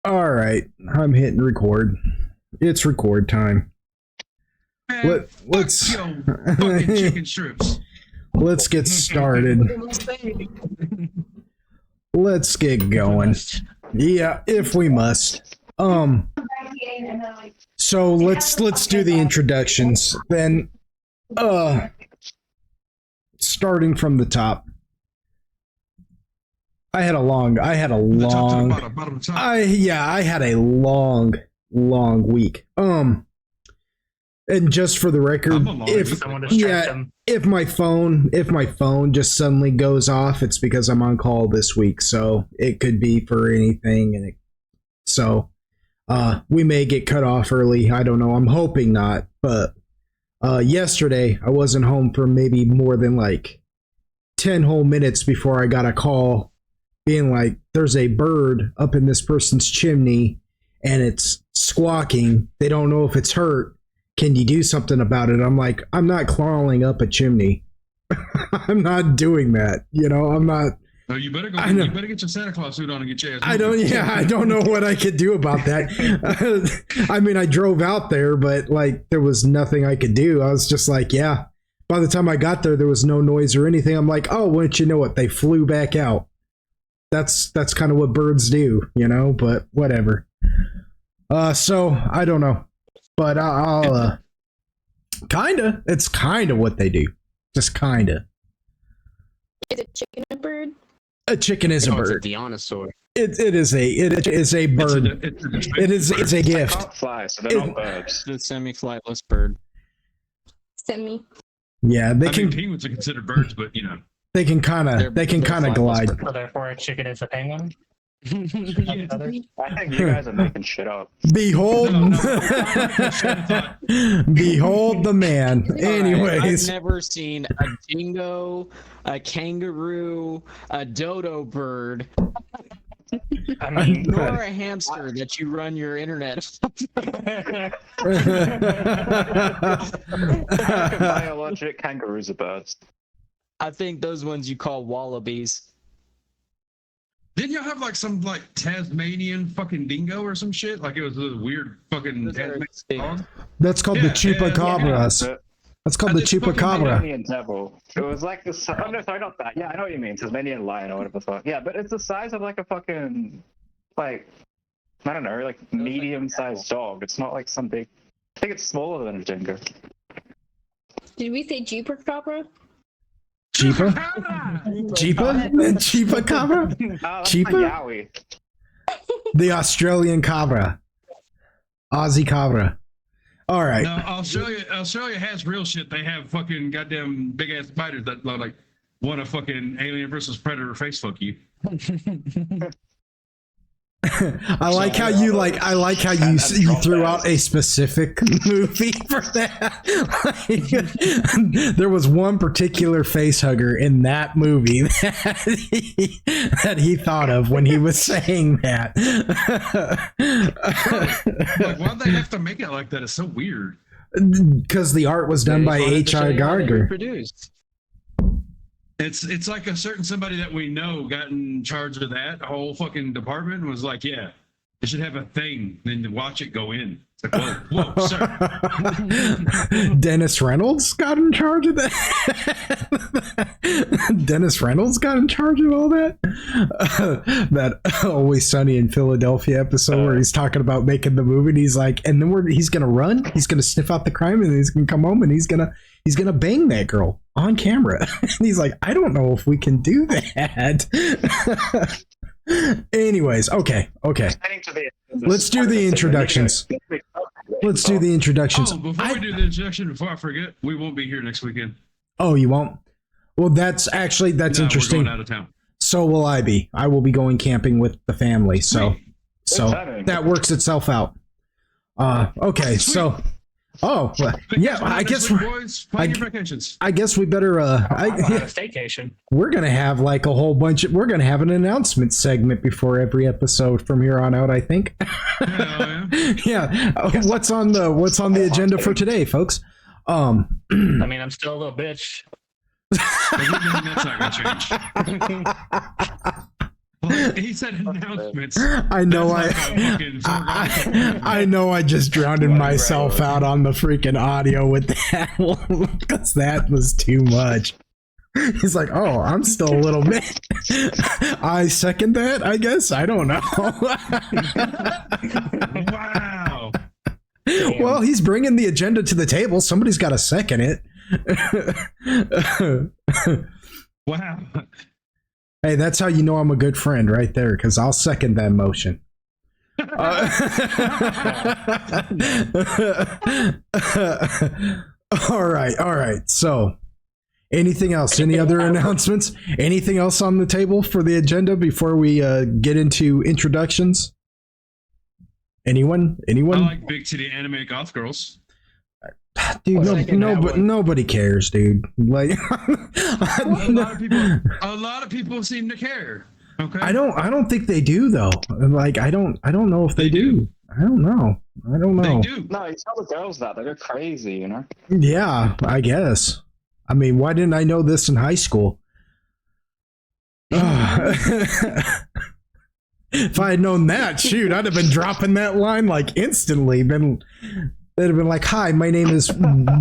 All right, I'm hitting record. It's record time. Man, Let's fuck yo, fucking chicken strips. let's get started. Let's get going. Yeah, if we must. So let's do the introductions. Then starting from the top. I had a long Bottom to top. I had a long week. And just for the record, if my phone just suddenly goes off, it's because I'm on call this week, so it could be for anything, and we may get cut off early. I don't know. I'm hoping not, but yesterday I wasn't home for maybe more than like 10 whole minutes before I got a call being like, there's a bird up in this person's chimney and it's squawking. They don't know if it's hurt. Can you do something about it? I'm like, I'm not crawling up a chimney. I'm not doing that. I'm not. No, you better go. You better get your Santa Claus suit on and get your ass. I don't know what I could do about that. I mean, I drove out there, but like there was nothing I could do. I was just like, yeah. By the time I got there was no noise or anything. I'm like, oh, wouldn't you know it? They flew back out. That's kind of what birds do, but whatever. So I don't know, but I'll it's kind of what they do. Just kind of. Is a chicken a bird? A chicken is a bird. It's a dinosaur. It is a bird. It's a gift. They can't fly, so they're not birds. The semi-flightless bird. Semi. Yeah, penguins are considered birds, but they can kind of glide. So therefore, a chicken is a penguin. I think you guys are making shit up. Behold, behold the man. Anyways, I've never seen a dingo, a kangaroo, a dodo bird, I mean, nor a hamster that you run your internet. Biologic kangaroos are birds. I think those ones you call wallabies. didn't y'all have like some like Tasmanian fucking dingo or some shit? Like it was a weird fucking Tasmanian dog? That's called the chupacabras. Yeah, That's called the chupacabra. Tasmanian devil. It was like this. Oh no, sorry, not that. Yeah, I know what you mean. Tasmanian lion or whatever the fuck. Yeah, but it's the size of like a fucking, like, I don't know, like medium-sized dog. It's not like some big. I think it's smaller than a dingo. Did we say chupacabra? Cheaper? Chupacabra? That's Cheaper? like Yowie. The Australian cabra. Aussie cabra. All right. No, Australia has real shit. They have fucking goddamn big ass spiders that like want to fucking Alien versus Predator face fuck you. I like how you threw out a specific movie for that. There was one particular face hugger in that movie that he thought of when he was saying that. Like, why'd they have to make it like that? It's so weird. Because the art was done by H.R. Geiger. Produced. It's like a certain somebody that we know got in charge of that whole fucking department and was like, yeah, it should have a thing, then watch it go in. It's like, whoa, sir. Dennis Reynolds got in charge of that. Dennis Reynolds got in charge of all that. That Always Sunny in Philadelphia episode where he's talking about making the movie, and he's like, and then he's gonna run, he's gonna sniff out the crime, and then he's gonna come home and he's gonna bang that girl on camera. And he's like, I don't know if we can do that. Anyways, okay. Let's do the introductions. Let's do the introductions. Oh, before we do the introduction, before I forget, we won't be here next weekend. Oh, you won't? Well, that's interesting. We're going out of town. So will I be. I will be going camping with the family. So that works itself out. Okay, so. Oh, yeah. I guess plan your vacations. I guess we better. staycation. We're gonna have like a whole bunch. We're gonna have an announcement segment before every episode from here on out. I think. Yeah. What's on the agenda for today, folks? I mean, I'm still a little bitch. That's not gonna change. Like, he said announcements. I know That's like a fucking foregone I know I just drowned myself out on the freaking audio with that one because that was too much. He's like, oh, I'm still a little bit. I second that, I guess. I don't know. Wow. Well, he's bringing the agenda to the table. Somebody's got to second it. Wow. Hey, that's how you know I'm a good friend right there, because I'll second that motion. All right. So, anything else? Any other announcements? Anything else on the table for the agenda before we get into introductions? Anyone? I like big titty anime goth girls. Dude, nobody cares, dude. Like, A lot of people seem to care. Okay. I don't think they do though. Like, I don't know if they do. I don't know. They do. No, you tell the girls that they're crazy, you know. Yeah, I guess. I mean, why didn't I know this in high school? If I had known that, shoot, I'd have been dropping that line like instantly. They'd have been like, "Hi, my name is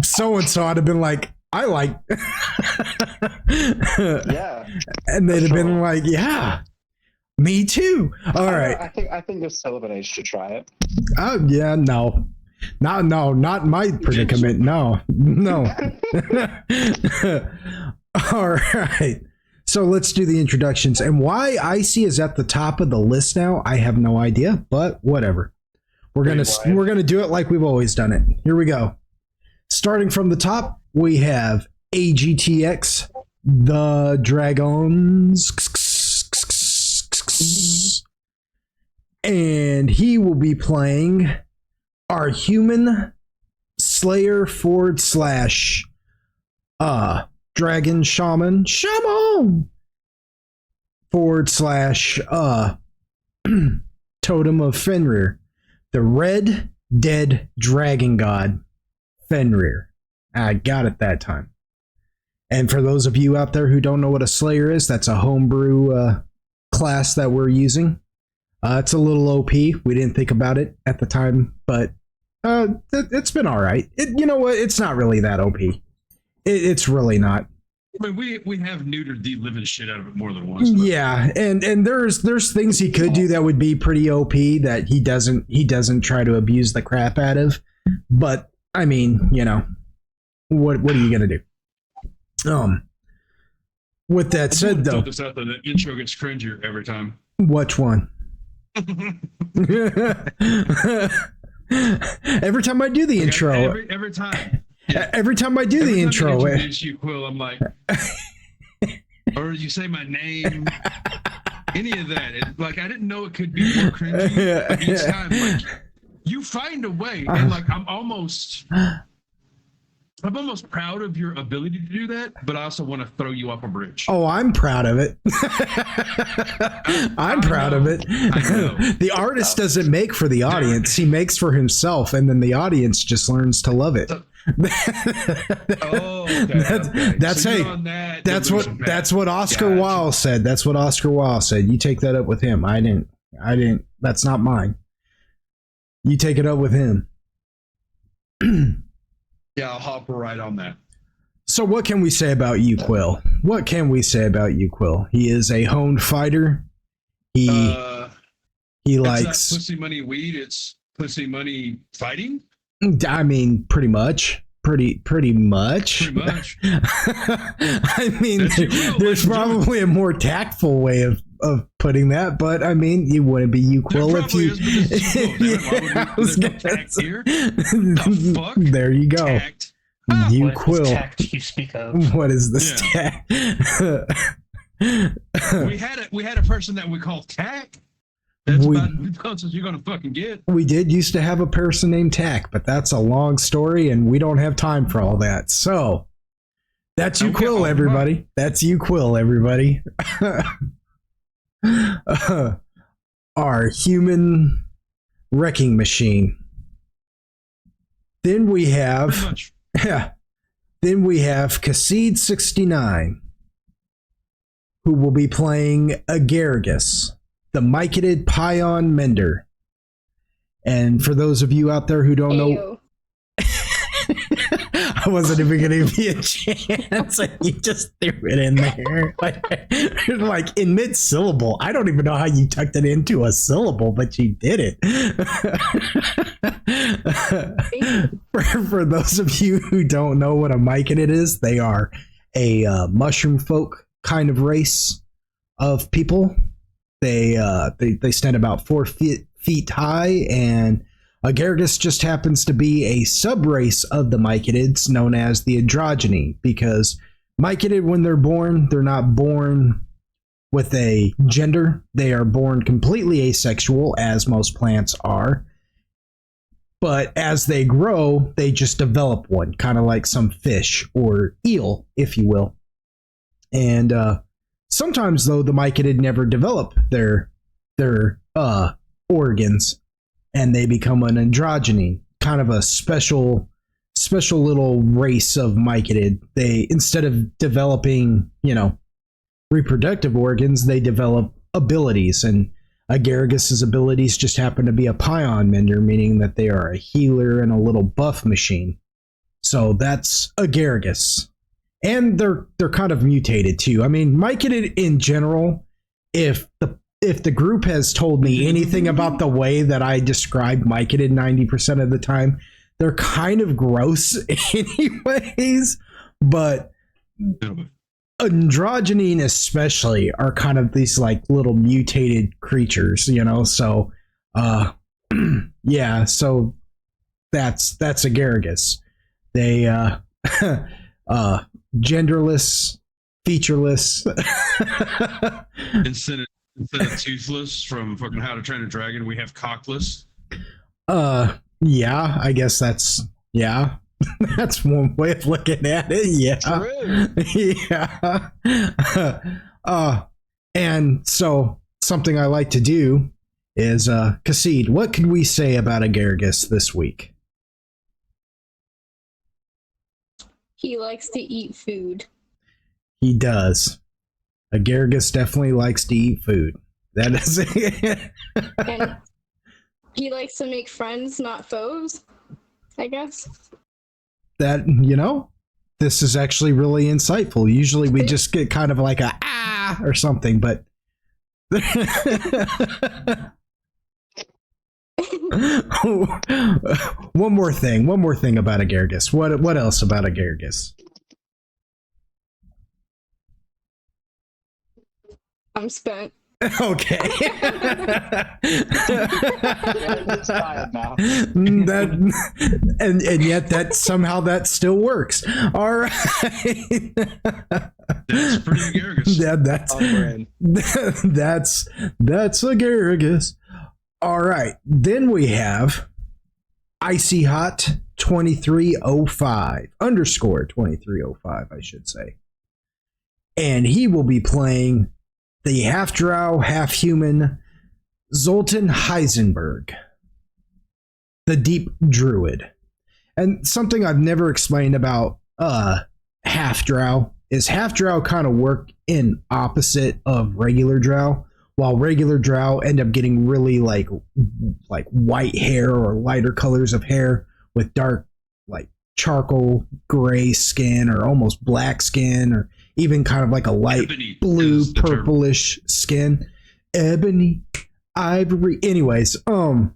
so and so." I'd have been like, "I like," Yeah. and they'd have been like, "Yeah, me too." All right. I think you're still of an age to try it. Oh yeah, no, not my predicament. No. All right. So let's do the introductions. And why Icy is at the top of the list now, I have no idea, but whatever. We're gonna do it like we've always done it. Here we go. Starting from the top, we have AGTX, the Dragons, and he will be playing our human slayer / dragon shaman / totem of Fenrir, the red dead dragon god Fenrir. I got it that time. And for those of you out there who don't know what a slayer is, that's a homebrew class that we're using. It's a little OP. We didn't think about it at the time, but it's been all right. You know what? It's not really that OP. It's really not. I mean, we have neutered the living shit out of it more than once. Yeah, and there's things he could do that would be pretty OP that he doesn't try to abuse the crap out of. But I mean, you know, what are you gonna do? With that said, though, this out there, the intro gets cringier every time. Which one? Every time I do the intro, every time. Yeah. Every time I do the intro, I introduce you, Quill, I'm like, or you say my name, any of that. Like, I didn't know it could be more cringy. But each time, like, you find a way, and like, I'm almost proud of your ability to do that, but I also want to throw you off a bridge. Oh, I'm proud of it. I'm proud of it. The artist doesn't make for the audience; he makes for himself, and then the audience just learns to love it. That's what Oscar Wilde said. That's what Oscar Wilde said. You take that up with him. I didn't. That's not mine. You take it up with him. Yeah, I'll hop right on that. So what can we say about you, Quill? What can we say about you, Quill? He is a honed fighter. He likes pussy money weed. It's pussy money fighting. I mean, pretty much. Pretty much. I mean, there's probably a more tactful way of putting that, but I mean, it wouldn't be you, Quill, if you. There you go. Tact. You, what Quill. Tact you speak of? What is this tact? we had a person that we call Tack. That's about as close as you're gonna fucking get. We did used to have a person named Tack, but that's a long story, and we don't have time for all that. So that's you, Quill, everybody. That's you, Quill, everybody. Our human wrecking machine. Then we have Kassid69, who will be playing Agargus, the Mycetid Pion Mender. And for those of you out there who don't know, I wasn't even going to give you a chance. You just threw it in there. Like in mid-syllable. I don't even know how you tucked it into a syllable, but you did it. For those of you who don't know what a Mycetid is, they are a mushroom folk kind of race of people. They stand about 4 feet high, and Agargus just happens to be a subrace of the Mycetids known as the Androgyny, because Mycetid, when they're born, they're not born with a gender. They are born completely asexual, as most plants are. But as they grow, they just develop one, kind of like some fish or eel, if you will. And sometimes, though, the Mycetid never develop their organs, and they become an androgyny, kind of a special little race of Mycetid. They, instead of developing, reproductive organs, they develop abilities, and Agarigus's abilities just happen to be a Pion Mender, meaning that they are a healer and a little buff machine. So that's Agarigus. And they're kind of mutated too. I mean, Mycetid in general, if the group has told me anything about the way that I describe Mycetid 90% of the time, they're kind of gross anyways, but Androgyny especially are kind of these like little mutated creatures, so yeah, so that's Agarigus. They genderless, featureless. Instead of toothless from fucking How to Train a Dragon, we have cockless. Yeah, I guess that's that's one way of looking at it. Yeah. True. Yeah. And so something I like to do is Kassid, what can we say about Agarigus this week? He likes to eat food. He does. Agarigus definitely likes to eat food. That is it. And he likes to make friends, not foes, I guess. That, this is actually really insightful. Usually we just get kind of like a or something, but one more thing about Agarigus. What else about Agarigus? I'm spent. Okay. It's tired now. and yet that somehow that still works. All right. That's pretty Agarigus. That's Agarigus. All right. Then we have Icy Hot 2305 underscore 2305, I should say. And he will be playing the half-drow, half-human Zoltan Heisenberg, the Deep Druid. And something I've never explained about half-drow is half-drow kind of work in opposite of regular drow, while regular drow end up getting really like white hair or lighter colors of hair with dark like charcoal gray skin or almost black skin, or even kind of like a light Ebony blue purplish skin. Ebony, ivory. Anyways, the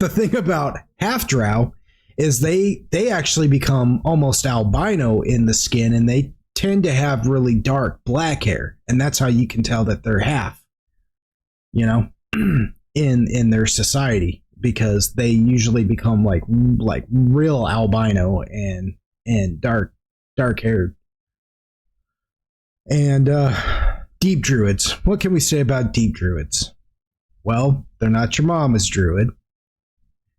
thing about half drow is they actually become almost albino in the skin, and they tend to have really dark black hair, and that's how you can tell that they're half, in their society, because they usually become like real albino and dark haired. And deep druids. What can we say about deep druids? Well, they're not your mama's druid.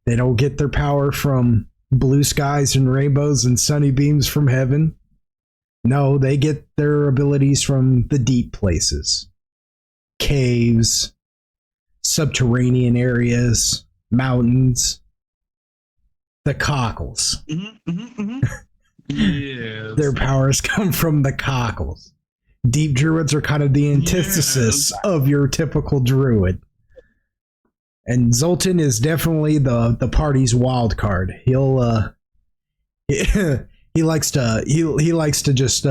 They don't get their power from blue skies and rainbows and sunny beams from heaven. No, they get their abilities from the deep places. Caves, subterranean areas, mountains, the cockles. Yeah. Their powers come from the cockles. Deep druids are kind of the antithesis of your typical druid. And Zoltan is definitely the party's wild card. He'll he likes to just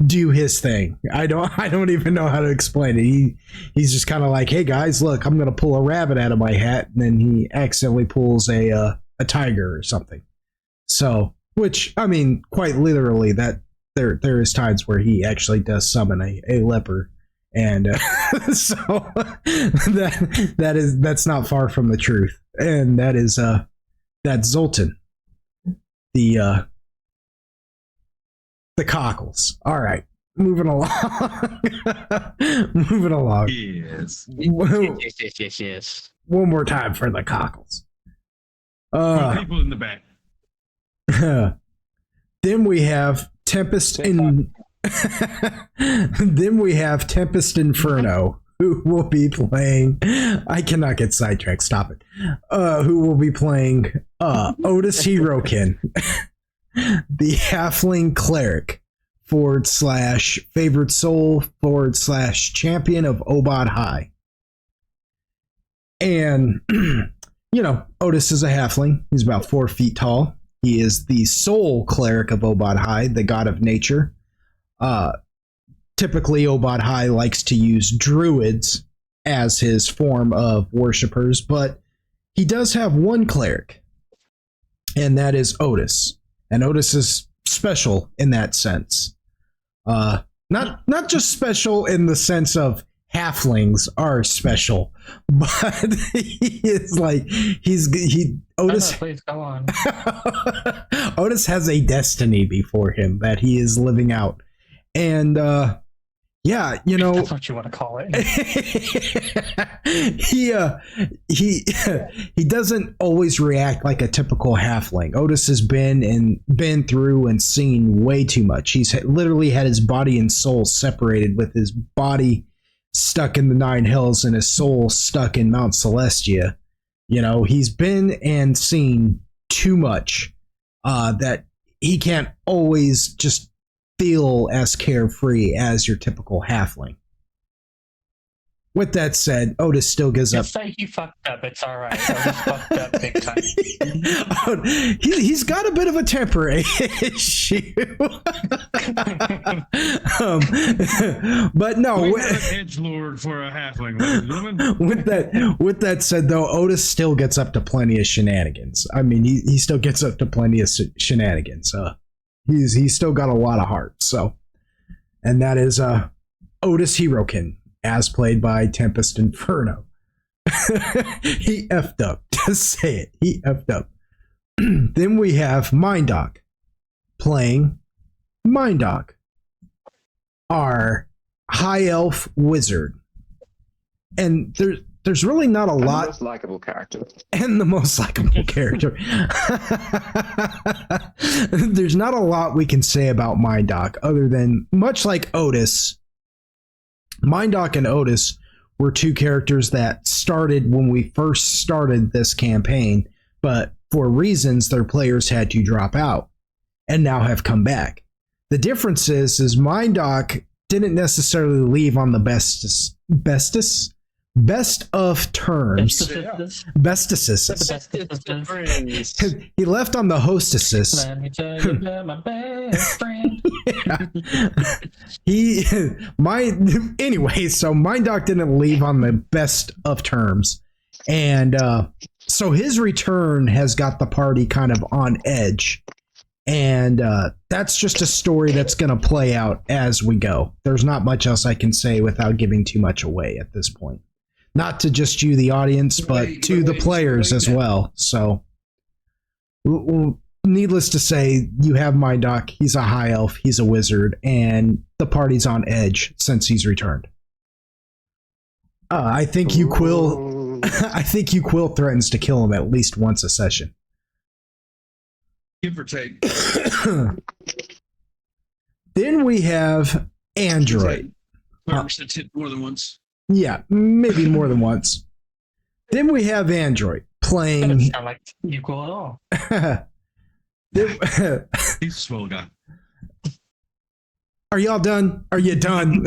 do his thing. I don't even know how to explain it. He's just kind of like, hey guys, look, I'm gonna pull a rabbit out of my hat, and then he accidentally pulls a tiger or something. So, which I mean, quite literally, that there is times where he actually does summon a leper, and so that's not far from the truth, and that's Zoltan, the cockles. All right, moving along. Moving along. Yes. Yes. One more time for the cockles. People in the back. Then we have Tempest in. Then we have Tempest Inferno, who will be playing. I cannot get sidetracked. Stop it. Who will be playing Otis Hirokin, the halfling cleric / favorite soul / champion of Obad High. And Otis is a halfling. He's about 4 feet tall. He is the soul cleric of Obad High, the god of nature. Typically, Obad High likes to use druids as his form of worshippers, but he does have one cleric, and that is Otis. And Otis is special in that sense. Not just special in the sense of halflings are special, but he is like Otis. Please go on. Otis has a destiny before him that he is living out, and That's what you want to call it. he doesn't always react like a typical halfling. Otis has been through and seen way too much. He's literally had his body and soul separated, with his body stuck in the Nine Hills and his soul stuck in Mount Celestia. He's been and seen too much that he can't always just feel as carefree as your typical halfling. With that said, Otis still gives up. Just say he fucked up. It's all right. Otis fucked up big time. He's got a bit of a temper issue. But no. Edgelord for a halfling, ladies and gentlemen. With that said, though, Otis still gets up to plenty of shenanigans. I mean, he still gets up to plenty of shenanigans. He's still got a lot of heart. So, and that is Otis Hirokin, as played by Tempest Inferno. He effed up. Just say it. He effed up. Then we have Mindoc playing Mindoc, our high elf wizard. And there's really not a lot. The most likable character. And the most likable character. There's not a lot we can say about Mindoc other than, much like Otis, Mindoc and Otis were two characters that started when we first started this campaign, but for reasons their players had to drop out and now have come back. The difference is Mindoc didn't necessarily leave on the best of terms. He left on the hostesses. Let me tell you about my best friend. Anyway, so Mindoc didn't leave on the best of terms, and so his return has got the party kind of on edge, and that's just a story that's going to play out as we go. There's not much else I can say without giving too much away at this point. Not to just you, the audience, but to the players as well. So, needless to say, you have Mindoc. He's a high elf. He's a wizard, and the party's on edge since he's returned. I think you Quill. I think you Quill threatens to kill him at least once a session. Give or take. Then we have Android. Hit more than once. Yeah, maybe more than once. Then we have Android playing. Doesn't sound like equal at all. He's a swell guy. Are y'all done? Are you done?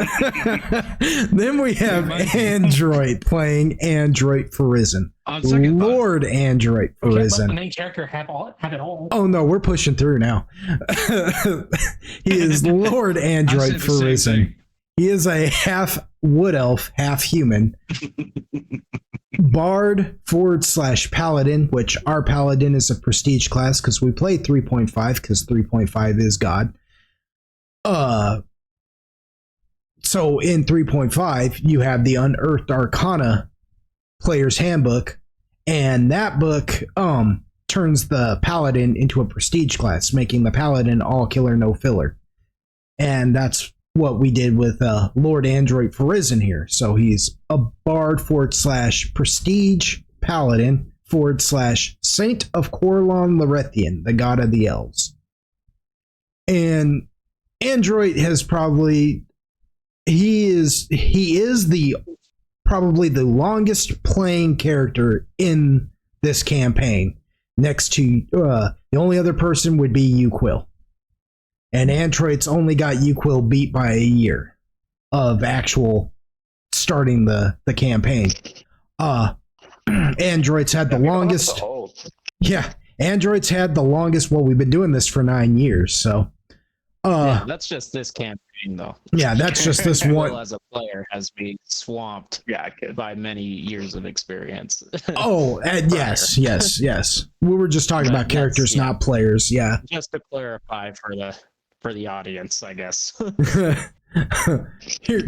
Then we have Android playing Android for Risen. On second thought, Lord Android for We can't let Risen. the main character have it all. Oh no, we're pushing through now. He is Lord I said Android the for same Risen. thing. He is a half wood elf, half human. Bard / Paladin, which our Paladin is a prestige class because we play 3.5 because 3.5 is God. So in 3.5, you have the Unearthed Arcana Player's Handbook, and that book turns the Paladin into a prestige class, making the Paladin all killer, no filler. And that's what we did with Lord Android for Risen here. So he's a Bard / Prestige Paladin / Saint of Corlon Larethian, the god of the elves. And Android has probably he is the probably the longest playing character in this campaign. Next to the only other person would be Uquill. And Android's only got Uquill beat by a year of actual starting the campaign. Android's had the longest. Yeah, Android's had the longest. Well, we've been doing this for 9 years, so. Yeah, that's just this campaign, though. Yeah, that's just this Will, one. as a player, has been swamped by many years of experience. Oh, and yes. We were just talking about characters, not players. Yeah. Just to clarify for the audience, I guess. Here,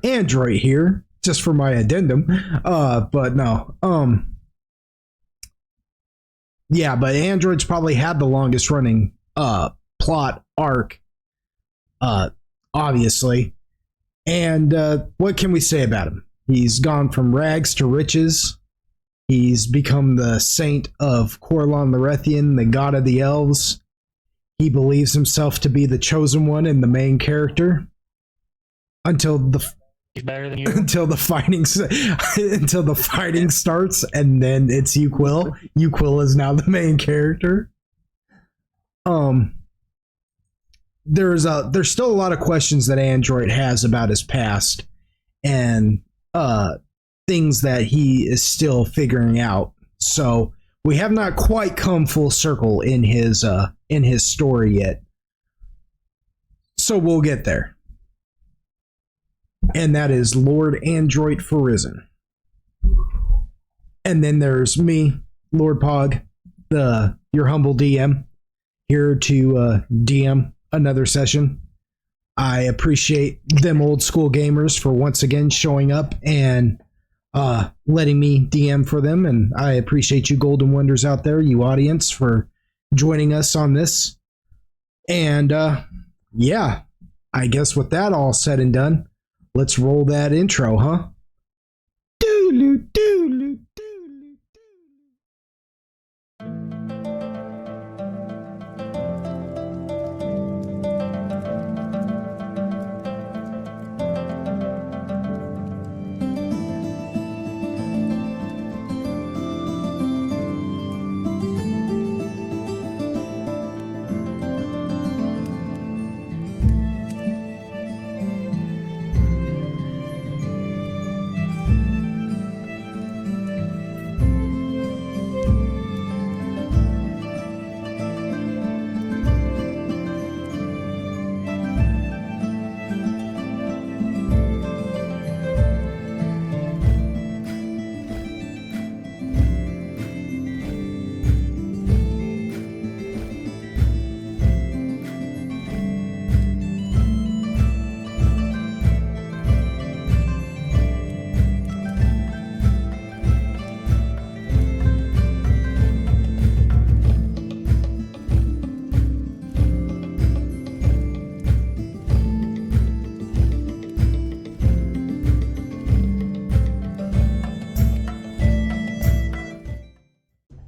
Android here, just for my addendum. But no. Yeah, but Android's probably had the longest running plot arc, obviously. And what can we say about him? He's gone from rags to riches. He's become the Saint of Corlon Larethian, the god of the elves. He believes himself to be the chosen one and the main character until He's better than you. until the fighting starts, and then it's Uquill. Uquill is now the main character. There's still a lot of questions that Android has about his past and things that he is still figuring out. So we have not quite come full circle in his story yet. So we'll get there. And that is Lord Android for Risen. And then there's me, Lord Pog, your humble DM, here to DM another session. I appreciate them old school gamers for once again showing up and letting me DM for them, and I appreciate you Golden Wonders out there, you audience, for joining us on this. And yeah, I guess with that all said and done, let's roll that intro, huh? Doodaloo, doodaloo, doodaloo,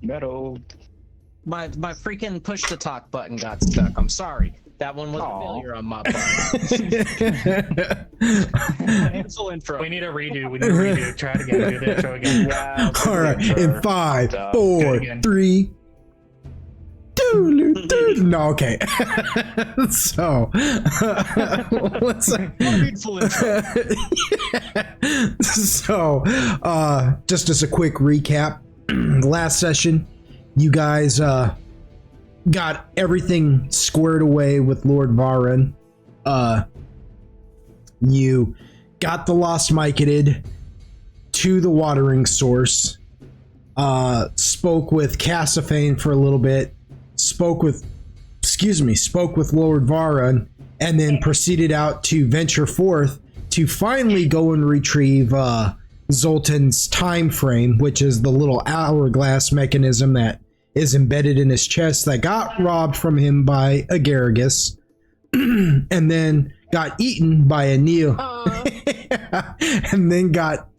Metal. My freaking push to talk button got stuck. I'm sorry. That one was a failure on my part. Cancel intro. We need a redo. Try it again. Do the intro again. Yeah. All right, in 5, Do 4, it again. 3. Doodaloo, No, okay. So, let's. So, just as a quick recap, last session, you guys got everything squared away with Lord Varan. You got the Lost Myconid to the watering source. Spoke with Cassifane for a little bit. Spoke with Lord Varan, and then proceeded out to venture forth to finally go and retrieve Zoltan's time frame, which is the little hourglass mechanism that is embedded in his chest that got robbed from him by Agaragis, and then got eaten by a Neo. And then got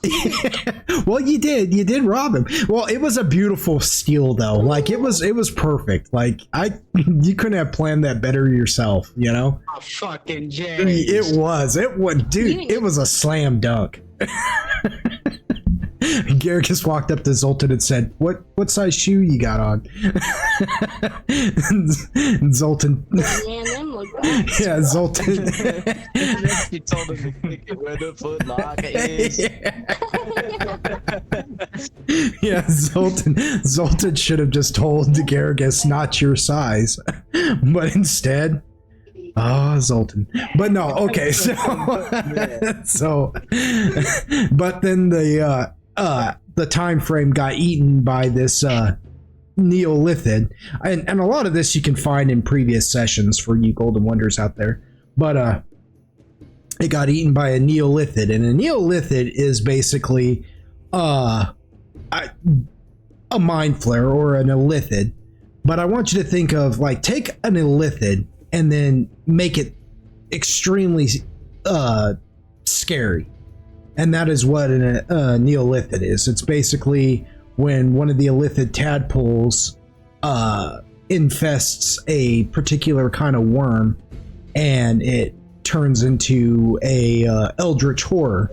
well, you did rob him. Well, it was a beautiful steal though. Like it was perfect. Like you couldn't have planned that better yourself, you know? Oh, fucking James. It was, dude, it was a slam dunk. Garrus walked up to Zoltan and said, what size shoe you got on? And Zoltan, Man, them look bad. yeah, Zoltan. You told him to pick it where the foot locker is. Yeah, Zoltan should have just told Garrus not your size, but instead, Zoltan. But no, okay, so but then the time frame got eaten by this Neolithid, and a lot of this you can find in previous sessions for you Golden Wonders out there. But it got eaten by a Neolithid, and a Neolithid is basically a mind flare or an Illithid. But I want you to think of, like, take an Illithid and then make it extremely scary. And that is what a Neolithid is. It's basically when one of the Illithid tadpoles infests a particular kind of worm, and it turns into a eldritch horror.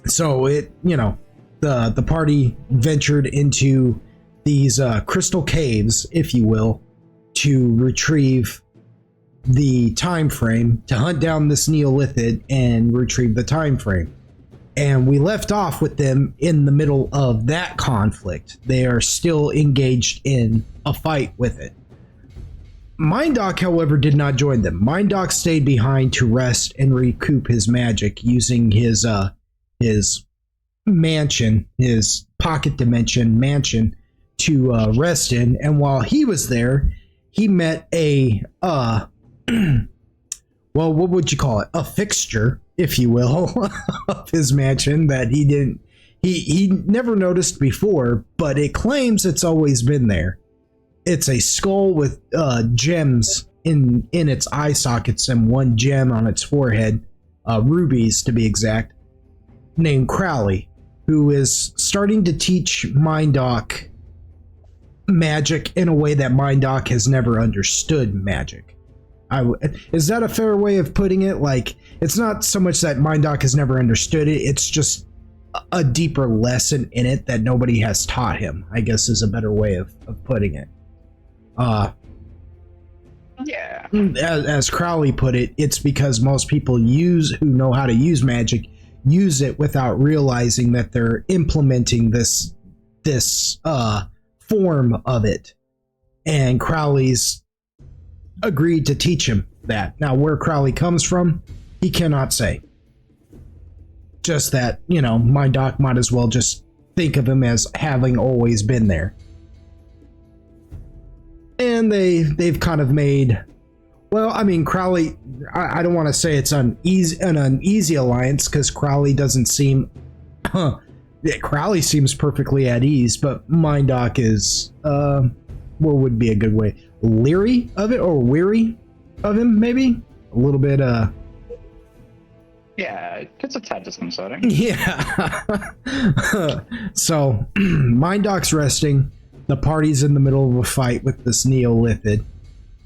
So it, the party ventured into these crystal caves, if you will, to retrieve the time frame, to hunt down this Neolithid and retrieve the time frame. And we left off with them in the middle of that conflict. They are still engaged in a fight with it. Mindoc, however, did not join them. Mindoc stayed behind to rest and recoup his magic using his mansion, his pocket dimension mansion, to rest in. And while he was there, he met a well, what would you call it? A fixture, if you will, of his mansion that he never noticed before, but it claims it's always been there. It's a skull with gems in its eye sockets and one gem on its forehead, rubies to be exact, named Crowley, who is starting to teach Mindoc magic in a way that Mindoc has never understood magic. Is that a fair way of putting it? Like, it's not so much that Mindoc has never understood it, it's just a deeper lesson in it that nobody has taught him, I guess is a better way of putting it. Yeah. As Crowley put it, it's because most people who know how to use magic use it without realizing that they're implementing this form of it. And Crowley's agreed to teach him that. Now, where Crowley comes from, he cannot say. Just that, Mindoc might as well just think of him as having always been there. And they've kind of made, well, I mean, Crowley, I don't want to say it's an uneasy alliance, because Crowley doesn't seem, Crowley seems perfectly at ease, but Mindoc is, what would be a good way? Leery of it, or weary of him, maybe? A little bit, Yeah, it's a tad disconcerting. Yeah. So, Mindoc's resting. The party's in the middle of a fight with this Neolithid.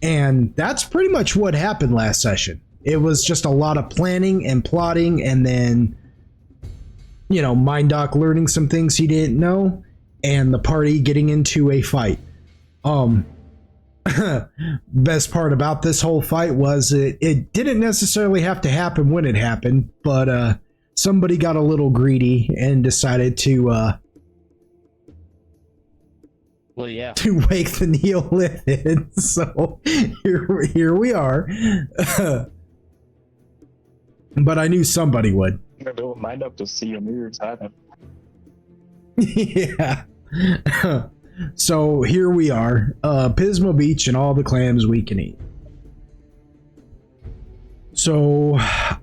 And that's pretty much what happened last session. It was just a lot of planning and plotting, and then, Mindoc learning some things he didn't know, and the party getting into a fight. Um, best part about this whole fight was it didn't necessarily have to happen when it happened, but somebody got a little greedy and decided to Well, yeah. to wake the Neolithic. So here we are. But I knew somebody would. They'll mind up to see your moves happen. Yeah. So here we are, Pismo Beach and all the clams we can eat. So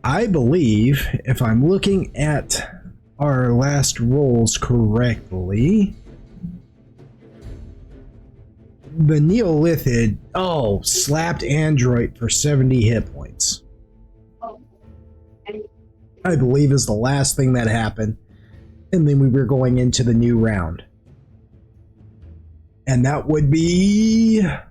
I believe, if I'm looking at our last rolls correctly, the Neolithid, slapped Android for 70 hit points. I believe is the last thing that happened. And then we were going into the new round. And that would be... yeah,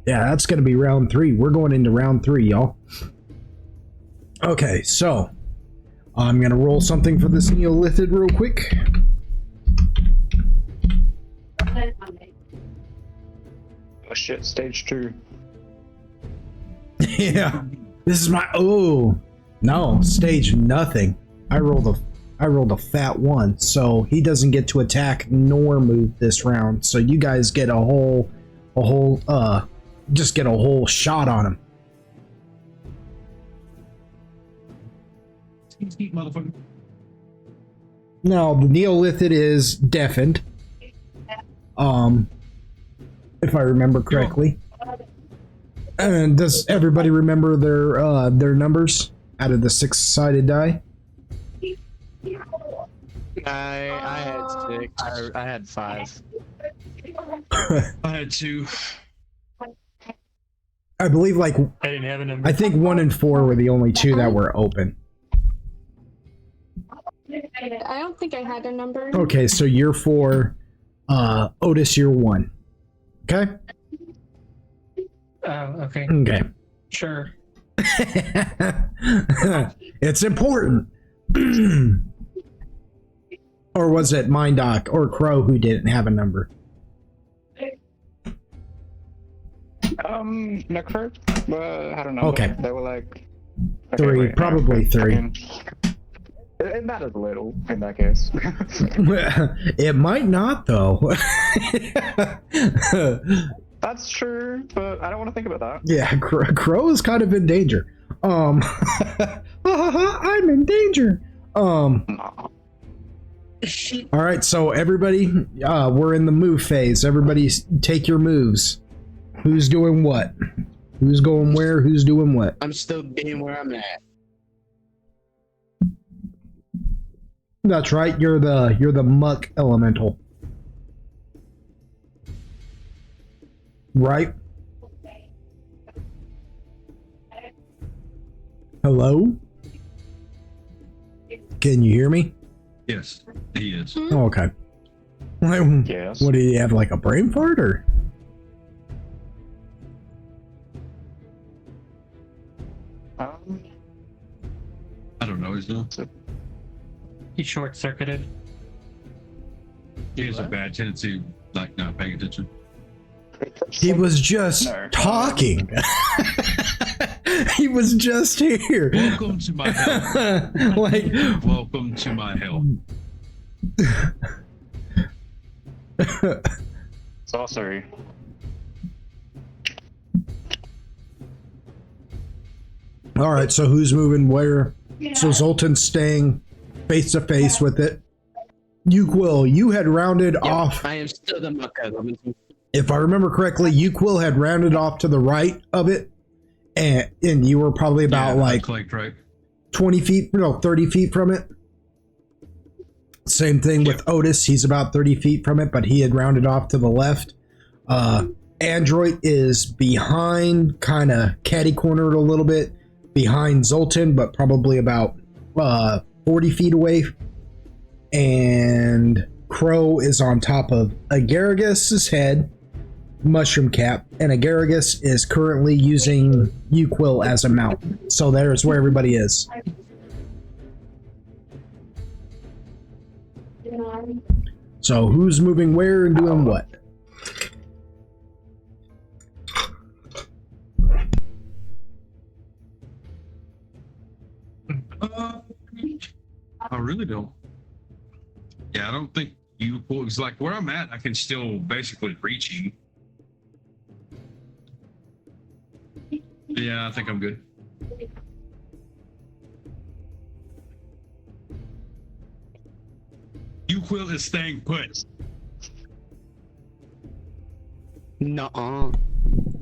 that's going to be round 3. We're going into round 3, y'all. Okay, so I'm going to roll something for this Neolithid real quick. Oh shit, stage 2. Yeah, this is my no stage nothing. I rolled a fat 1, so he doesn't get to attack nor move this round. So you guys get just get a whole shot on him. Motherfucker. Now the Neolithid is deafened. If I remember correctly. And does everybody remember their numbers out of the 6-sided die? I had 6. I had 5. I had 2. I believe I didn't have a number. I think 1 and 4 were the only 2 that were open. I don't think I had a number. Okay, so you're 4, Otis, you're 1. Okay? Oh, okay. Okay. Sure. It's important. Or was it Mindoc or Crow who didn't have a number? Necro? I don't know. Okay. They were like... 3, wait, probably 3. It matters little in that case. It might not, though. That's true, but I don't want to think about that. Yeah, Crow is kind of in danger. I'm in danger. All right, so everybody, we're in the move phase. Everybody take your moves. Who's doing what? Who's going where? Who's doing what? I'm still being where I'm at. That's right. You're the muck elemental. Right? Hello? Can you hear me? Yes, he is. Oh, okay. Yes. What do you have, like a brain fart or? I don't know. He's not. He short circuited. He has a bad tendency, like not paying attention. He was just talking. He was just here. Welcome to my hell. Like, Welcome to my hell. Sorcery. all right, so who's moving where? So Zoltan's staying face to face with it. Uquil, you had rounded off. I am still the muck elemental. If I remember correctly, Uquil had rounded off to the right of it, and you were probably about Yeah, like clicked, right? 20 feet, no, 30 feet from it. Same thing with Otis. He's about 30 feet from it, but he had rounded off to the left. Android is behind, kind of catty-cornered a little bit behind Zoltan, but probably about 40 feet away. And Crow is on top of Agaragus's head, Mushroom Cap, and Agaragos is currently using Uquill as a mount. So there's where everybody is. So who's moving where and doing what? I really don't. Yeah, I don't think you. Well, it's like where I'm at, I can still basically reach you. Yeah, I think I'm good. Uquill is staying put. Nuh-uh.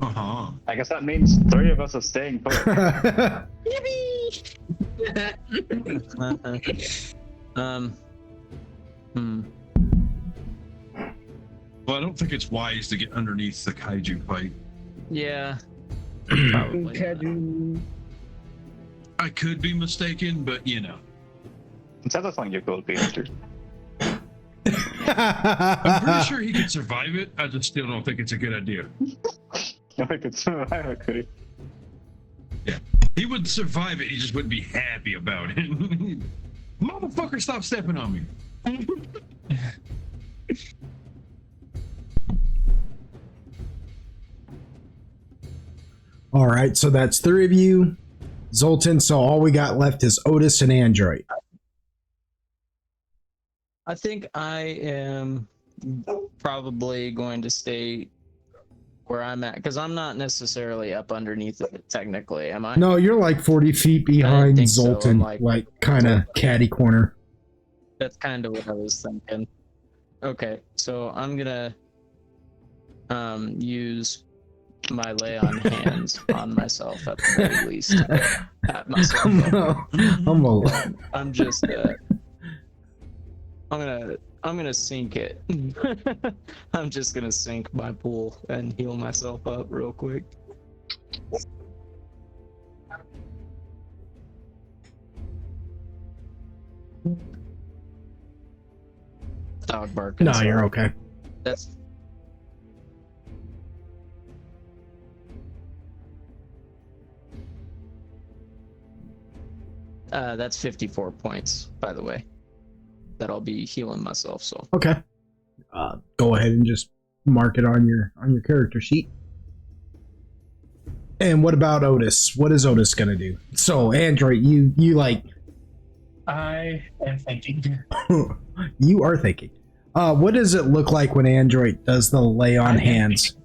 Uh-huh. I guess that means 3 of us are staying put. Well, I don't think it's wise to get underneath the kaiju fight. Yeah. Probably not. I could be mistaken, but you know. It sounds like something you could be into. I'm pretty sure he could survive it. I just still don't think it's a good idea. I could survive it, could he? Yeah. He would survive it, he just wouldn't be happy about it. Motherfucker, stop stepping on me. All right, so that's 3 of you. Zoltan, so all we got left is Otis and Android. I think I am probably going to stay where I'm at, because I'm not necessarily up underneath it technically, am I? No, you're like 40 feet I behind think so. Zoltan, I'm like kind of catty corner. That's kind of what I was thinking. Okay, so I'm gonna use my lay on hands on myself at the very least. Pat myself up. I'm just I'm gonna sink it. I'm just gonna sink my pool and heal myself up real quick. Dog barking. No, you're okay. That's 54 points, by the way, that I'll be healing myself. So Okay. Go ahead and just mark it on your character sheet. And what about Otis? What is Otis gonna do? So Android, you like I am thinking. you are thinking. What does it look like when Android does the lay on hands?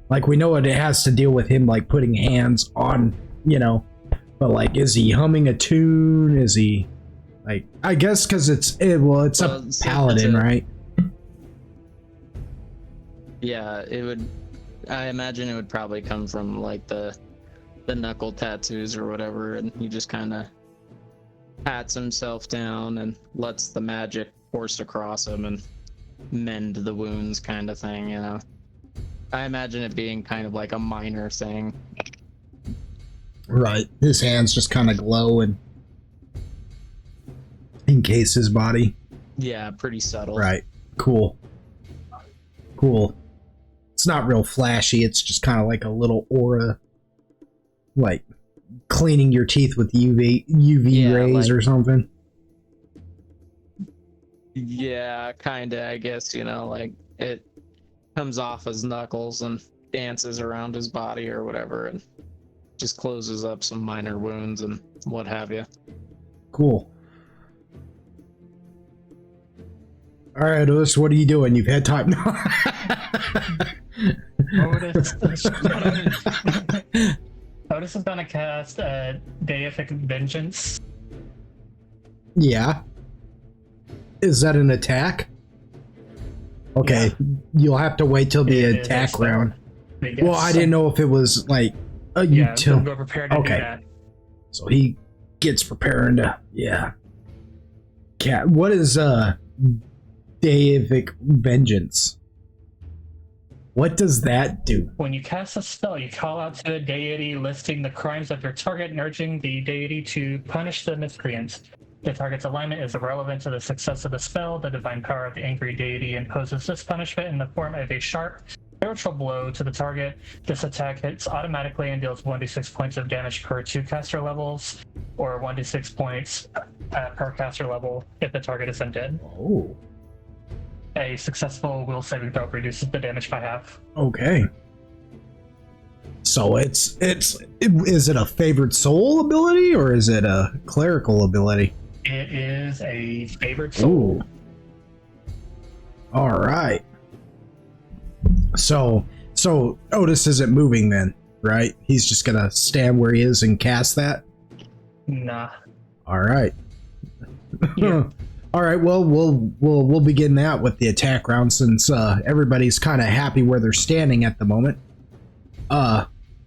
Like, we know it has to deal with him like putting hands on, but like, is he humming a tune? Is he like, I guess because it's a paladin, right? yeah, it would. I imagine it would probably come from like the knuckle tattoos or whatever, and he just kind of pats himself down and lets the magic course across him and mend the wounds, kind of thing. I imagine it being kind of like a minor thing. Right. His hands just kind of glow and encase his body. Yeah, pretty subtle. Right. Cool. It's not real flashy. It's just kind of like a little aura, like cleaning your teeth with UV rays or something. Yeah, kind of, I guess, like it comes off his knuckles and dances around his body or whatever and just closes up some minor wounds and what have you. Cool. All right, Otis, what are you doing? You've had time. Otis is gonna cast Deific Vengeance. Yeah. Is that an attack? Okay, yeah. You'll have to wait till the attack round. Well, I didn't know if it was like a utility. Go prepared to do that. So he gets preparing to, Cat. What is Deific Vengeance? What does that do? When you cast a spell, you call out to the deity listing the crimes of your target and urging the deity to punish the miscreants. The target's alignment is irrelevant to the success of the spell. The divine power of the angry deity imposes this punishment in the form of a sharp, spiritual blow to the target. This attack hits automatically and deals 1d6 points of damage per 2 caster levels, or 1d6 points per caster level if the target is undead. Oh, A successful will saving throw reduces the damage by half. okay. So is it a favored soul ability or is it a clerical ability? It is a favored soul. Ooh. All right. So Otis isn't moving then, right? He's just gonna stand where he is and cast that. Nah. All right. Yeah. All right. Well, we'll begin that with the attack round since everybody's kind of happy where they're standing at the moment.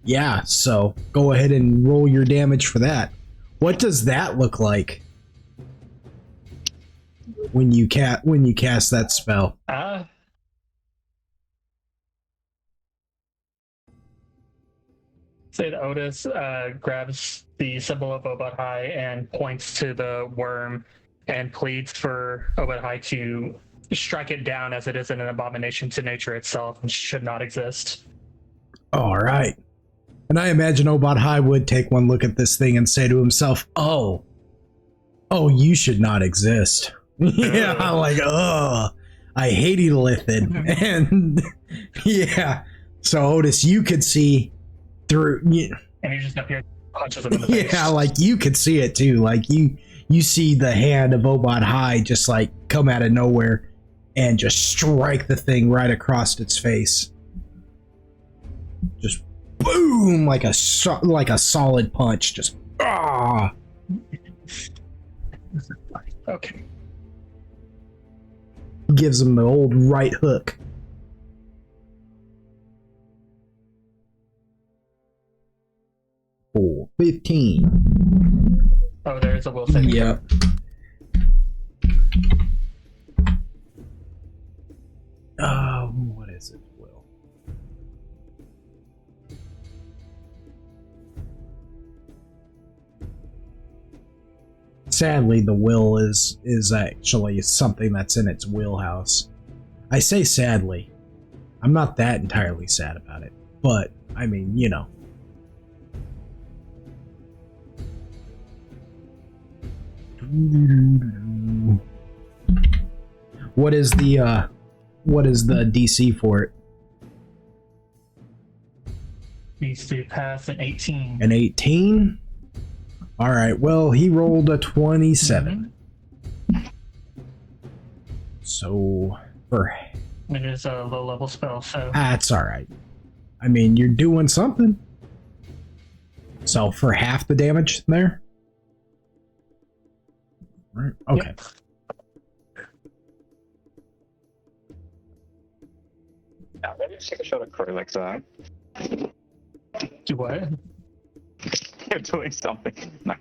Yeah. So go ahead and roll your damage for that. What does that look like when you cast that spell? Say that Otis grabs the symbol of Obad High and points to the worm and pleads for Obad High to strike it down as it is an abomination to nature itself and should not exist. All right. And I imagine Obad High would take one look at this thing and say to himself, oh, you should not exist. Yeah, like, I hate Elithid. And yeah, so Otis, you could see through. And he just up here punches him in the face. Yeah, like you could see it too. Like you see the hand of Obad High just like come out of nowhere and just strike the thing right across its face. Just boom, like a solid punch. Just Okay. gives him the old right hook. Oh, 15. Oh, there's a will saving. Yep. What is it, Will? Sadly, the will is actually something that's in its wheelhouse. I say sadly. I'm not that entirely sad about it, but I mean, you know. What is the DC for it? Needs to pass an 18. An 18? All right. Well, he rolled a 27. So for It is a low level spell, so that's all right. I mean, you're doing something. So for half the damage there. Right. Okay. Yep. Yeah, maybe just take a shot of curry like that. Do what? You're doing something. No.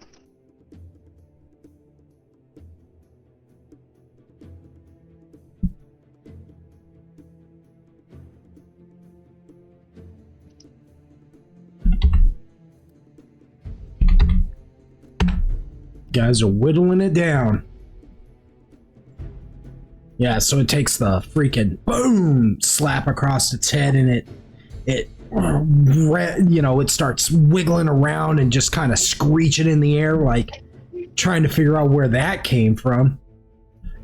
Guys are whittling it down. Yeah, so it takes the freaking boom slap across its head, and it starts wiggling around and just kind of screeching in the air, like trying to figure out where that came from.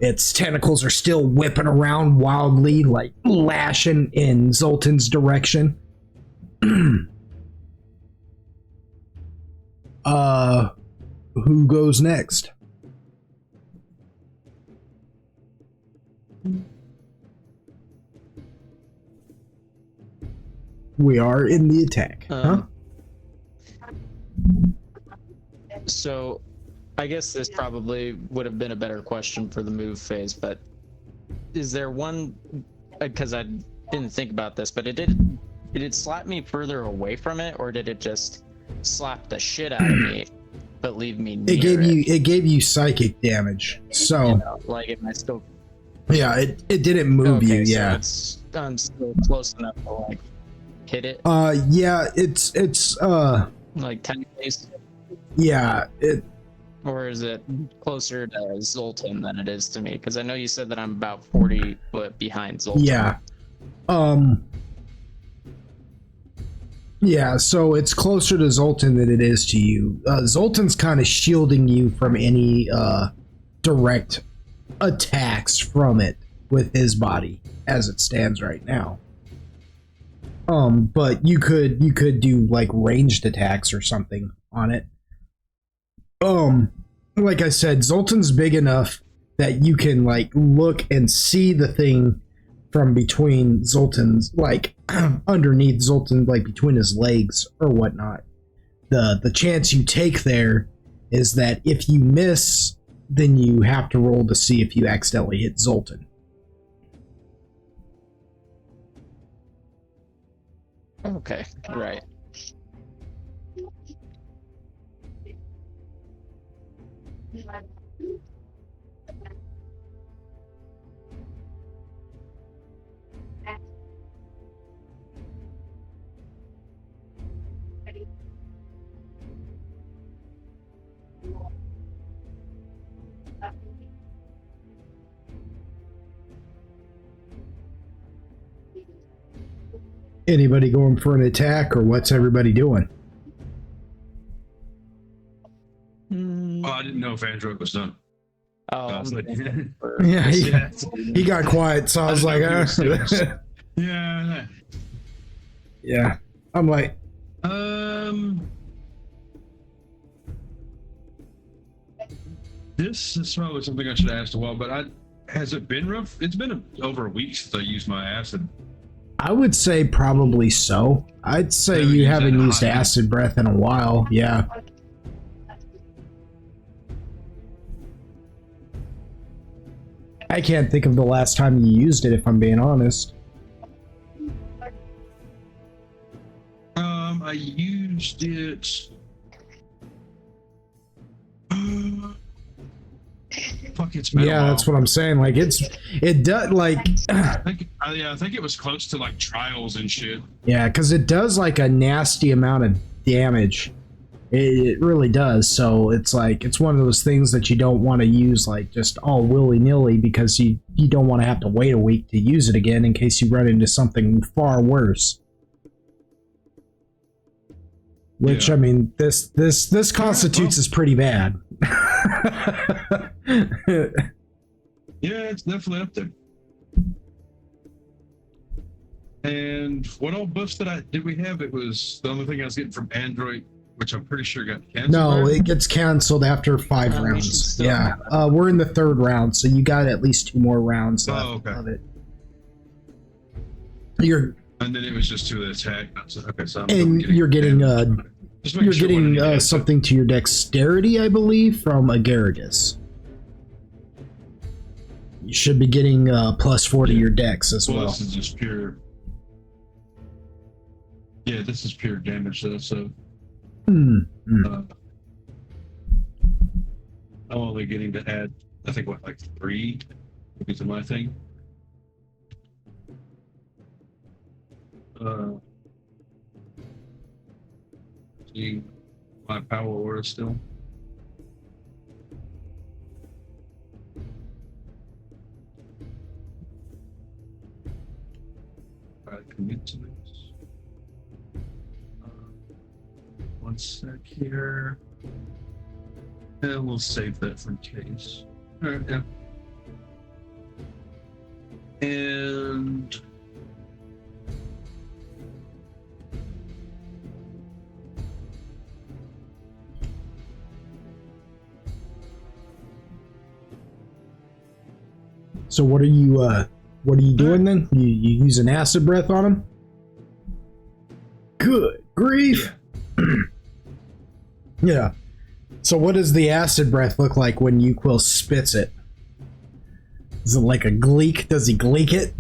Its tentacles are still whipping around wildly, like lashing in Zoltan's direction. Who goes next? We are in the attack. So I guess this probably would have been a better question for the move phase, but is there one, because I didn't think about this, but did it slap me further away from it, or did it just slap the shit out of me but leave me near it gave you psychic damage, so you know, like am I still yeah, it didn't move you. so Yeah, I'm still close enough to like hit it, yeah, it's like 10 pace, yeah, it or is it closer to Zoltan than it is to me? Because I know you said that I'm about 40 foot behind Zoltan. yeah, Yeah, so it's closer to Zoltan than it is to you. Zoltan's kind of shielding you from any direct attacks from it with his body as it stands right now. But you could do like ranged attacks or something on it. Like I said, Zoltan's big enough that you can like look and see the thing from between Zoltan's, like underneath Zoltan, like between his legs or whatnot. The chance you take there is that if you miss, then you have to roll to see if you accidentally hit Zoltan. Okay, right. Anybody going for an attack, or what's everybody doing? Oh, I didn't know if Android was done. Oh, I was like, Yeah, he got quiet, so I was like, yeah. yeah. I'm like, This is probably something I should have asked a while, but has it been rough? It's been over a week since I used my acid. I would say probably so. I'd say you haven't used acid breath in a while. Yeah. I can't think of the last time you used it, if I'm being honest. I used it. Fuck, it's been a Yeah, while. that's what I'm saying. Like it does like I think it was close to like trials and shit. yeah, because it does like a nasty amount of damage. It really does. So it's like it's one of those things that you don't want to use like just all willy-nilly, because you don't want to have to wait a week to use it again in case you run into something far worse. Which Yeah. I mean, this constitutes as pretty bad. Yeah, it's definitely up there. And what all buffs did we have? It was the only thing I was getting from Android, which I'm pretty sure got canceled. No, right? it gets canceled after 5 We should rounds. still Yeah, have that. we're in the 3rd round, so you got at least 2 more rounds left okay. of it. You're And then it was just to the attack. Okay, so you're getting Just making you're sure when I getting get something to your dexterity, I believe, from Agaragus. You should be getting +4 to your dex as well. This is just pure. Yeah, this is pure damage though. So Mm. I'm only getting to add, I think, like 3 because of my thing. See my power aura still. I commit to this. 1 sec here. And we'll save that for case. Alright, yeah. And So what are you doing then? You using acid breath on him? Good grief. Yeah. So what does the acid breath look like when Uquil spits it? Is it like a gleek? Does he gleek it?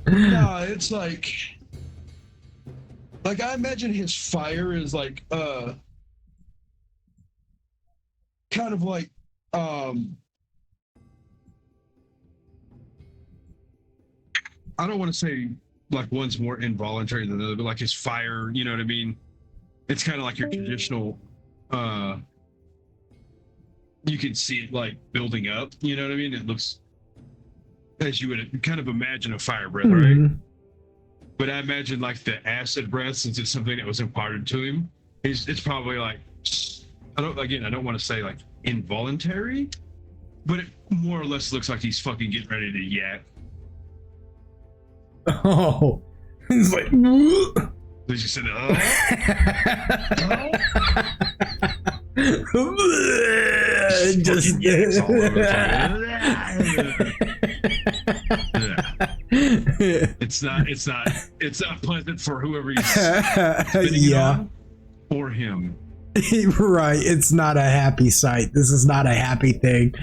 no, it's like I imagine his fire is like kind of like I don't want to say like one's more involuntary than the other, but like his fire, you know what I mean? It's kind of like your traditional you can see it like building up, you know what I mean? It looks as you would kind of imagine a fire breath, right? Mhm. But I imagine like the acid breath, since it's something that was imparted to him, it's probably like I don't want to say like involuntary, but it more or less looks like he's fucking getting ready to yak. Oh, he's like. Did you say Just yaks all over the yeah. It's not pleasant for whoever he's spitting it on or him. Right, it's not a happy sight. This is not a happy thing.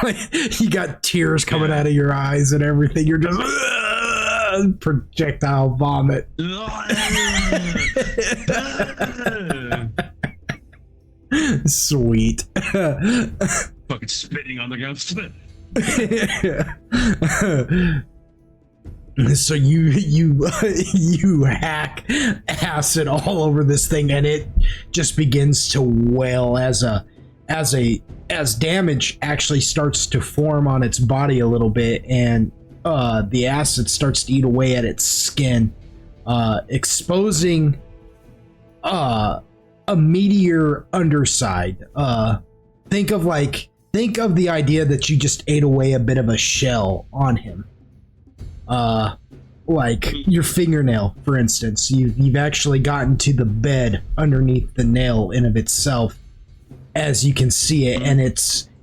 Like, you got tears coming out of your eyes and everything. You're just projectile vomit. Sweet. Fucking spitting on the ground. So you hack acid all over this thing, and it just begins to wail as damage actually starts to form on its body a little bit, and the acid starts to eat away at its skin, exposing a meatier underside. Think of the idea that you just ate away a bit of a shell on him. Like your fingernail, for instance. You've actually gotten to the bed underneath the nail in of itself, as you can see it, and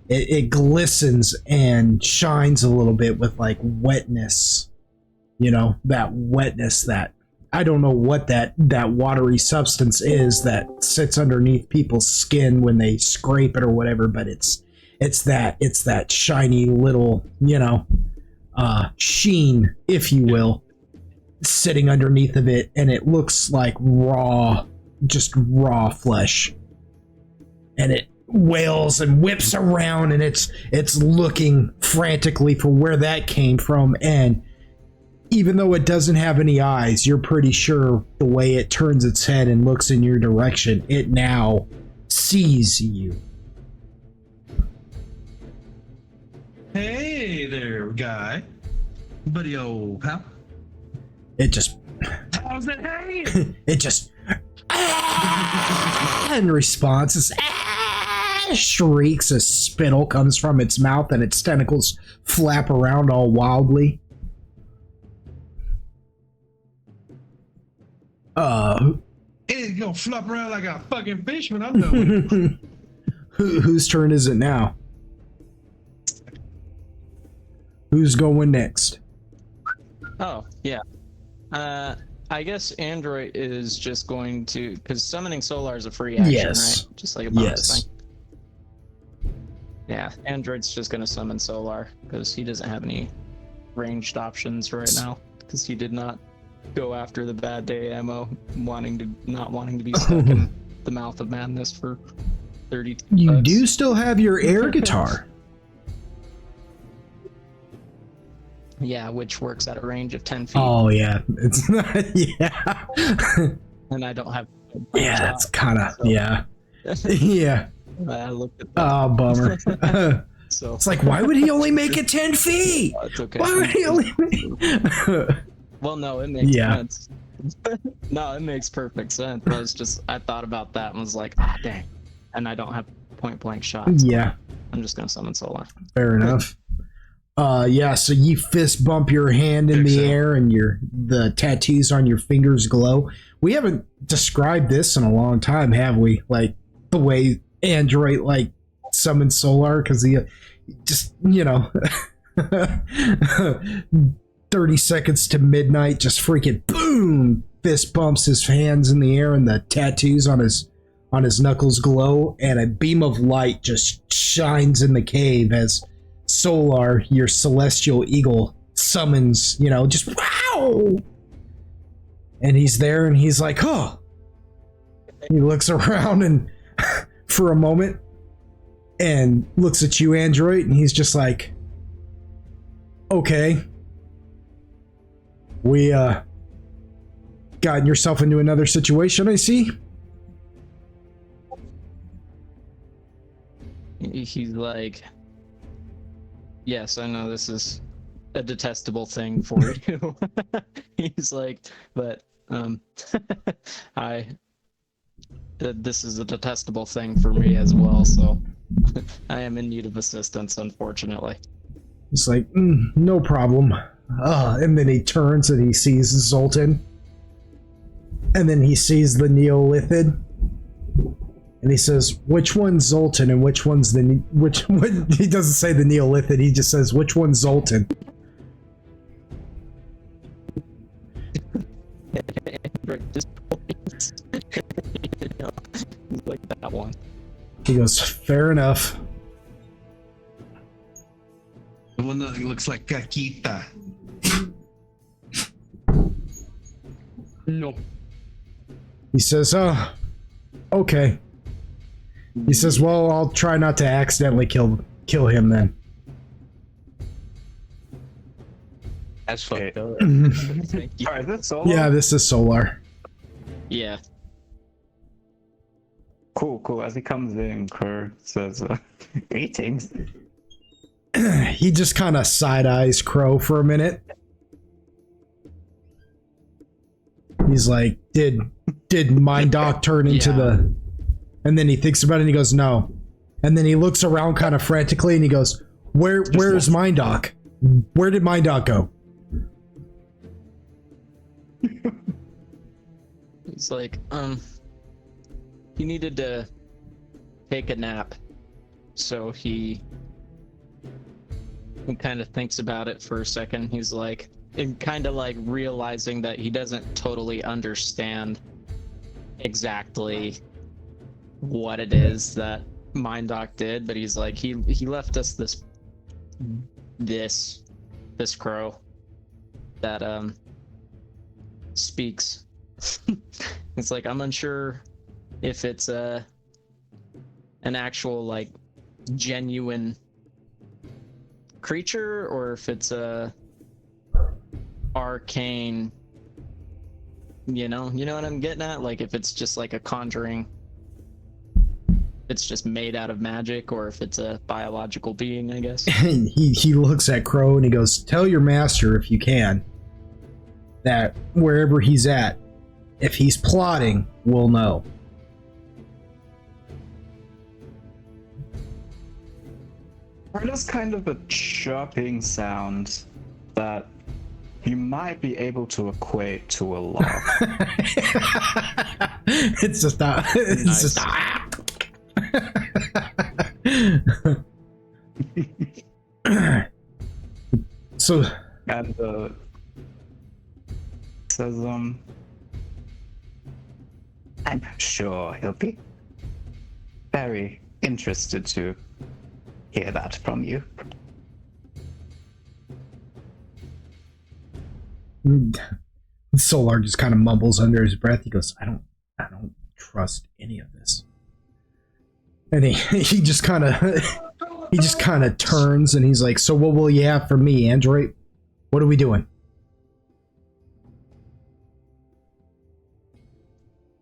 it glistens and shines a little bit with like wetness. You know, that wetness that I don't know what that watery substance is that sits underneath people's skin when they scrape it or whatever, but it's that shiny little, you know, sheen, if you will, sitting underneath of it, and it looks like just raw flesh, and it wails and whips around, and it's looking frantically for where that came from. And even though it doesn't have any eyes, you're pretty sure the way it turns its head and looks in your direction, it now sees you. Hey there, guy. Buddy old pal. It just How's it hanging? it just in response, it's shrieks as spittle comes from its mouth and its tentacles flap around all wildly. It's gonna flop around like a fucking fish when I'm done with it. Whose turn is it now? Who's going next? Oh, yeah. I guess Android is just going to, because summoning Solar is a free action, Yes. right? Just like a bonus Yes. thing. Yeah, Android's just going to summon Solar because he doesn't have any ranged options right now, because he did not go after the bad day ammo, not wanting to be stuck in the mouth of madness for 30. You do still have your air guitar. Yeah, which works at a range of 10 feet. Oh yeah, it's not. Yeah, And I don't have. yeah, it's kind of So- yeah, yeah. I looked at that. Oh, bummer. So It's like, why would he only make it 10 feet? it's okay. Why would he only make... Well, no, it makes Yeah. sense. No, it makes perfect sense. I thought about that and was like, dang. And I don't have point blank shots. Yeah, I'm just gonna summon Solar. fair enough. Yeah, so you fist bump your hand in the air and the tattoos on your fingers glow. We haven't described this in a long time, have we? Like the way Android like summons Solar, because he just, you know, 30 seconds to midnight, just freaking boom, fist bumps his hands in the air and the tattoos on his knuckles glow, and a beam of light just shines in the cave as Solar, your celestial eagle, summons, you know, just wow. And he's there and he's like, oh. He looks around and for a moment and looks at you, Android, and he's just like, okay. We gotten yourself into another situation, I see. He's like, yes, I know this is a detestable thing for you. He's like, but I this is a detestable thing for me as well, so I am in need of assistance, unfortunately. It's like, no problem. And then he turns and he sees Zoltan. And then he sees the Neolithid. And he says, which one's Zoltan and which one's the... He doesn't say the Neolithid, he just says, which one's Zoltan? Like that one. He goes, fair enough. The one that looks like Caquita. No. He says, okay. He says, well, I'll try not to accidentally kill him then. That's fucked up. Alright, is this solo? Yeah, this is Solar. Yeah. Cool. As he comes in, Kerr says, greetings. He just kind of side-eyes Crow for a minute. He's like, did Mind Doc turn into the... And then he thinks about it and he goes, no. And then he looks around kind of frantically and he goes, where's Mind Doc? Where did Mind Doc go? He's like, he needed to take a nap. So he kind of thinks about it for a second. He's like, and kind of like realizing that he doesn't totally understand exactly what it is that Mind Doc did, but he's like, he left us this crow that speaks. It's like, I'm unsure if it's an actual like genuine creature or if it's a arcane, you know what I'm getting at? Like if it's just like a conjuring, it's just made out of magic, or if it's a biological being, I guess. And he looks at Crow and he goes, tell your master if you can that wherever he's at, if he's plotting, we'll know. It is kind of a chirping sound that you might be able to equate to a laugh. It's just that. It's Nice. just. So. And says, I'm sure he'll be very interested to hear that from you. Solar just kind of mumbles under his breath. He goes, I don't trust any of this. And he just kind of turns and he's like, so what will you have for me, Android? What are we doing?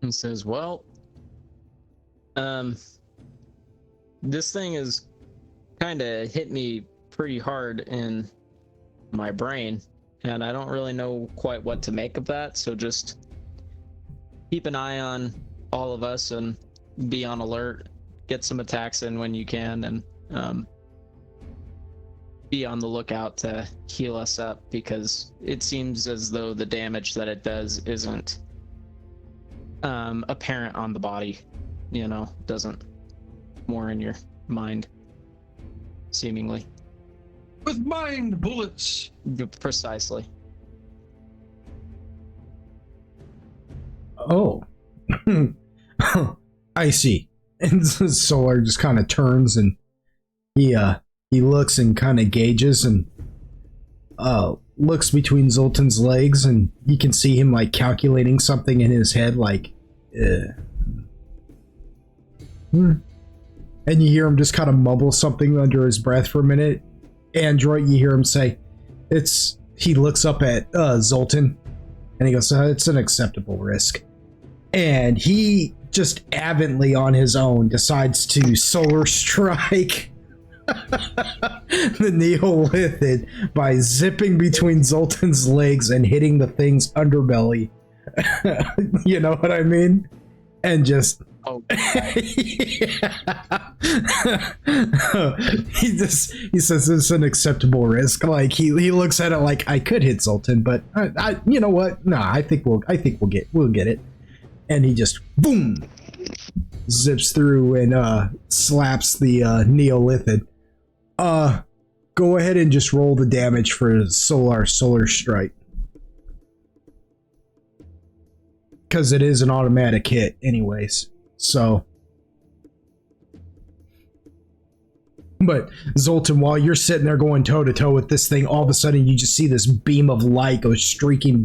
He says, well, this thing is kind of hit me pretty hard in my brain, and I don't really know quite what to make of that, so just keep an eye on all of us and be on alert, get some attacks in when you can, and be on the lookout to heal us up, because it seems as though the damage that it does isn't apparent on the body, doesn't more in your mind, seemingly. With mind bullets. Precisely. Oh. I see. And Solar just kind of turns and he looks and kind of gauges and looks between Zoltan's legs, and you can see him like calculating something in his head, like and you hear him just kind of mumble something under his breath for a minute. Android, you hear him say, he looks up at Zoltan and he goes, it's an acceptable risk. And he just avidly on his own decides to solar strike the Neolithid by zipping between Zoltan's legs and hitting the thing's underbelly. You know what I mean? And just Oh, he says it's an acceptable risk. Like he looks at it like I could hit Zoltan, but I you know what? No, I think we'll get it. And he just boom zips through and slaps the Neolithid. Go ahead and just roll the damage for Solar Strike. Because it is an automatic hit anyways. So, but Zoltan, while you're sitting there going toe to toe with this thing, all of a sudden you just see this beam of light go streaking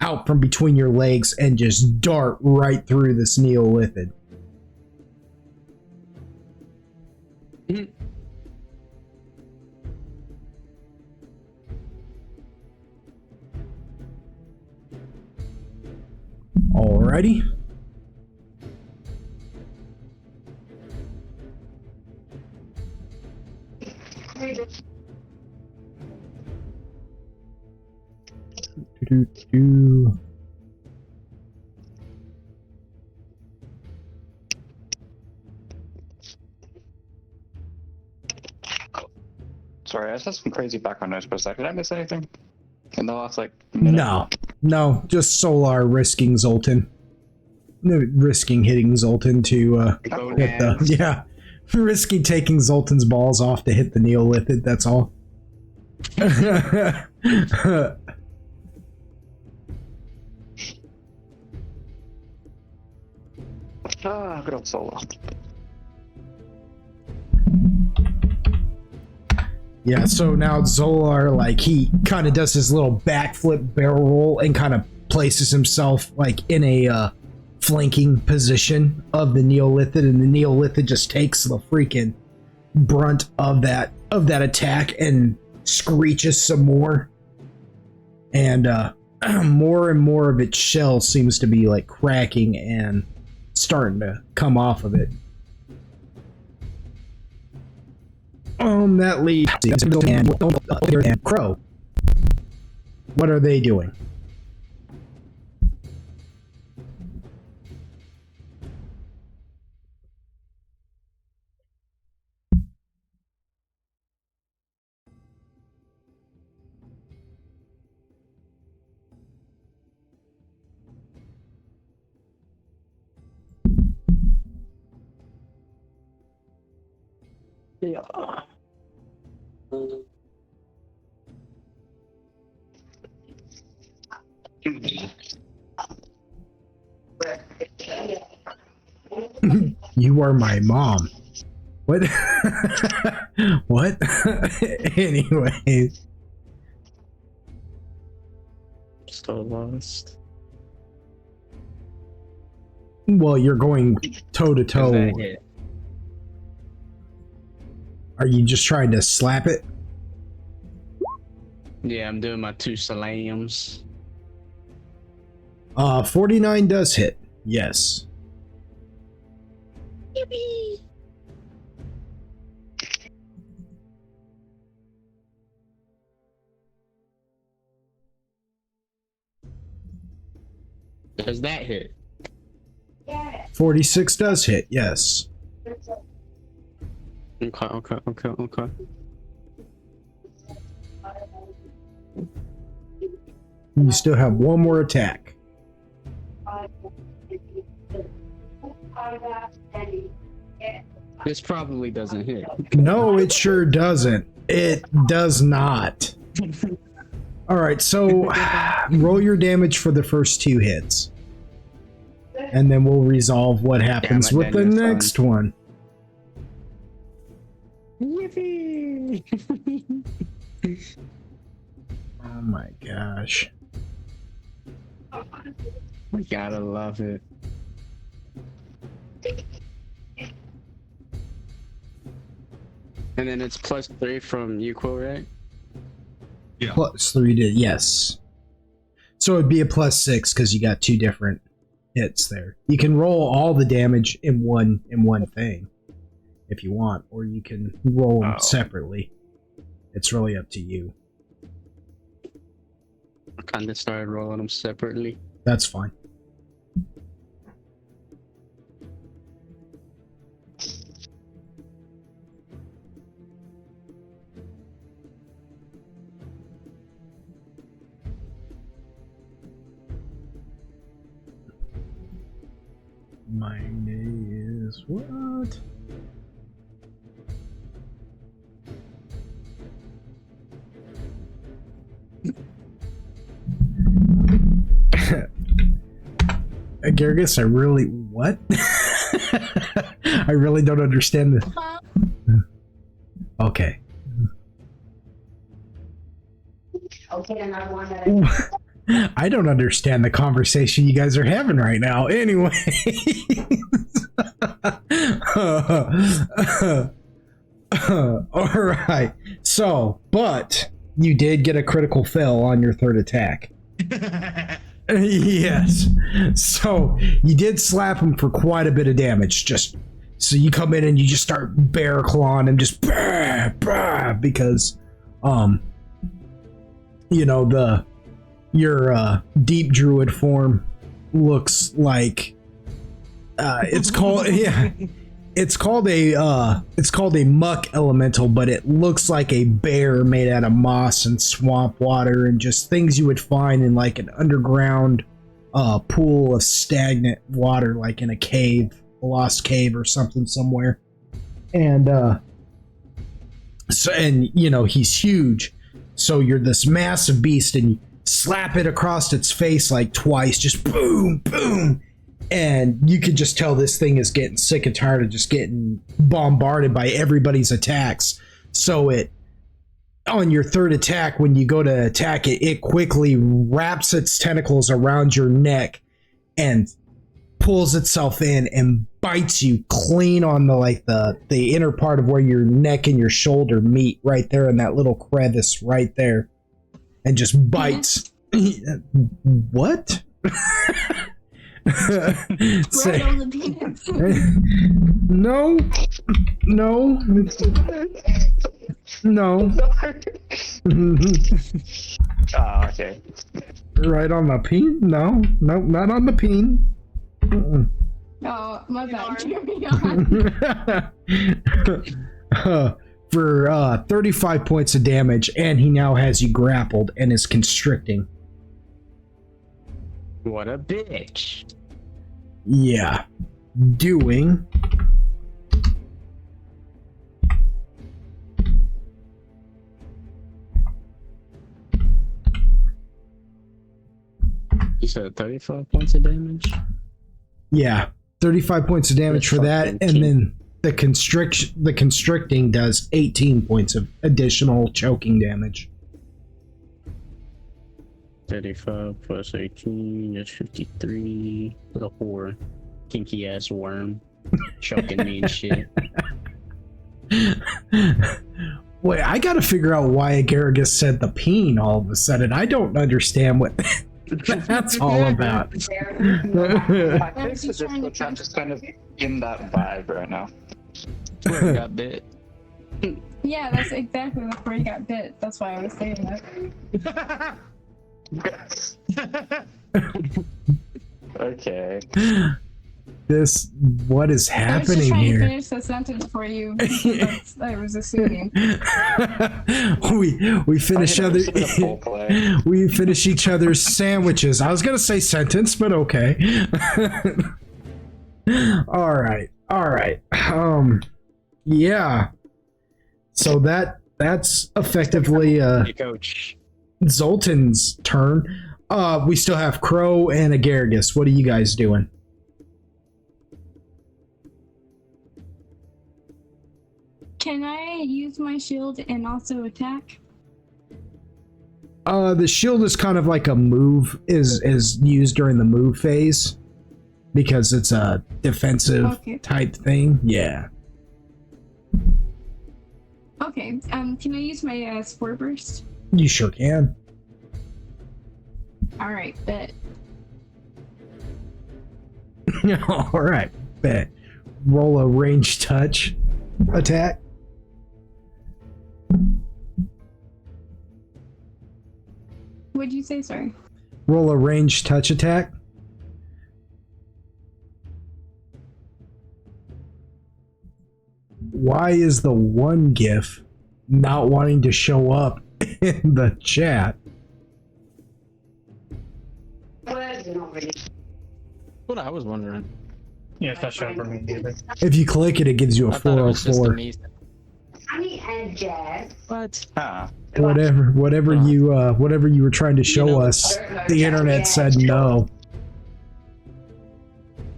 out from between your legs and just dart right through this Neolithid. Alrighty. Do-do-do. Sorry, I just had some crazy background noise for a second. Did I miss anything in the last minute? No, just Solar risking Zoltan. No, risking hitting Zoltan to hit the risking taking Zoltan's balls off to hit the Neolithid. That's all. Good old Solo. Yeah, so now Zolar, like, he kind of does his little backflip barrel roll and kind of places himself, like, in a flanking position of the Neolithid, and the Neolithid just takes the freaking brunt of that attack and screeches some more. And more and more of its shell seems to be, like, cracking and starting to come off of it. That leaves and Crow. What are they doing? Yeah. You are my mom. What? What? Anyway. still lost. Well, you're going toe to Does toe. that hit? Are you just trying to slap it? Yeah, I'm doing my 2 salams. 49 does hit. Yes. Yippee! Does that hit? 46 does hit. Yes. Okay. You still have one more attack. This probably doesn't hit. No, it sure doesn't. It does not. All right, so roll your damage for the first 2 hits. And then we'll resolve what happens with the next one. Yippee! Oh my gosh. We gotta love it. And then it's +3 from Yuko, right? Yeah. +3 to yes. So it'd be a +6 because you got 2 different hits there. You can roll all the damage in one thing. if you want, or you can roll them Oh. separately. It's really up to you. I kind of started rolling them separately. That's fine. Mine is what? Gargus, I really what? I really don't understand the. Huh? Okay. Okay, another one that I don't understand the conversation you guys are having right now. Anyway. All right. So, but you did get a critical fail on your third attack. Yes. So you did slap him for quite a bit of damage. Just so you come in and you just start bear clawing him, just bah, bah, because, you know, your deep druid form looks like it's called it's called a muck elemental, but it looks like a bear made out of moss and swamp water and just things you would find in like an underground pool of stagnant water, like in a cave, a lost cave or something somewhere. And so, and you know, he's huge, so you're this massive beast and you slap it across its face like twice, just boom, boom. And you can just tell this thing is getting sick and tired of just getting bombarded by everybody's attacks. So it, on your third attack, when you go to attack it, it quickly wraps its tentacles around your neck and pulls itself in and bites you clean on the inner part of where your neck and your shoulder meet, right there in that little crevice right there, and just bites. What? Right on the penis. No, Oh, okay. right on the peen? No, not on the peen. Oh, my bad. Carry on. For 35 points of damage, and he now has you grappled and is constricting. What a bitch. Yeah. Doing You said 35 points of damage? yeah, 35 points of damage for that, Fucking and then the constricting does 18 points of additional choking damage. 35 plus 18, that's 53. The poor kinky ass worm choking me and shit. Wait, I gotta figure out why Garrigus said the peen all of a sudden. I don't understand what that's all about. I think the Discord chat just kind of in that vibe right now. Where it got bit. Yeah, that's exactly where he got bit. That's why I was saying that. Okay. What is I was just happening trying to here? finish the sentence for you. That's, I was assuming. we finish I other should have full play. we finish each other's sandwiches. I was gonna say sentence, but okay. all right. Yeah. So that's effectively Hey, coach. Zoltan's turn. We still have Crow and Agargus. What are you guys doing? Can I use my shield and also attack? The shield is kind of like a move, is used during the move phase because it's a defensive Okay. type thing. Yeah. Okay. Can I use my spore burst? You sure can. All right, bet. All right. Bet. Roll a range touch. attack. What'd you say, sorry? Roll a ranged touch attack. Why is the one GIF not wanting to show up in the chat? What I was wondering. Yeah, it's not showing for me either. If you click it, it gives you a I thought it was just a 404. me. Honey and Jazz. What? Whatever you were trying to show us, the internet said no.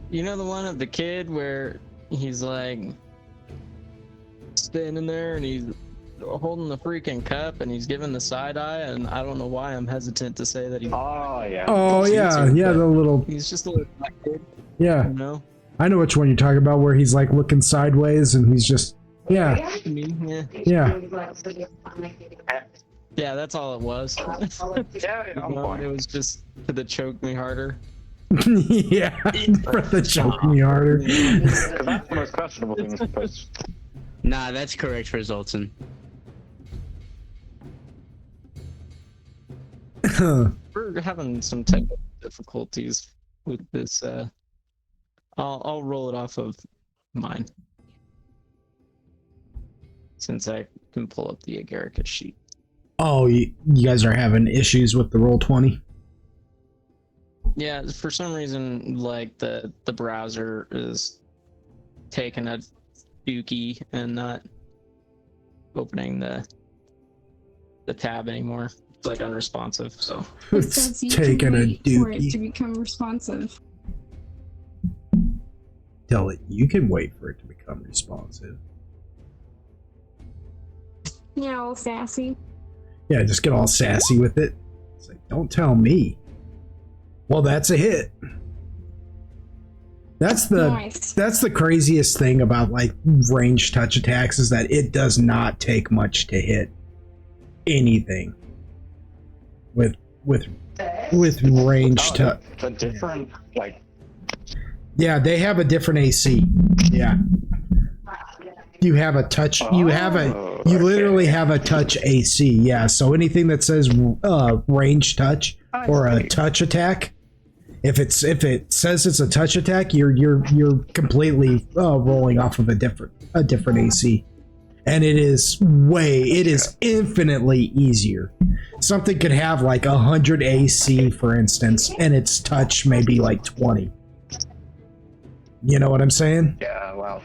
You know the one of the kid where he's like standing there and he's holding the freaking cup and he's giving the side eye, and I don't know why I'm hesitant to say that he. Oh yeah. Oh yeah, yeah, the little, He's just a little black kid, yeah. you know. I know which one you're talking about, where he's like looking sideways and he's just, yeah, I mean, yeah. yeah, that's all it was. Yeah, You know, it was just to choke me harder. Yeah, for the choke me harder. Because that's the most questionable thing to post. Nah, that's correct for Zoltan. We're having some technical difficulties with this. I'll roll it off of mine, since I can pull up the Agaricus sheet. Oh, you guys are having issues with the Roll20? Yeah, for some reason, like the browser is taking a dookie and not opening the tab anymore. It's like unresponsive. So It says you taking can a wait for it to dookie. become responsive. Tell it you can wait for it to become responsive. Yeah, all sassy. Yeah, just get all sassy with it. It's like, don't tell me. Well, that's a hit. That's the craziest thing about like ranged touch attacks, is that it does not take much to hit anything with ranged touch. It's a different, like, Yeah, they have a different AC. Yeah. You have a touch. You literally have a touch AC. Yeah. So anything that says range touch or a touch attack, if it says it's a touch attack, you're completely rolling off of a different AC, and it is infinitely easier. Something could have like 100 AC, for instance, and its touch may be like 20. You know what I'm saying? yeah, wow.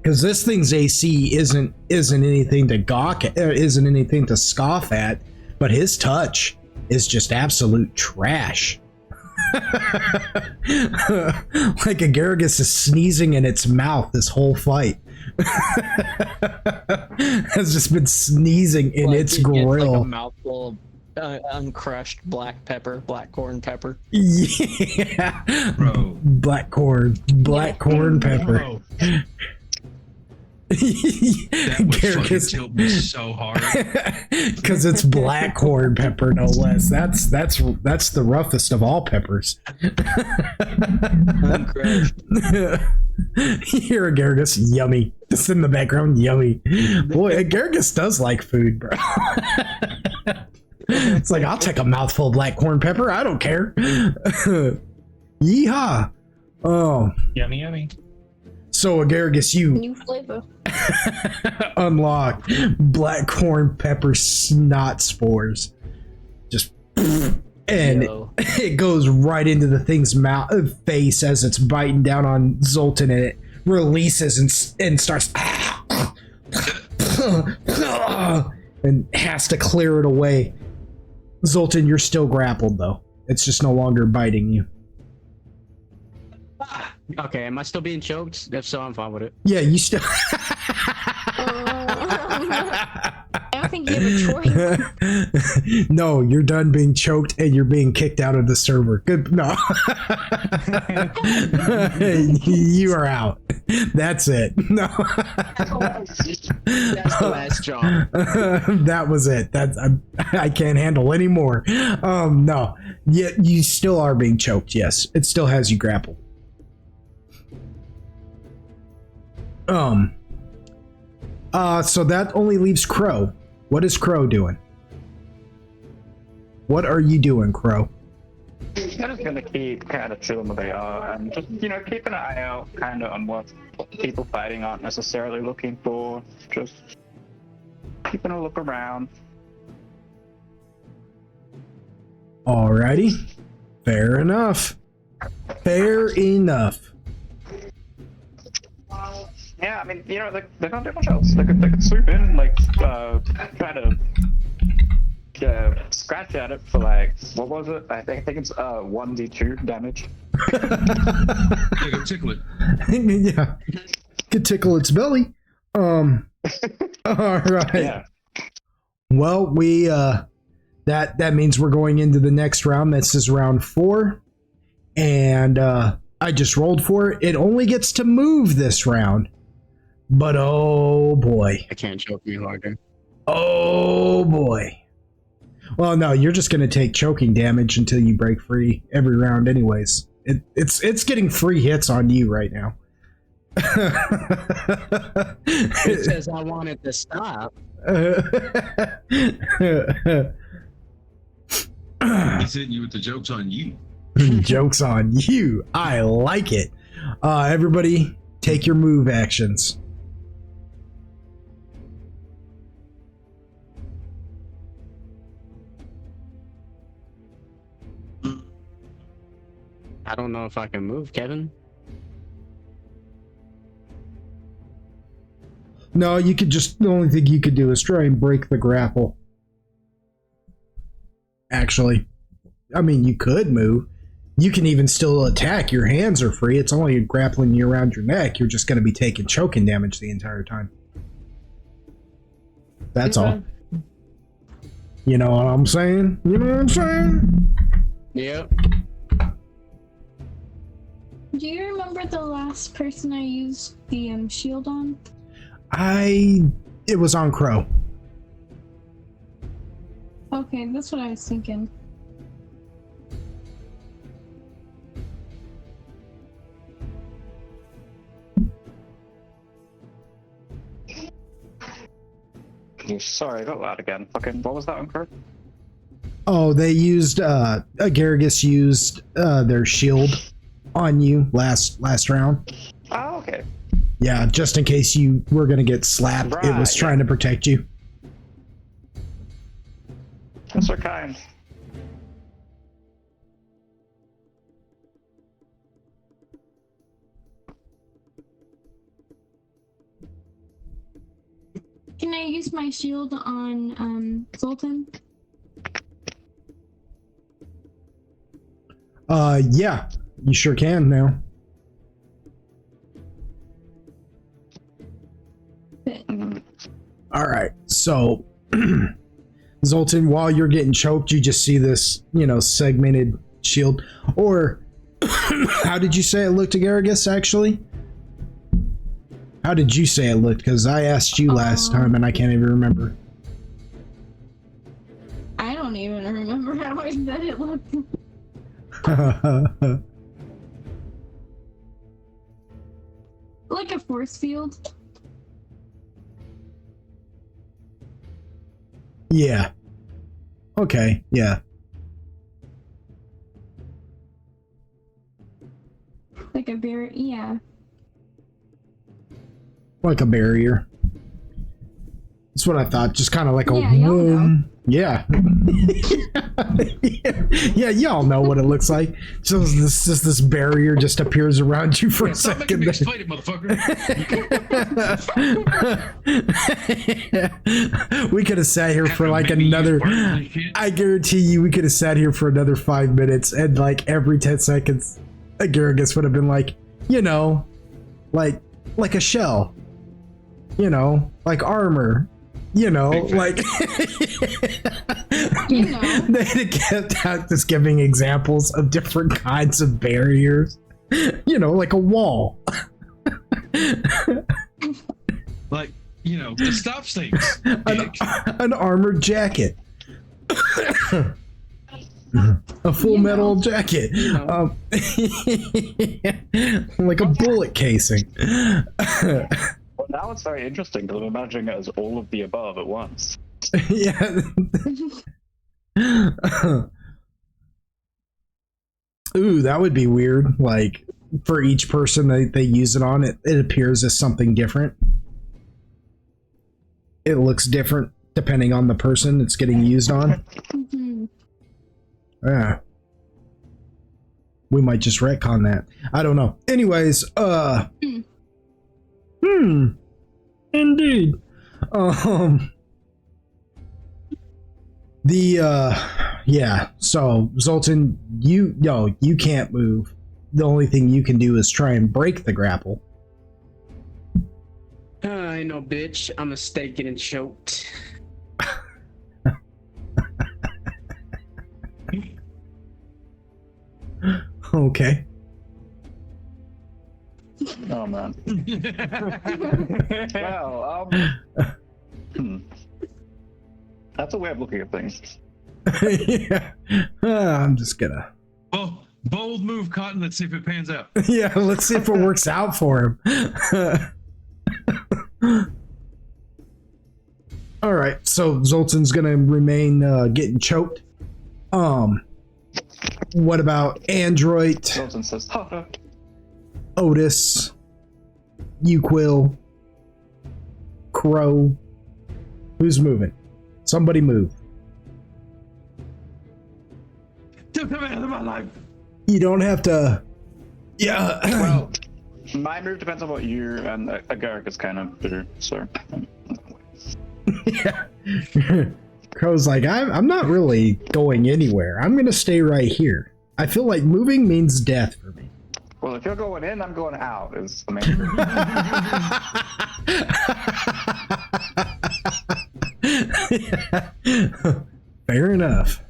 Because this thing's AC isn't anything to gawk at, isn't anything to scoff at, but his touch is just absolute trash. Like Agaricus is sneezing in its mouth this whole fight. Has just been sneezing in like, its it gets, grill. like a mouthful of uncrushed black corn pepper. Yeah, Bro. black corn pepper. Bro. That would fucking Agaricus, tilt me so hard. because it's black corn pepper, no less. That's the roughest of all peppers. Uncrushed. Here, Agaricus, yummy. Just in the background, yummy. Boy, Agaricus does like food, bro. It's like, I'll take a mouthful of black corn pepper. I don't care. Yeehaw. Oh, Yummy, yummy. so Agaricus, you New flavor. unlock black corn pepper snot spores. Just and Yo. it goes right into the thing's face as it's biting down on Zoltan, and it releases and starts and has to clear it away. Zoltan, you're still grappled though. It's just no longer biting you. Okay, am I still being choked? If so, I'm fine with it. Yeah, you still. I don't think you have a choice. No, you're done being choked and you're being kicked out of the server. Good. No. You are out. That's it. No. That's the last job. That was it. I can't handle any more. No. Yeah, you still are being choked. Yes, it still has you grappled. So that only leaves Crow. What is Crow doing? What are you doing, Crow? I'm just gonna keep kind of chilling where they are and just, keep an eye out kind of on what people fighting aren't necessarily looking for. Just keeping a look around. Alrighty. Fair enough. Fair enough. Yeah, I mean, they don't do much else. They could swoop in, try to scratch at it for what was it? I think it's 1d2 damage. Yeah, go tickle it. Yeah. Could tickle its belly. Alright. Yeah. Well, we that means we're going into the next round. This is round 4. And I just rolled for it. It only gets to move this round. But oh boy. I can't choke me harder. Oh boy. Well, no, you're just going to take choking damage until you break free every round anyways. It's getting free hits on you right now. It says I want it to stop. He's hitting you with the jokes on you. Joke's on you. I like it. Everybody, take your move actions. I don't know if I can move, Kevin. No, you could just, the only thing you could do is try and break the grapple. Actually, I mean, you could move. You can even still attack. Your hands are free. It's only grappling you around your neck. You're just going to be taking choking damage the entire time. That's all. You know what I'm saying? You know what I'm saying? Yep. Do you remember the last person I used the shield on? It was on Crow. Okay, that's what I was thinking. Sorry, I got loud again. Fucking, what was that on Kurt? Oh, they used, Agaragis used, their shield on you last round. Oh, okay. Yeah, just in case you were going to get slapped. It was trying to protect you. That's so kind. Can I use my shield on Zoltan? Yeah, you sure can now. All right, so Zoltan, while you're getting choked, you just see this, segmented shield. Or how did you say it looked, Agaragis, actually? How did you say it looked? Because I asked you last time and I can't even remember. I don't even remember how I said it looked. Like a force field. Yeah. Okay, yeah. Like a barrier, yeah. Like a barrier. That's what I thought. Just kind of like a boom. Yeah. Yeah, y'all know what it looks like. So this barrier just appears around you for a Stop second. making me explain it, motherfucker. We could have sat here for like another. I guarantee you, we could have sat here for another 5 minutes, and like every 10 seconds, Agaragis would have been like, like a shell, like armor. Like they kept just giving examples of different kinds of barriers, like a wall. Like, it stops things. An armored jacket. A full metal jacket. Like a bullet casing. now it's very interesting because I'm imagining it as all of the above at once. Yeah. Ooh, that would be weird. Like, for each person that they use it on, it appears as something different. It looks different depending on the person it's getting used on. Yeah. We might just retcon that. I don't know. Anyways, indeed. Yeah, so Zoltan, you can't move. The only thing you can do is try and break the grapple. I know, bitch. I'm a stay getting choked. Okay. Oh man. Well, that's a way of looking at things. Yeah. I'm just gonna. Oh, bold move, Cotton. Let's see if it pans out. Yeah, let's see if it works out for him. All right, so Zoltan's gonna remain getting choked. What about Android, Zoltan says, "Haha." Otis, Uquill, Crow? Who's moving? Somebody move. Don't come out of my life. You don't have to. Yeah. Well, my move depends on what you and Agaric is kind of do. So. Yeah. Crow's like, I'm not really going anywhere. I'm gonna stay right here. I feel like moving means death for me. Well, if you're going in, I'm going out. Is the main. Yeah. Fair enough.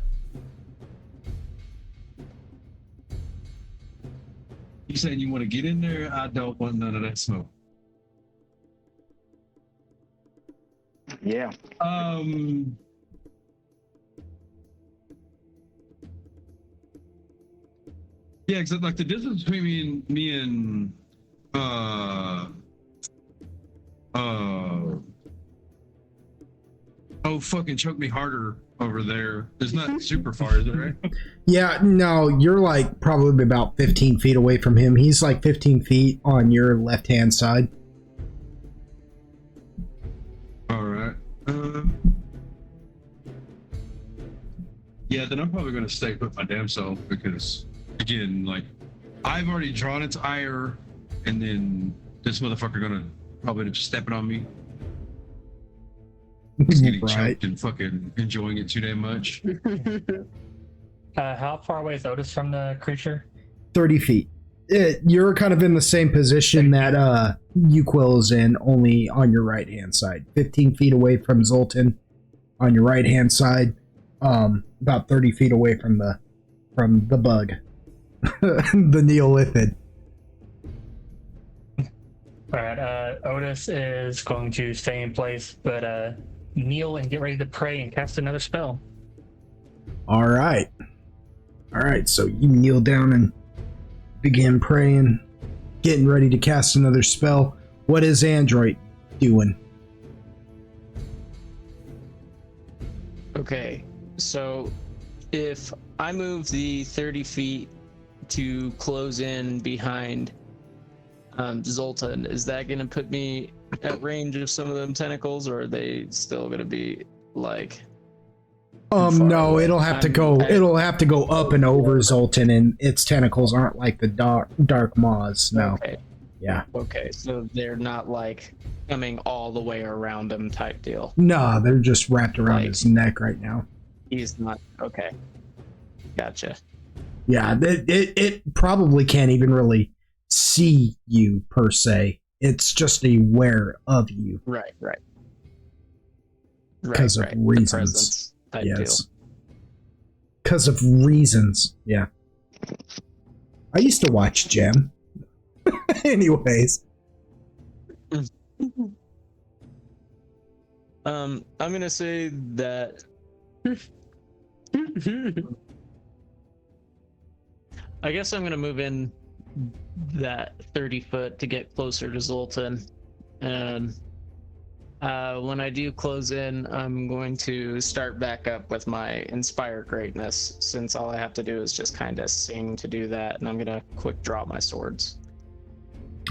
You saying you want to get in there? I don't want none of that smoke. Yeah. Yeah, because like the distance between me and oh fucking choke me harder over there. It's not super far, is it, right? Yeah, no, you're like probably about 15 feet away from him. He's like 15 feet on your left-hand side. All right. Yeah, then I'm probably gonna stay put my damn self because, again, like I've already drawn its ire, and then this motherfucker gonna probably end up stepping on me. He's getting choked and fucking enjoying it too damn much. How far away is Otis from the creature? 30 feet. You're kind of in the same position that Uquill is in, only on your right-hand side. 15 feet away from Zoltan on your right-hand side. About 30 feet away from the bug. The Neolithid. Alright, Otis is going to stay in place, but kneel and get ready to pray and cast another spell. Alright, so you kneel down and begin praying, getting ready to cast another spell. What is Android doing? Okay, so if I move the 30 feet to close in behind Zoltan, is that going to put me at range of some of them tentacles, or are they still going to be like No, away? it'll have to go up and over Zoltan, and its tentacles aren't like the dark maws. No. Okay. Yeah. Okay, so they're not like coming all the way around him type deal. No, they're just wrapped around Like- his neck right now. He's not okay. Gotcha. Yeah, it probably can't even really see you per se. It's just aware of you Right. because of The reasons. presence type Yes. Because of reasons. Yeah. I used to watch Gem. Anyways. deal. I'm gonna say that I guess I'm gonna move in that 30 foot to get closer to Zoltan And when I do close in, I'm going to start back up with my Inspire Greatness, since all I have to do is just kind of sing to do that, and I'm going to quick draw my swords.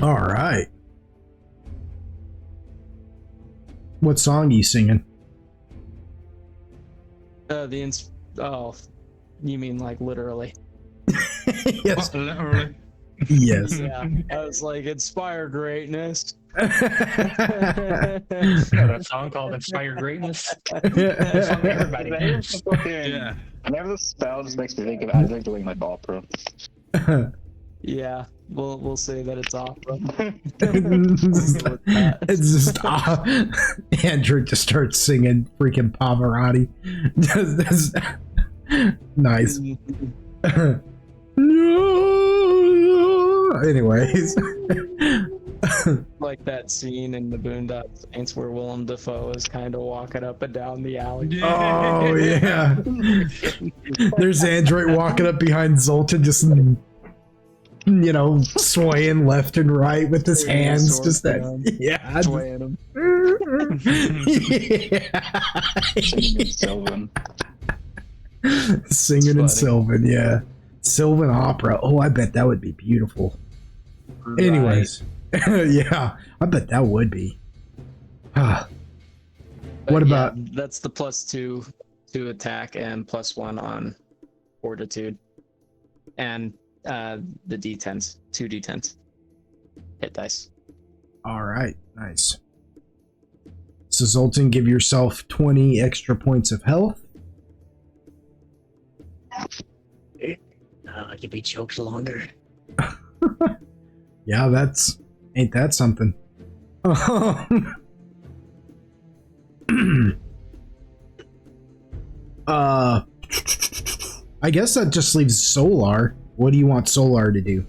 All right. What song are you singing? Oh, you mean like literally? Yes. Literally. Yes. Yeah, I was like, Inspire Greatness. That song called Inspire Greatness. It's on everybody. Yeah. Whenever the spell just makes me think of Isaac doing like opera. Yeah, we'll say that it's opera. It's just Andrew just starts singing freaking Pavarotti. Nice. No. Anyways. Like that scene in the Boondock Saints where Willem Dafoe is kind of walking up and down the alley. Oh yeah. There's Android walking up behind Zoltan, just swaying left and right with his hands, just that. Yeah. Swaying him. Singing in Sylvan, yeah. Sylvan opera. Oh, I bet that would be beautiful. Right. Anyways, yeah, I bet that would be. What about? That's the +2 to attack and +1 on fortitude, and the D10s, 2 D10s, hit dice. All right, nice. So Zoltan, give yourself 20 extra points of health. I can be choked longer. Yeah, ain't that something? I guess that just leaves Solar. What do you want Solar to do?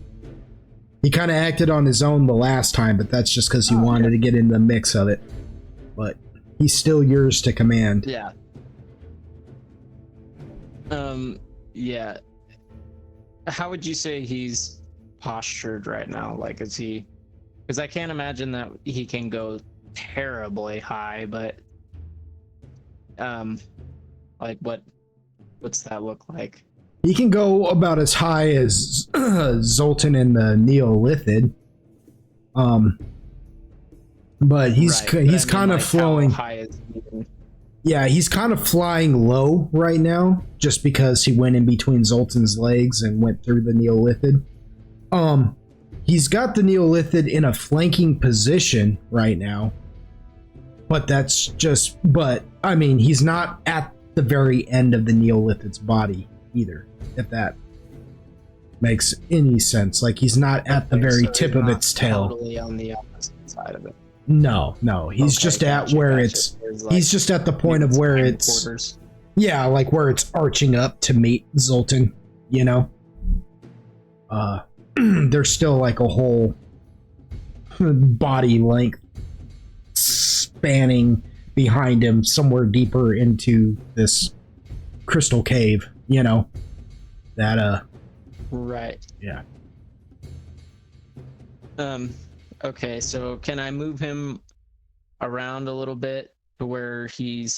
He kind of acted on his own the last time, but that's just because he wanted to get in the mix of it. But he's still yours to command. Yeah. Yeah. How would you say he's postured right now? Like, is he? Because I can't imagine that he can go terribly high, but like what's that look like? He can go about as high as Zoltan in the Neolithid. But he's kind of flowing. How high is he? Yeah, he's kind of flying low right now, just because he went in between Zoltan's legs and went through the Neolithid. He's got the Neolithid in a flanking position right now, but I mean, he's not at the very end of the Neolithid's body either, if that makes any sense. Like, he's not at the very tip of its tail. Totally on the opposite side of it. No, he's just at where it's. He's just at the point of where it's. Quarters. Yeah, like where it's arching up to meet Zoltan. There's still like a whole body length spanning behind him, somewhere deeper into this crystal cave. That Right. Yeah. Okay, so can I move him around a little bit to where he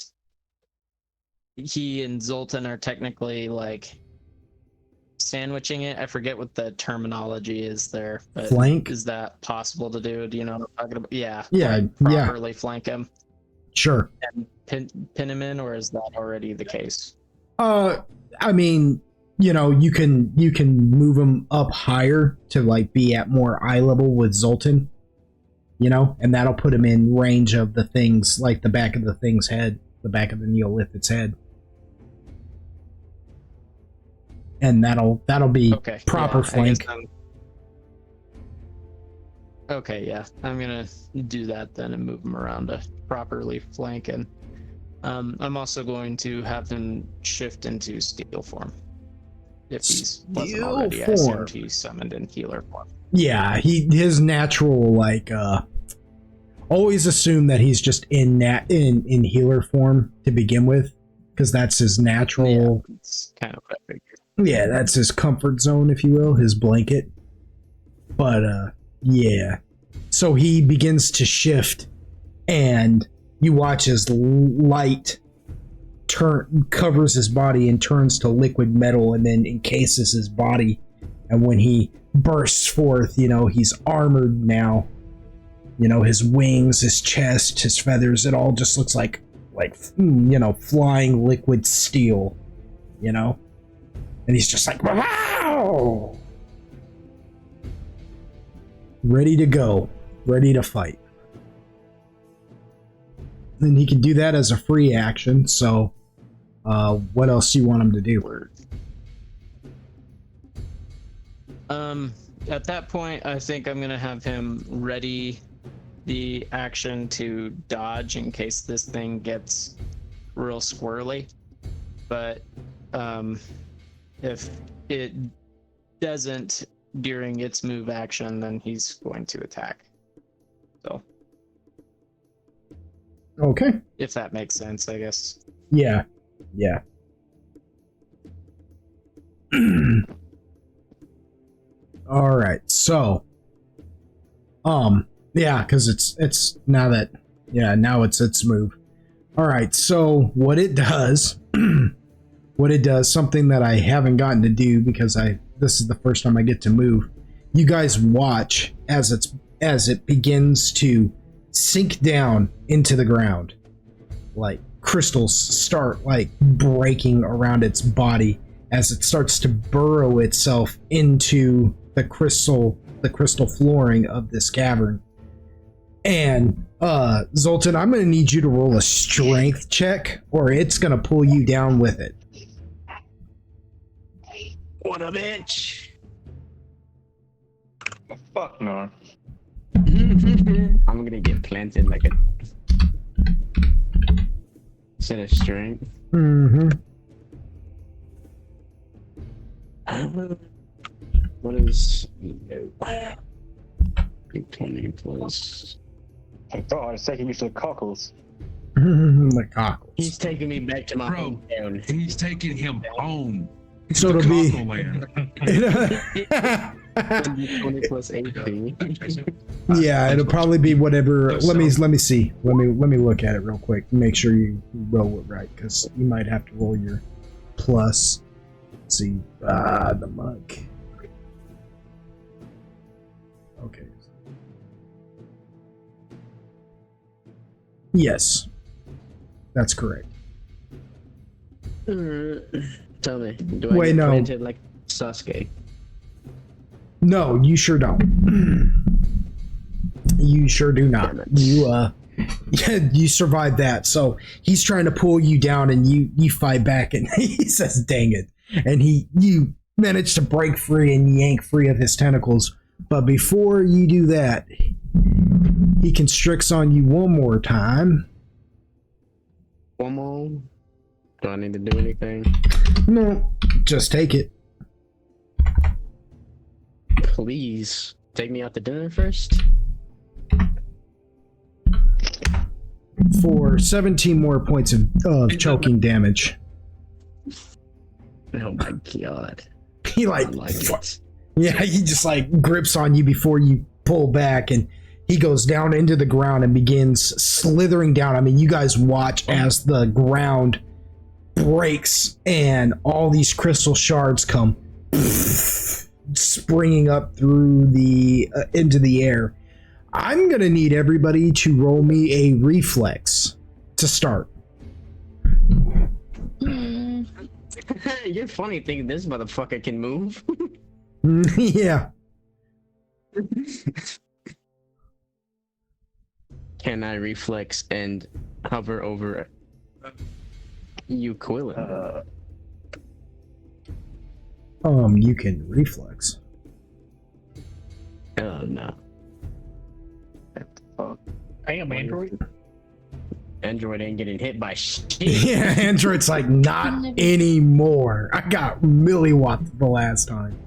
and Zoltan are technically like sandwiching it? I forget what the terminology is there, but flank? Is that possible to do? Do you know what I'm talking about? Yeah. Yeah, like properly flank him. Sure. And pin him in, or is that already the case? I mean, you can move him up higher to like be at more eye level with Zoltan, and that'll put him in range of the things, like the back of the thing's head, the back of the Neolithid's head. And that'll be proper flank. Okay, yeah. I'm gonna do that then and move him around to properly flank, and I'm also going to have him shift into steel form. If he wasn't already, I assumed he summoned in healer form. Yeah, his natural, like, always assume that he's just in healer form to begin with, because that's his natural. Yeah, it's kind of what I figured. Yeah, that's his comfort zone, if you will, his blanket. But yeah, So he begins to shift, and you watch as light covers his body and turns to liquid metal, and then encases his body. And when he bursts forth, he's armored now. His wings, his chest, his feathers, it all just looks like flying liquid steel, And he's just like, wow! Ready to go, ready to fight. And he can do that as a free action, so what else do you want him to do? At that point, I think I'm gonna have him ready the action to dodge in case this thing gets real squirrely. But if it doesn't during its move action, then he's going to attack. So. Okay. If that makes sense, I guess. Yeah. All right. So, yeah, because it's now that, now it's its move. All right. So what it does, something that I haven't gotten to do because this is the first time I get to move. You guys watch as it begins to sink down into the ground. Like crystals start like breaking around its body as it starts to burrow itself into the crystal flooring of this cavern. And Zoltan, I'm going to need you to roll a strength check or it's going to pull you down with it. What a bitch! Fuck no. I'm gonna get planted like a set of strength. Mm-hmm. What is 20 plus? I thought I was taking you to the cockles. The cockles. He's taking me back to my Bro, hometown. he's taking him home. So it'll be 20 plus 18. Yeah, it'll probably be whatever. Let me see. Let me look at it real quick. Make sure you roll it right, because you might have to roll your plus. Let's see, the muck. Okay. Yes, that's correct. Tell me, do I Wait, get no. planted like Sasuke? No, you sure don't. You sure do not. You you survived that. So he's trying to pull you down, and you fight back, and he says, "Dang it!" And you manage to break free and yank free of his tentacles. But before you do that, he constricts on you one more time. One more? Do I need to do anything? No, just take it. Please take me out to dinner first. For 17 more points of choking damage. Oh my god. He I like it. Yeah, he just like grips on you before you pull back, and he goes down into the ground and begins slithering down. I mean, you guys watch as the ground breaks and all these crystal shards come springing up through the into the air. I'm gonna need everybody to roll me a reflex to start. You're funny thinking this motherfucker can move. Yeah. Can I reflex and hover over you, Quillen? You can reflex. Oh no. I am Android. Android ain't getting hit by shit. Yeah, Android's like, not anymore. I got milliwatt the last time.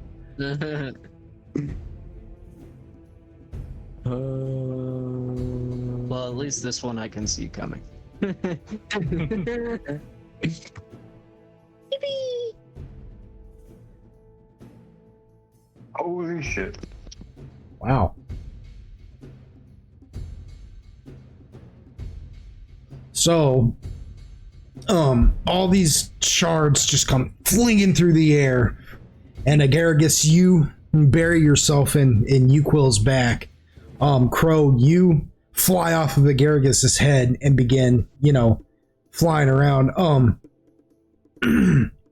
Well, at least this one I can see coming. Holy shit. Wow. So, all these shards just come flinging through the air, and Agaragis, you bury yourself in Uquil's back. Crow, you fly off of Agaragis' head and begin, flying around.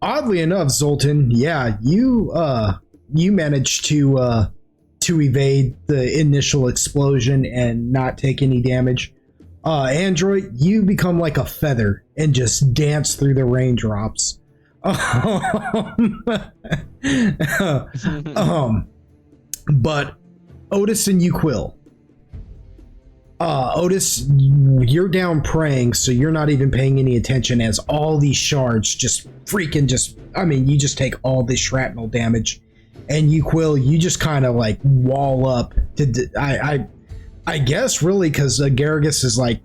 Oddly enough, Zoltan, yeah, you managed to evade the initial explosion and not take any damage. Android, you become like a feather and just dance through the raindrops. But Otis and Uquil. Otis, you're down praying, so you're not even paying any attention as all these shards you just take all this shrapnel damage. And Uquil, you just kind of like wall up to, I guess really because Agaragis is like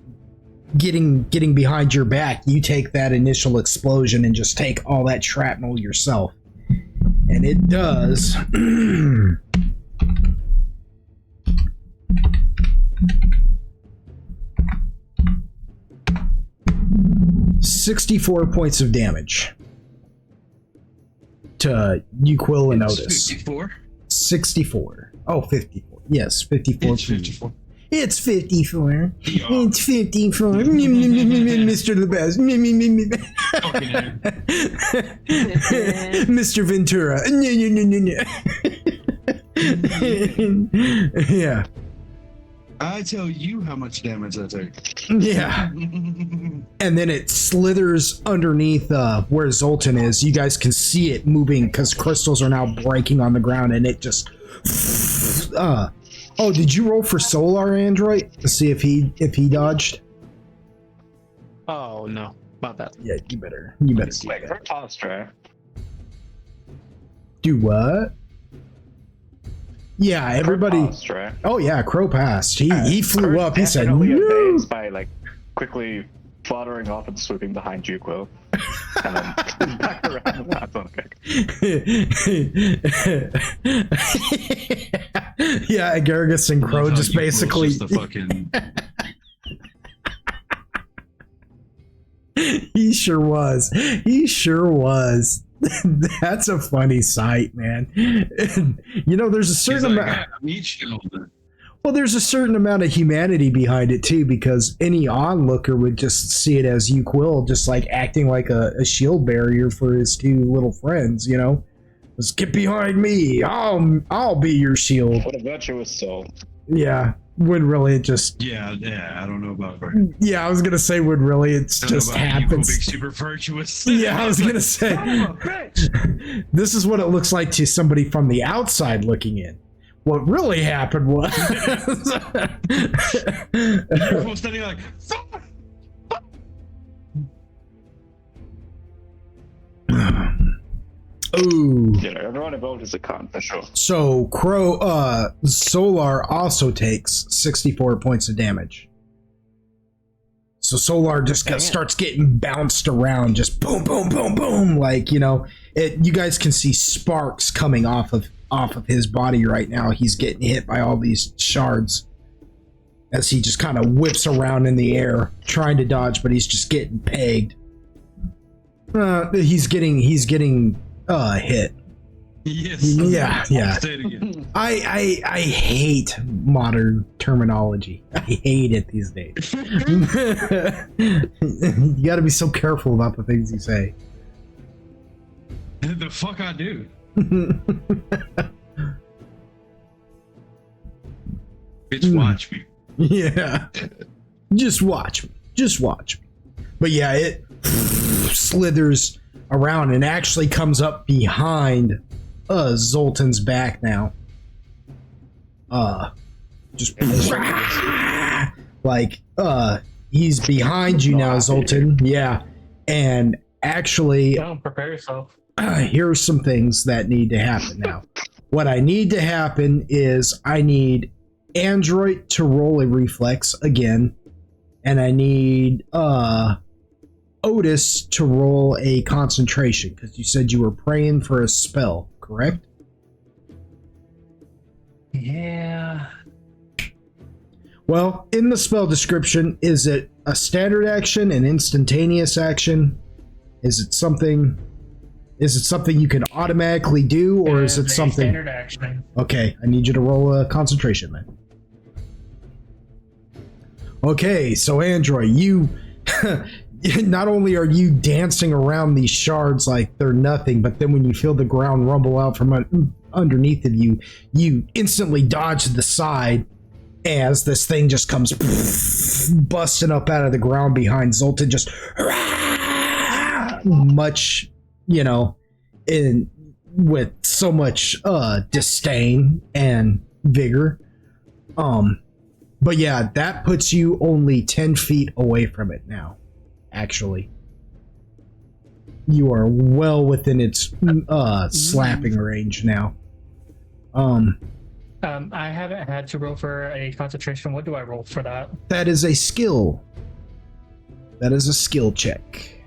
getting behind your back. You take that initial explosion and just take all that shrapnel yourself. And it does 64 points of damage to Uquil and Otis. 54? 64. Oh, 54. Yes, 54. It's 54. It's 54. Yeah. It's 54. Mr. the Best. Mr. Ventura. Yeah. I tell you how much damage I take. Yeah. And then it slithers underneath where Zoltan is. You guys can see it moving because crystals are now breaking on the ground, and it just oh, did you roll for Solar, Android, to see if he Oh dodged? no, not that. Yeah, you better do Wait, that. for Ostra. Do what? Yeah, everybody. Ostra. Oh yeah, Crow passed. He flew up. He said, Definitely "No." evades by like quickly fluttering off and swooping behind Uquil. And then back around and that's on a kick. Yeah, Agaragis and Crow just basically. Just the fucking... He sure was. He sure was. That's a funny sight, man. There's a certain amount. Well, there's a certain amount of humanity behind it too, because any onlooker would just see it as Uquil just like acting like a shield barrier for his two little friends. Just get behind me. I'll be your shield. What a virtuous soul. Yeah. When really it just. Yeah, I don't know about her. Yeah, I was gonna say when really it's just happens. Being super virtuous. Yeah, I was gonna say. This is what it looks like to somebody from the outside looking in. What really happened was. You're standing like. Fuck! Ooh. Everyone involved is a con for sure. So Solar also takes 64 points of damage. So Solar just starts getting bounced around, just boom, boom, boom, boom, like you guys can see sparks coming off of his body right now. He's getting hit by all these shards as he just kind of whips around in the air, trying to dodge, but he's just getting pegged. He's getting hit. Yes. Yeah. Say it again. I hate modern terminology. I hate it these days. You got to be so careful about the things you say. The fuck I do. Bitch, watch me. Yeah. Just watch me. But yeah, it slithers around and actually comes up behind Zoltan's back now. Just like he's behind you now, Zoltan. Yeah. And actually Don't prepare yourself. Here's some things that need to happen now. What I need to happen is I need Android to roll a reflex again, and I need Otis to roll a concentration, because you said you were praying for a spell, correct? Yeah. Well, in the spell description, is it a standard action, an instantaneous action? Is it something you can automatically do, or is it something standard action? Okay, I need you to roll a concentration then. Okay, so Android, you not only are you dancing around these shards like they're nothing, but then when you feel the ground rumble out from underneath of you, you instantly dodge to the side as this thing just comes busting up out of the ground behind Zoltan, just much, with so much disdain and vigor. But yeah, that puts you only 10 feet away from it now, actually. You are well within its slapping range now. I haven't had to roll for a concentration. What do I roll for that? That is a skill. That is a skill check.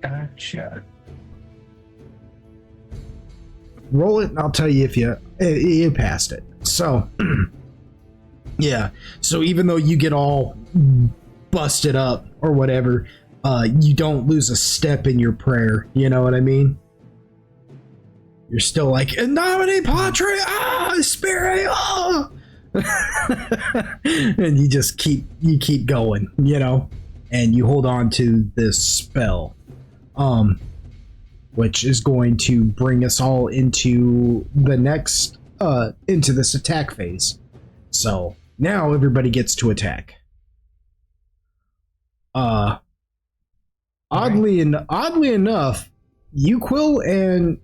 Gotcha. Roll it and I'll tell you if you passed it. So, yeah. So even though you get all busted up or whatever, you don't lose a step in your prayer. You know what I mean? You're still like, in nomine Patri, Spirit, and you just keep going, and you hold on to this spell, which is going to bring us all into the next, into this attack phase. So now everybody gets to attack. Oddly enough, you, Quill, and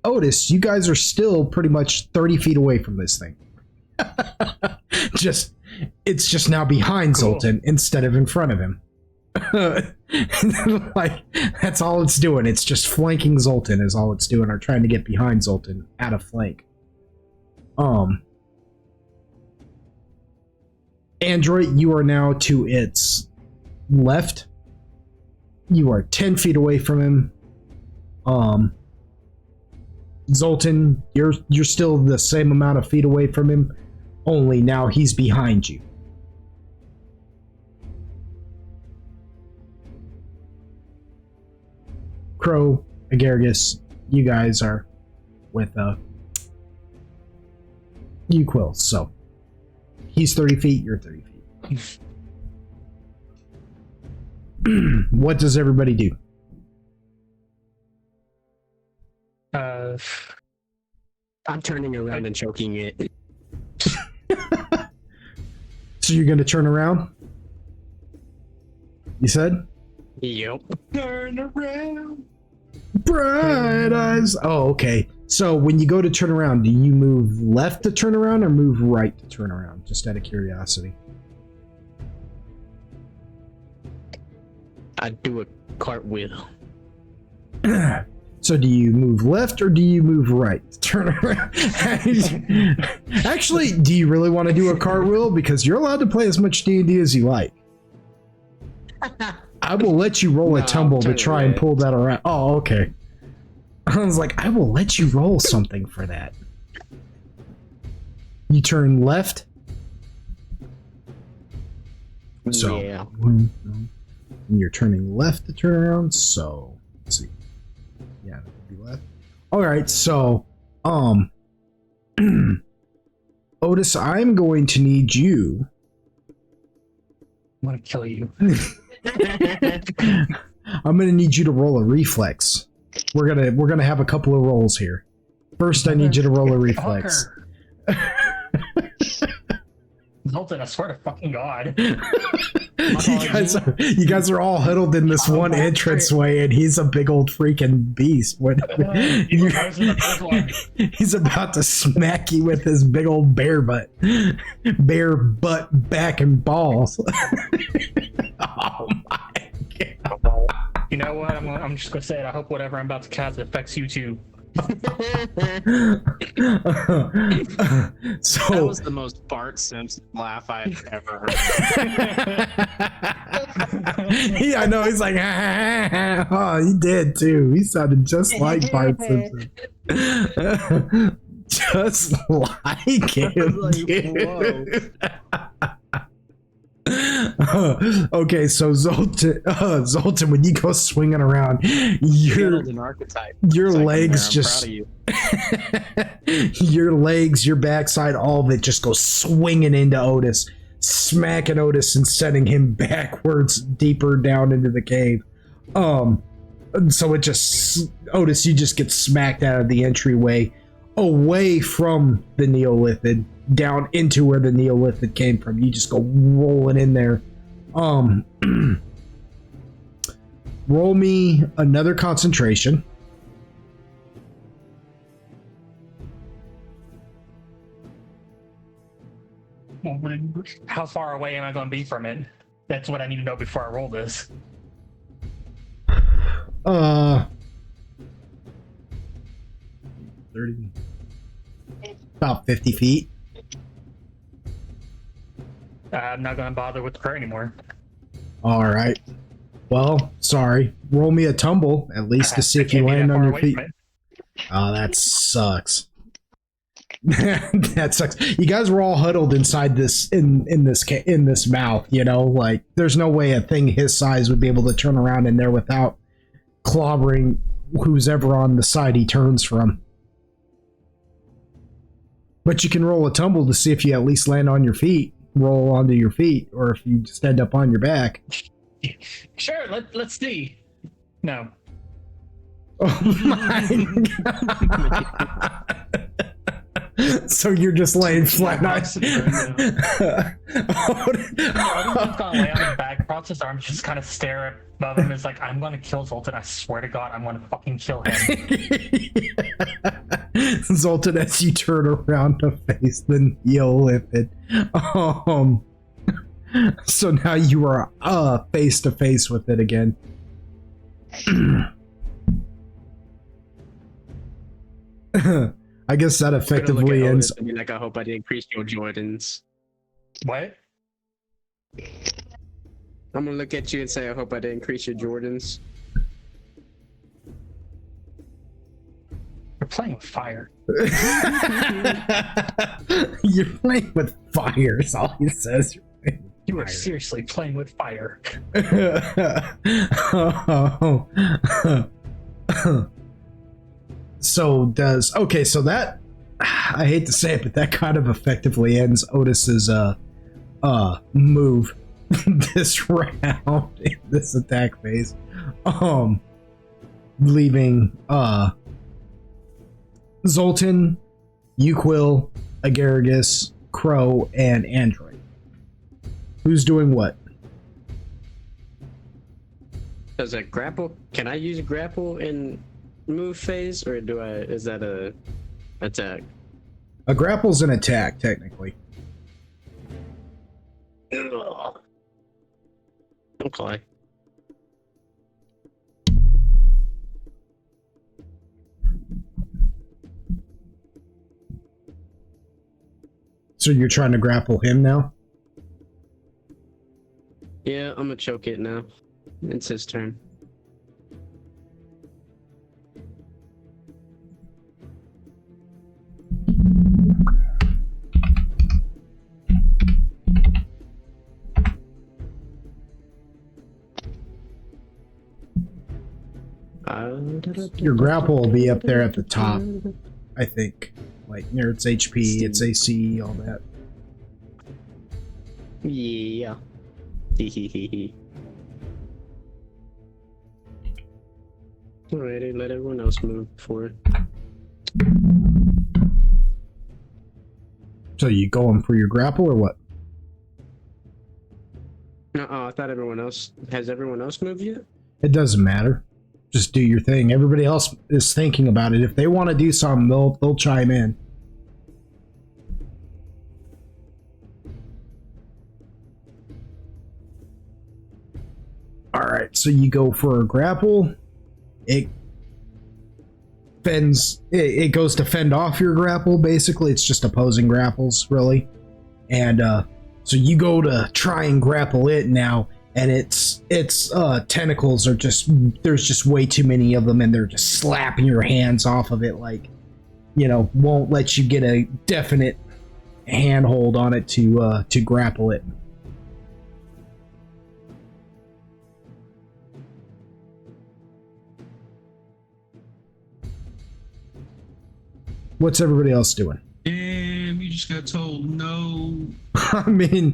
Otis, you guys are still pretty much 30 feet away from this thing. It's just now behind Zoltan instead of in front of him. Like, that's all it's doing. It's just flanking Zoltan is all it's doing, or trying to get behind Zoltan at a flank. Android, you are now to its left. You are 10 feet away from him. Zoltan, you're still the same amount of feet away from him, only now he's behind you. Crow, Agargus, you guys are with you, Quill, so he's 30 feet, you're 30 feet. What does everybody do? I'm turning around and choking it. So you're gonna turn around? You said? Yep. Turn around. Bright eyes. Oh, okay. So when you go to turn around, do you move left to turn around or move right to turn around? Just out of curiosity. I do a cartwheel. So do you move left or do you move right? Turn around. Actually, do you really want to do a cartwheel? Because you're allowed to play as much D&D as you like. I will let you roll a tumble to try and pull that around. Oh, okay. I was like, I will let you roll something for that. You turn left. So, yeah. And you're turning left to turn around. So, let's see. Yeah, that would be left. All right. So, Otis, I'm going to need you. I'm gonna kill you. I'm gonna need you to roll a reflex. We're gonna have a couple of rolls here. First, I need you to roll a reflex. Zoltan, I swear to fucking God. You guys are all huddled in this one entranceway, and he's a big old freaking beast. He's about to smack you with his big old bear butt, back, and balls. Oh my God! You know what? I'm just gonna say it. I hope whatever I'm about to cast affects you too. So that was the most Bart Simpson laugh I've ever heard. Yeah, I know. He's like, oh, he did too. He sounded just like Bart Simpson. Just like him, dude. Okay, so Zoltan, when you go swinging around, An archetype. your Second legs there, I'm just proud of you. your legs, your backside, all of it just goes swinging into Otis, smacking Otis and sending him backwards deeper down into the cave. So it just, Otis, you just get smacked out of the entryway, away from the Neolithid, down into where the Neolithid came from. You just go rolling in there. Roll me another concentration. How far away am I going to be from it? That's what I need to know before I roll this. 30, about 50 feet. I'm not going to bother with the prayer anymore. All right. Well, sorry. Roll me a tumble, at least to see if you land on your feet. Oh, that sucks. That sucks. You guys were all huddled inside this in this mouth, you know, like there's no way a thing his size would be able to turn around in there without clobbering who's ever on the side he turns from. But you can roll a tumble to see if you at least land on your feet, roll onto your feet, or if you just end up on your back. Sure, let's see. No. Oh my god. So you're just laying flat on. He's gonna lay on his back, cross his arms, just kind of stare above him. It's like, I'm gonna kill Zoltan. I swear to God, I'm gonna fucking kill him. Zoltan, as you turn around to face the Neolithid. So now you are face to face with it again. I guess that effectively ends. I mean, like, I hope I didn't increase your Jordans. What? I'm gonna look at you and say, I hope I didn't increase your Jordans. You're playing with fire. You're playing with fire, is all he says. You are seriously playing with fire. So that, I hate to say it, but that kind of effectively ends Otis's move this round in this attack phase. Leaving Zoltan, Uquil, Agaragis, Crow, and Android. Who's doing what? Does a grapple? Can I use grapple in move phase, or is that a attack? A grapple's an attack, technically. Ugh. Okay. So you're trying to grapple him now? Yeah, I'm gonna choke it now. It's his turn. Your grapple will be up there at the top, I think. Like near its HP, its AC, all that. Yeah. Hehehe. Alrighty, let everyone else move before. So you going for your grapple or what? I thought everyone else... Has everyone else moved yet? It doesn't matter. Just do your thing. Everybody else is thinking about it. If they want to do something, they'll chime in. All right, so you go for a grapple. It fends. It goes to fend off your grapple. Basically, it's just opposing grapples, really. And so you go to try and grapple it now, and its tentacles are just, there's just way too many of them, and they're just slapping your hands off of it like won't let you get a definite handhold on it to grapple it. What's everybody else doing? Damn, you just got told no. I mean,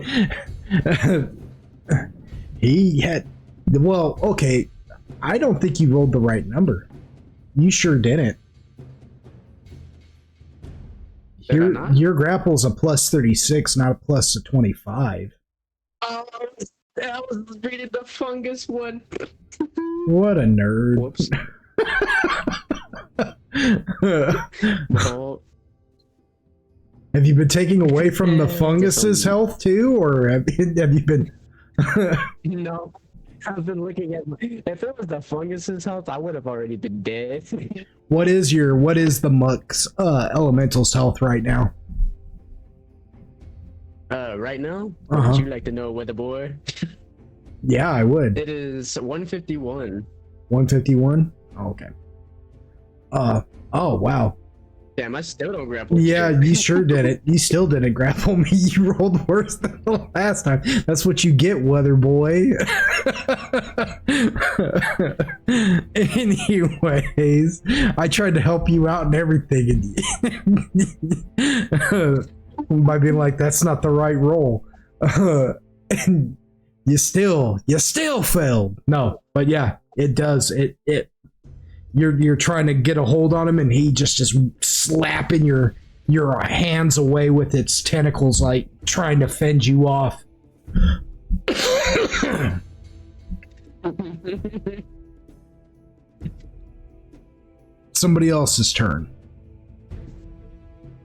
he had. Well, okay. I don't think you rolled the right number. You sure didn't. Your grapple's a plus 36, not a plus 25. Oh, I was reading the fungus one. What a nerd. Whoops. Oh, Have you been taking away from the fungus's health too, or have you been? no. I've been looking at if it was the fungus's health, I would have already been dead. What is the muck's elemental's health right now? Right now? Uh-huh. Would you like to know, weather boy? Yeah, I would. It is 151. 151? Oh, okay. Oh, wow. Damn, I still don't grapple. Yeah, you sure did it. You still didn't grapple me. You rolled worse than the last time. That's what you get, weather boy. Anyways, I tried to help you out and everything, and by being like, that's not the right roll. And you still failed. No, but yeah, it does. You're trying to get a hold on him, and he just slapping your hands away with its tentacles, like trying to fend you off. Somebody else's turn.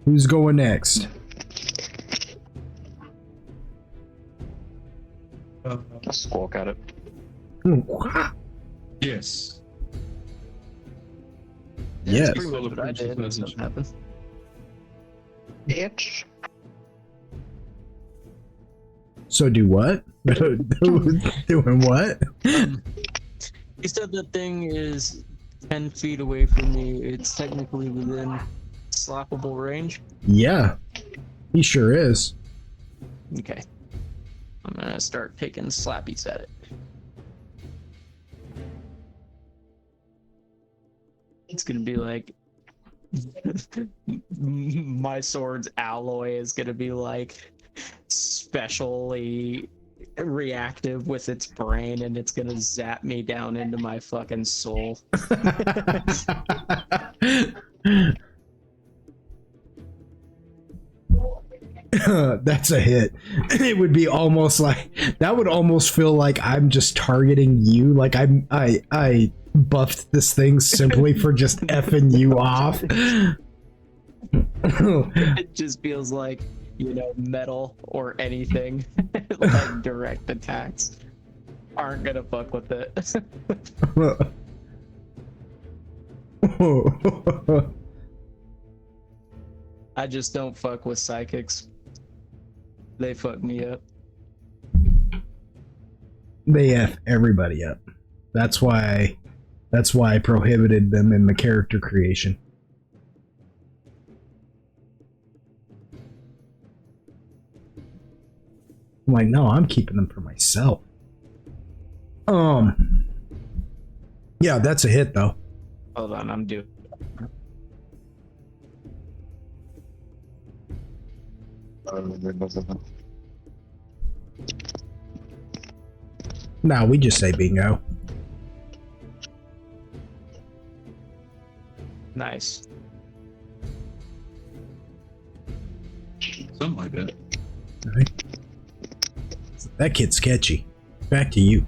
Who's going next? I'll squawk at it. Yes. Yes. Pretty much what I did. That's what happened. Bitch. So do what? Doing what? He said the thing is 10 feet away from me. It's technically within slappable range. Yeah, he sure is. Okay. I'm gonna start taking slappies at it. It's gonna be like my sword's alloy is gonna be like specially reactive with its brain, and it's gonna zap me down into my fucking soul. That's a hit. It would be almost like that would almost feel like I'm just targeting you, like I buffed this thing simply for just effing you off. It just feels like, metal or anything. Like direct attacks aren't gonna fuck with it. I just don't fuck with psychics. They fuck me up. They F everybody up. That's why I prohibited them in the character creation. I'm like, no, I'm keeping them for myself. Yeah, that's a hit though. Hold on, I'm due. Nah, we just say bingo. Nice. Something like that. All right. That kid's sketchy. Back to you.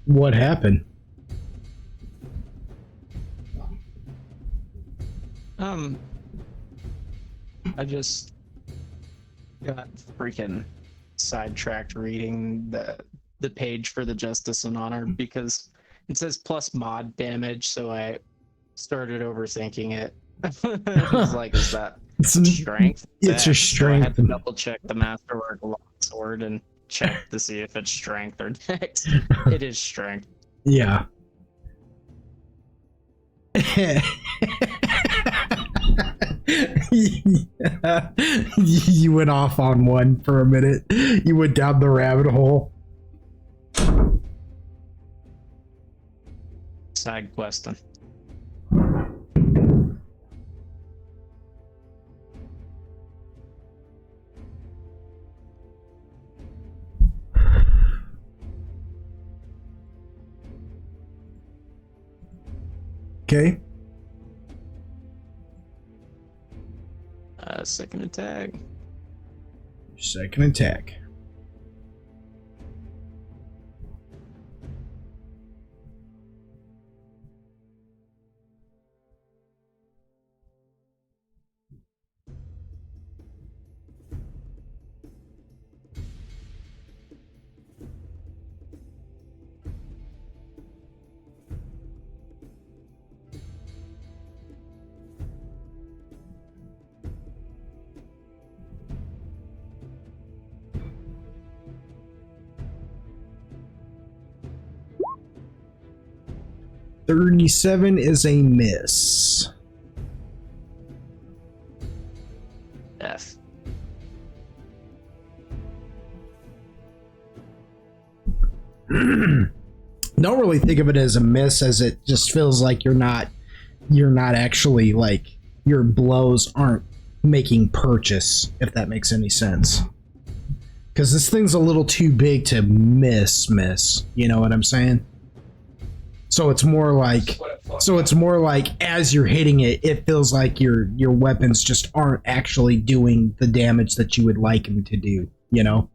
What happened? I just got freaking sidetracked reading the page for the Justice and Honor because it says plus mod damage, so I started overthinking it. It's like, is that It's strength? It's your So I had strength. to double check the masterwork longsword and check to see if it's strength or dex. It is strength. Yeah. You went off on one for a minute. You went down the rabbit hole. Side questing. Okay. Second attack. Second attack. $37 is a miss. F. Don't really think of it as a miss, as it just feels like you're not actually, like, your blows aren't making purchase, if that makes any sense. Because this thing's a little too big to miss. You know what I'm saying? So it's more like as you're hitting it, it feels like your weapons just aren't actually doing the damage that you would like them to do, you know?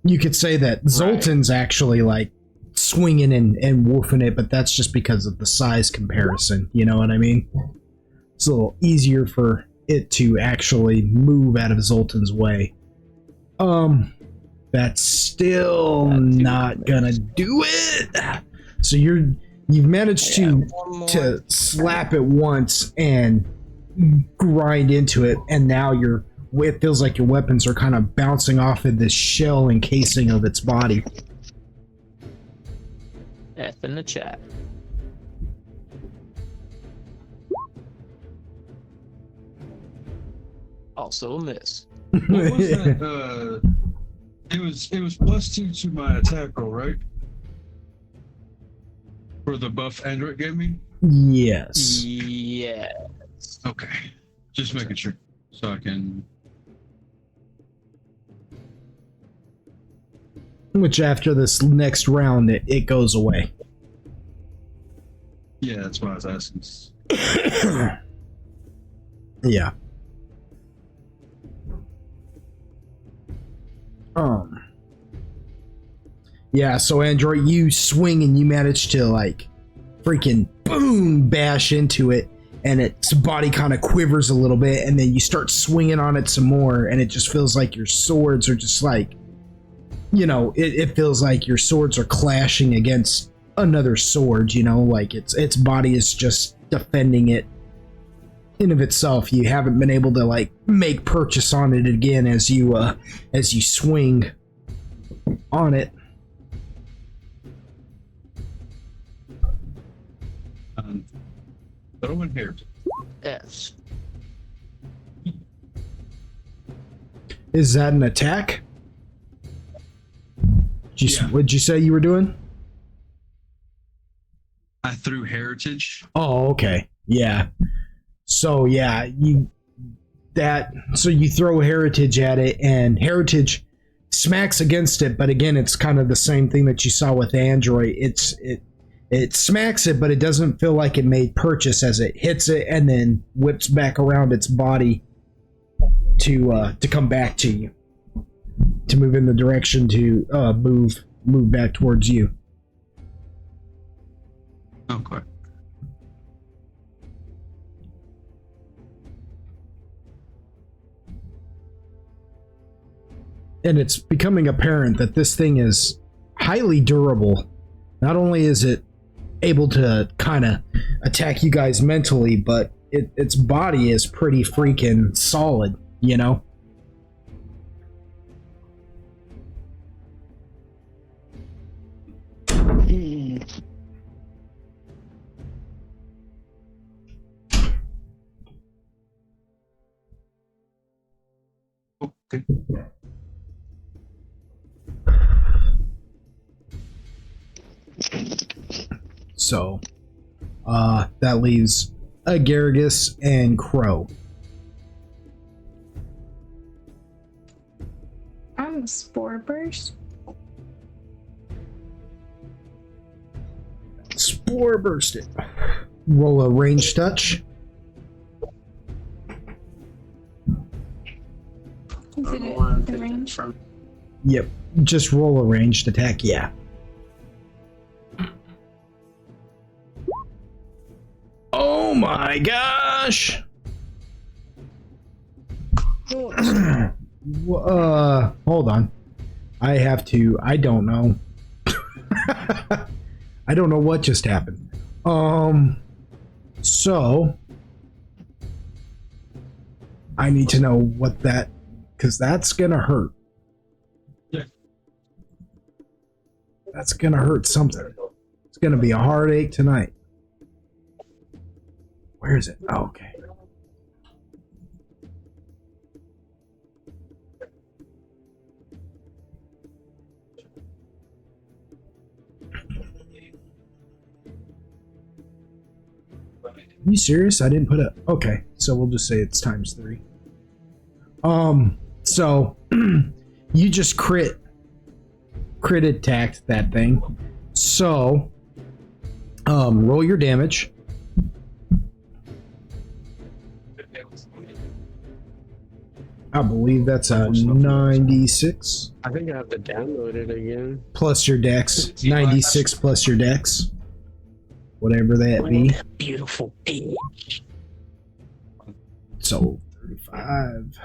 You could say that Zoltan's actually like swinging and woofing it, but that's just because of the size comparison, you know what I mean? It's a little easier for it to actually move out of Zoltan's way. That's still not gonna do it. So you've managed to slap it once and grind into it, and now it feels like your weapons are kind of bouncing off of this shell and casing of its body. F in the chat. Also a miss. What was that? It was +2 to my attack roll, right? For the buff Android gave me? Yes. Yeah. Okay. Just making sure. So I can... Which after this next round, it goes away. Yeah, that's why I was asking. Yeah. Yeah, so Android, you swing and you manage to like freaking boom bash into it, and its body kind of quivers a little bit, and then you start swinging on it some more, and it just feels like your swords are just like, you know, it feels like your swords are clashing against another sword, you know, like its body is just defending it in of itself. You haven't been able to like make purchase on it again as you swing on it. Throw in here. F. Is that an attack? What'd you say you were doing? I threw heritage. Oh, okay. Yeah. So yeah, you throw heritage at it, and heritage smacks against it, but again, it's kind of the same thing that you saw with Android. It smacks it, but it doesn't feel like it made purchase as it hits it and then whips back around its body to come back to you, to move in the direction to move back towards you. Okay. And it's becoming apparent that this thing is highly durable. Not only is it able to kind of attack you guys mentally, but its body is pretty freaking solid, you know? Okay. So, that leaves Agargus and Crow. I'm a spore burst. Spore burst it. Roll a range touch. Is it at the range? Yep. Just roll a ranged attack, yeah. Oh my gosh! Hold on. I don't know. I don't know what just happened. So I need to know what that, because that's gonna hurt. Yeah. That's gonna hurt something. It's gonna be a heartache tonight. Where is it? Oh, okay. Are you serious? I didn't put it. Okay, so we'll just say it's ×3. So you just crit attacked that thing. So roll your damage. I believe that's a 96 I think I have to download it again. plus your dex. 96 plus your dex. Whatever that be. Beautiful bitch. So 35.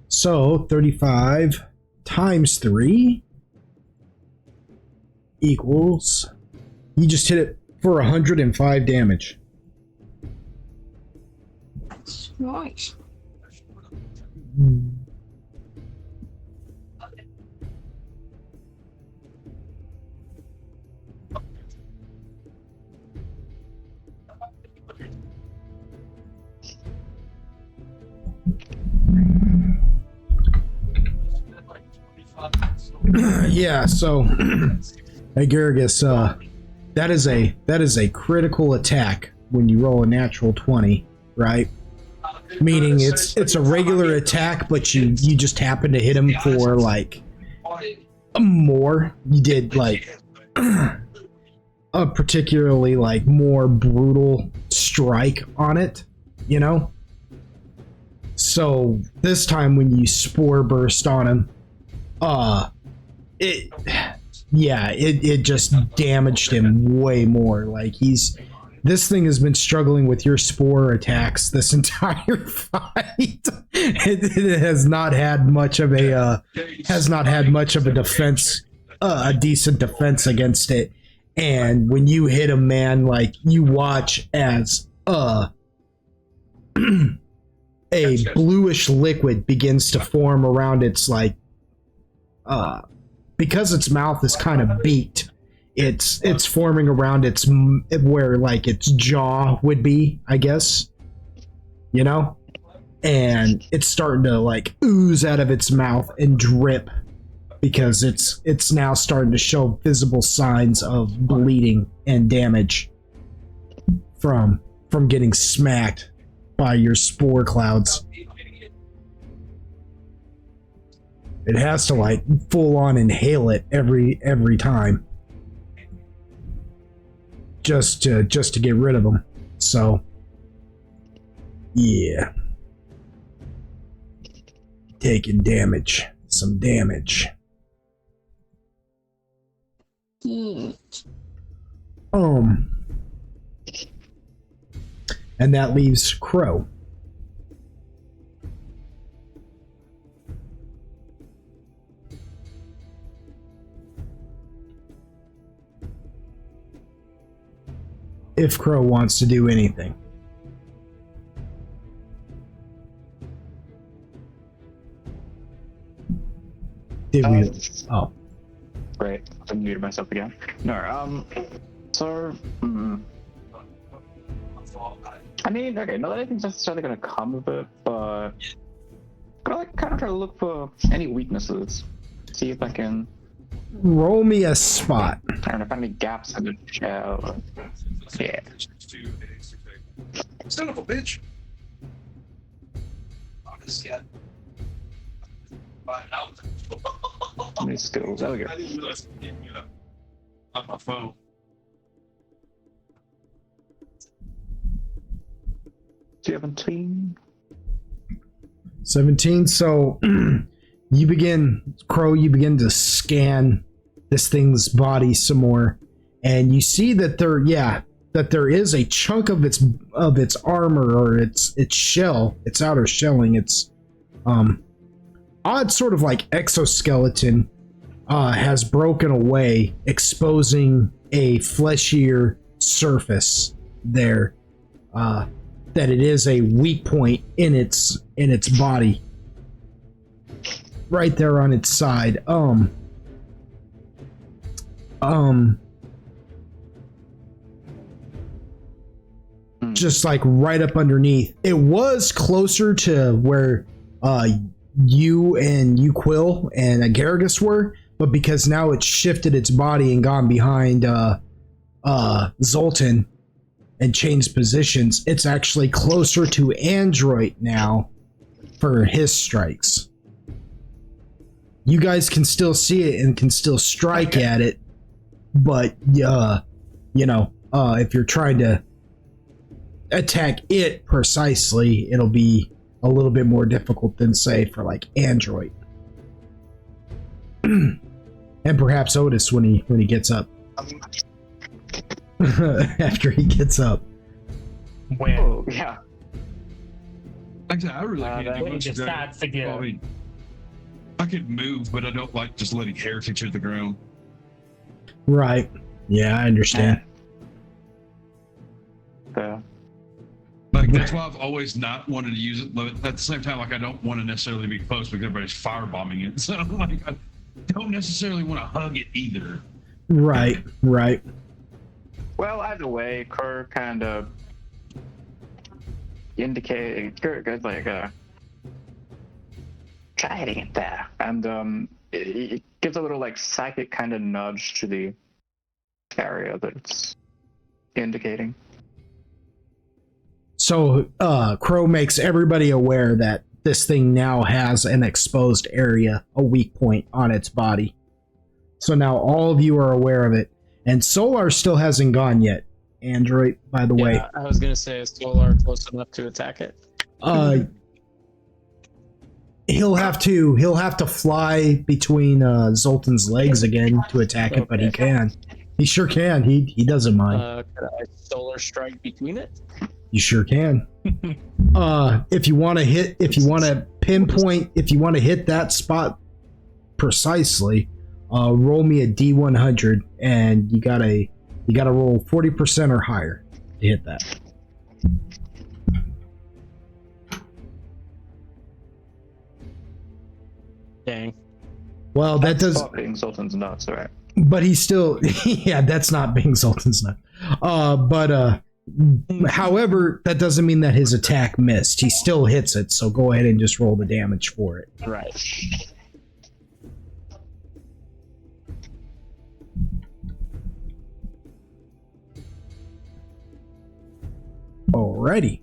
So 35 times 3 equals. You just hit it for 105 damage. Nice. Yeah, so Agargus, that is a critical attack when you roll a natural 20, right? Meaning it's a regular attack, but you just happen to hit him for like more. You did like a particularly like more brutal strike on it, you know? So this time when you spore burst on him, it just damaged him way more. Like this thing has been struggling with your spore attacks this entire fight. It has not had much of a defense, a decent defense against it. And when you hit him, man, like you watch as a bluish liquid begins to form around its like because its mouth is kind of beaked. It's forming around its where like its jaw would be, I guess, you know, and it's starting to like ooze out of its mouth and drip because it's now starting to show visible signs of bleeding and damage from getting smacked by your spore clouds. It has to like full on inhale it every time. Just to get rid of them. So yeah. Taking damage. Some damage. And that leaves Crow. if Crow wants to do anything. Did we? Oh, Great. I muted myself again. No, so, I mean, okay, not that anything's necessarily gonna come of it, but I'm gonna like kind of try to look for any weaknesses. See if I can, roll me a spot. I don't know, find any gaps in the shell. Yeah. Son of a bitch. How many skills? There we go. On my phone. 17. 17. So you begin, Crow, you begin to scan this thing's body some more, and you see that there is a chunk of its armor, or its shell, its outer shelling, its odd sort of like exoskeleton has broken away, exposing a fleshier surface there. That it is a weak point in its body, right there on its side. Just like right up underneath. It was closer to where you and Uquill and Agaragis were, but because now it's shifted its body and gone behind Zoltan and changed positions, it's actually closer to Android now for his strikes. You guys can still see it and can still strike at it, but if you're trying to attack it precisely, it'll be a little bit more difficult than, say, for like Android. And perhaps Otis when he gets up. After he gets up. When? Oh, yeah. Like I said, I really can't do much just today. stats to get. I mean, I could move, but I don't like just letting heritage hit the ground. Right. Yeah, I understand. Yeah. Like, that's why I've always not wanted to use it. But at the same time, like, I don't want to necessarily be close because everybody's firebombing it. So, like, I don't necessarily want to hug it either. Right. Well, either way, Kerr kind of indicated, like, try hitting it there. And it gives a little, like, psychic kind of nudge to the area that it's indicating. So, Crow makes everybody aware that this thing now has an exposed area, a weak point on its body. So now all of you are aware of it. And Solar still hasn't gone yet. Android, by the way. I was gonna say, is Solar close enough to attack it? He'll have to fly between Zoltan's legs again to attack it, but he can. He sure can. He doesn't mind. Could I Solar Strike between it? You sure can. If you want to hit that spot precisely, roll me a D100, and you gotta roll 40% or higher to hit that. Dang. Well, that does. Being Sultan's nuts, right? But he's still, yeah, that's not being Sultan's nut. However, that doesn't mean that his attack missed. He still hits it, so go ahead and just roll the damage for it. Right. Alrighty.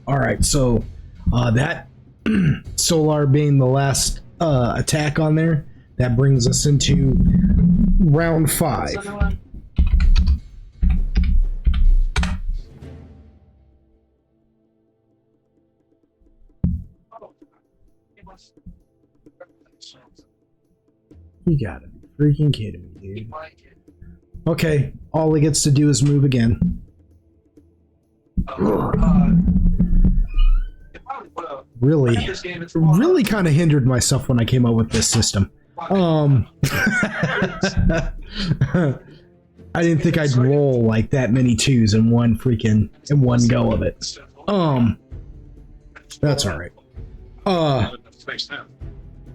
All right, so that Solar being the last attack on there, that brings us into round 5. You gotta be freaking kidding me, dude. Okay, all he gets to do is move again. Really kind of hindered myself when I came up with this system. I didn't think I'd roll like that many twos in one go of it. That's all right.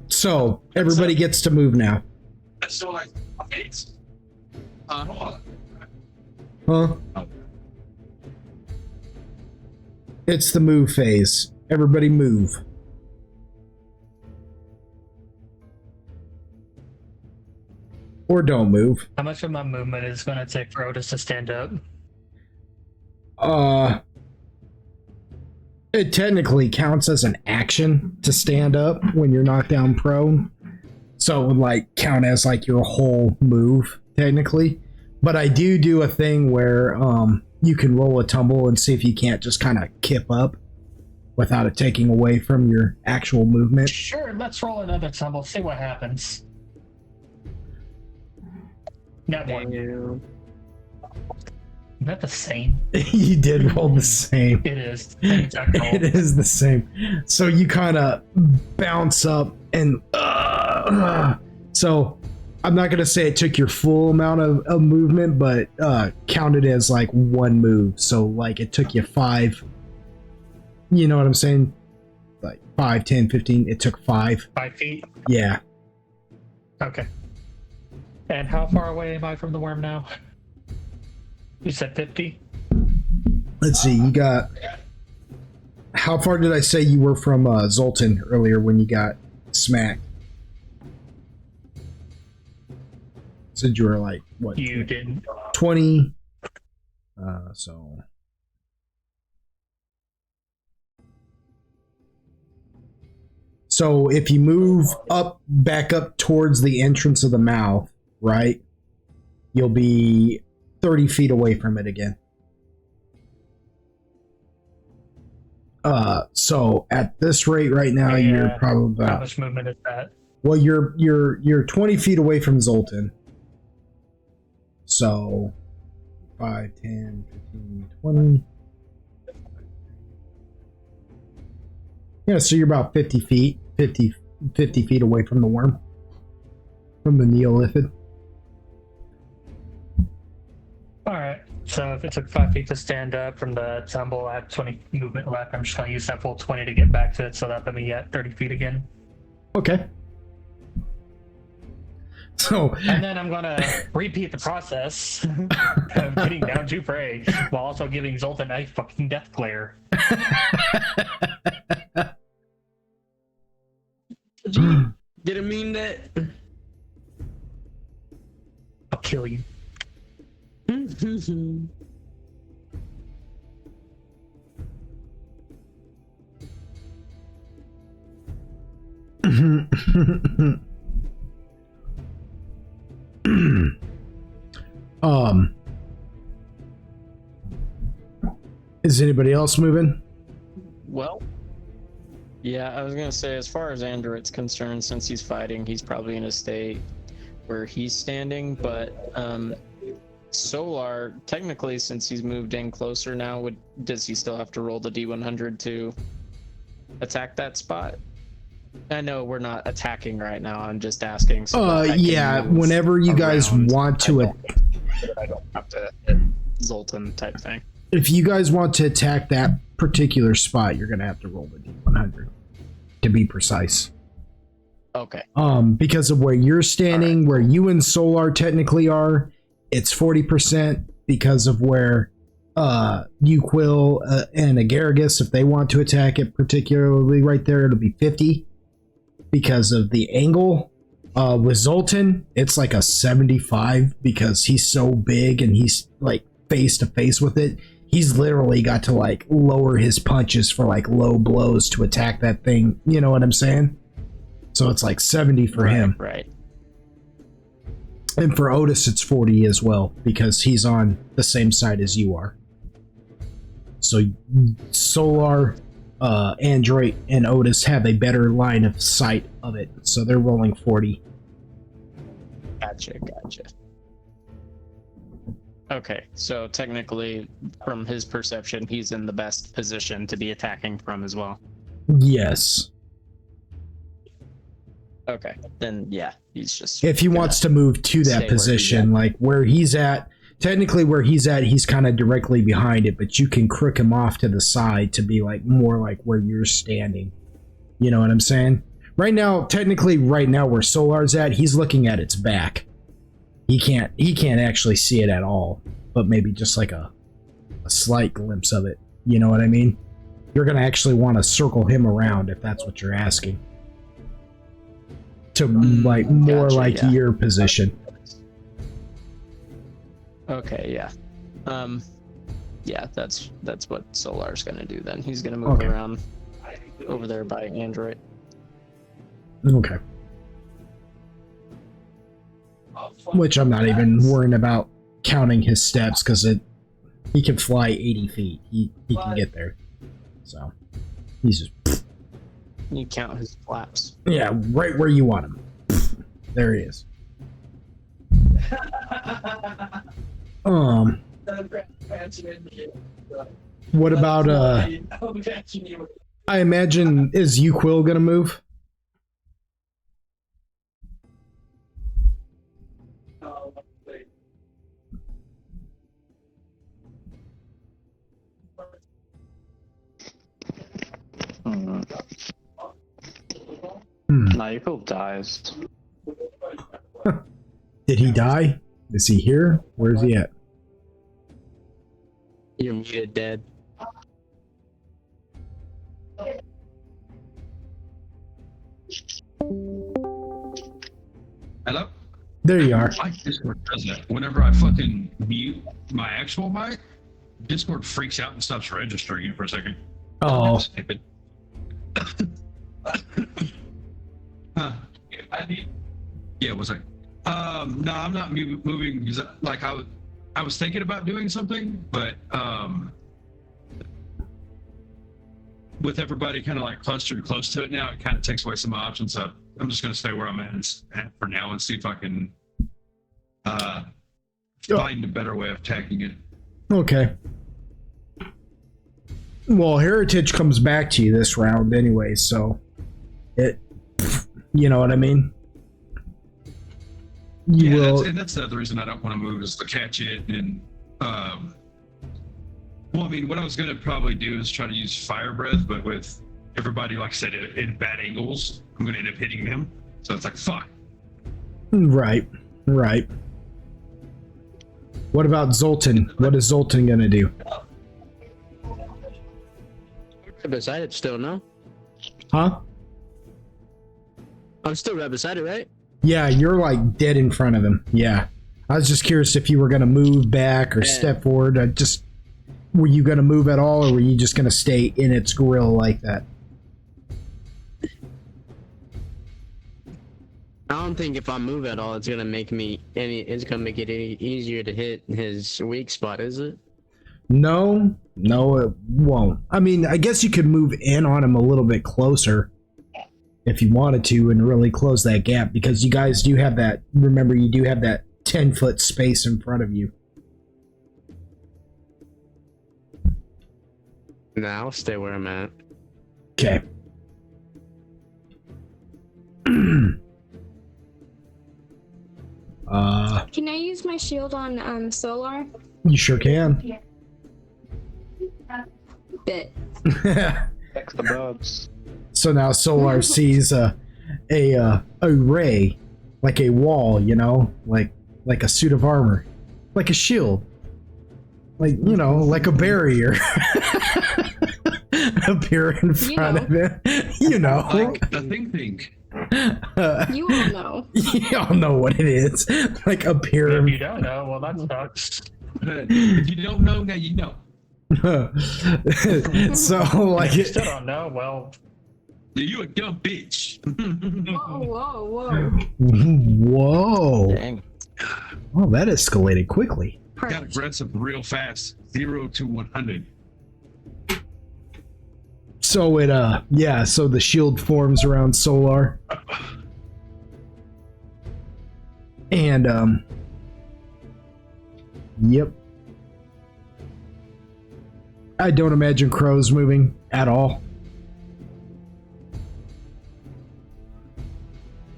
So everybody gets to move now. Huh? It's the move phase. Everybody move. Or don't move. How much of my movement is going to take for Otis to stand up? It technically counts as an action to stand up when you're knocked down prone. So it would like count as like your whole move, technically. But I do a thing where you can roll a tumble and see if you can't just kind of kip up without it taking away from your actual movement. Sure, let's roll another tumble, see what happens. Not one. Isn't that the same? You did roll the same. It is. It is the same. So you kind of bounce up and so I'm not going to say it took your full amount of movement, but counted as like one move. So like it took you 5. You know what I'm saying? Like 5, 10, 15. It took 5. 5 feet? Yeah. Okay. And how far away am I from the worm now? You said 50? Let's see. You got... How far did I say you were from Zoltan earlier when you got smacked? Said you were like, what? You didn't. 20. So... So if you move back up towards the entrance of the mouth, right, you'll be 30 feet away from it again. So at this rate right now, you're probably about... How much movement is that? Well, you're 20 feet away from Zoltan. So 5, 10, 15, 20... Yeah, so you're about 50 feet away from the worm. From the Neolithid. Alright, so if it took 5 feet to stand up from the tumble, I have 20 movement left. I'm just going to use that full 20 to get back to it, so that put me at 30 feet again. Okay. So... And then I'm going to repeat the process of getting down to prey, while also giving Zoltan a fucking death glare. Did you didn't mean that? I'll kill you. Is anybody else moving? Well, yeah, I was gonna say, as far as Android's concerned, since he's fighting, he's probably in a state where he's standing, but Solar, technically, since he's moved in closer now, does he still have to roll the D100 to attack that spot? I know we're not attacking right now, I'm just asking. So yeah, whenever you guys want to... I don't have to hit Zoltan type thing. If you guys want to attack that particular spot, you're going to have to roll the D100, to be precise. Okay. Because of where you're standing, where you and Solar technically are, it's 40%. Because of where Uquil and Agaragis, if they want to attack it particularly right there, it'll be 50. Because of the angle. With Zoltan, it's like a 75 because he's so big and he's like face to face with it. He's literally got to like lower his punches for like low blows to attack that thing. You know what I'm saying? So it's like 70 for him. Right. And for Otis, it's 40 as well because he's on the same side as you are. So Solar, Android, and Otis have a better line of sight of it. So they're rolling 40. Gotcha. Okay, so technically, from his perception, he's in the best position to be attacking from as well. Yes. Okay, then yeah, he's just. If he wants to move to stay that where he's position, like where he's at, technically where he's at, he's kind of directly behind it, but you can crook him off to the side to be like more like where you're standing. You know what I'm saying? Right now, technically, right now where Solar's at, he's looking at its back. He can't actually see it at all, but maybe just like a slight glimpse of it. You know what I mean? You're gonna actually want to circle him around if that's what you're asking. To like more Gotcha, like yeah. your position. Okay, yeah. Yeah, that's what Solar's gonna do then. He's gonna move around over there by Android. Okay. Which I'm not even worrying about counting his steps because he can fly 80 feet. He can get there. So he's just You count his flaps. yeah, right where you want him. There he is. What about I imagine is Uquil gonna move? No, Eagle dies. Did he die? Is he here? Where is he at? You're muted, dead. Hello? There you are. My Discord does that. Whenever I fucking mute my actual mic, Discord freaks out and stops registering it for a second. Oh, Stupid. Huh. Yeah, was I? No, I'm not moving because like I was thinking about doing something, but with everybody kind of like clustered close to it now, it kind of takes away some options. So I'm just gonna stay where I'm at for now and see if I can find a better way of attacking it. okay. Well, Heritage comes back to you this round anyway, so it, you know what I mean? You will. That's the other reason I don't want to move is to catch it. And well, I mean, what I was gonna probably do is try to use Fire Breath, but with everybody, like I said, in bad angles, I'm gonna end up hitting them. So it's like, fuck. Right. What about Zoltan? What is Zoltan gonna do? Beside it still, no? Huh? I'm still right beside it, right? Yeah, you're like dead in front of him. Yeah. I was just curious if you were gonna move back or step forward. Were you gonna move at all, or were you just gonna stay in its grill like that? I don't think if I move at all, it's gonna make it any easier to hit his weak spot, is it? No, it won't. I mean, I guess you could move in on him a little bit closer if you wanted to and really close that gap because you guys do have that. Remember, you do have that 10-foot space in front of you. Nah, I'll stay where I'm at. Okay. Can I use my shield on Solar? You sure can. Bit. Fix the bugs. So now Solar sees a ray, like a wall, you know, like a suit of armor, like a shield, like, you know, like a barrier appear in front of it. You know, Like the thing. You all know. You all know what it is. Like appear. If you don't know, well, that sucks. If you don't know, now you know. So like If you still don't know, well, You a dumb bitch. Whoa. Whoa. Dang. Oh, that escalated quickly. Got aggressive real fast. 0 to 100. So it so the shield forms around Solar. And yep. I don't imagine Crow's moving at all.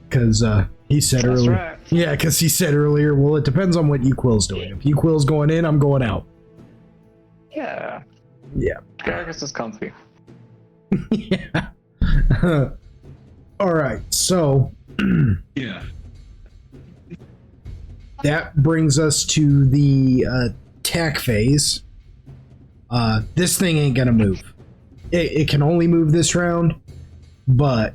Because he said That's earlier. right. Yeah, because he said earlier, well, it depends on what Uquill's doing. If Uquill's going in, I'm going out. Yeah. Yeah. Garrus is comfy. Yeah. All right, so Yeah. that brings us to the attack phase. This thing ain't gonna move. It can only move this round, but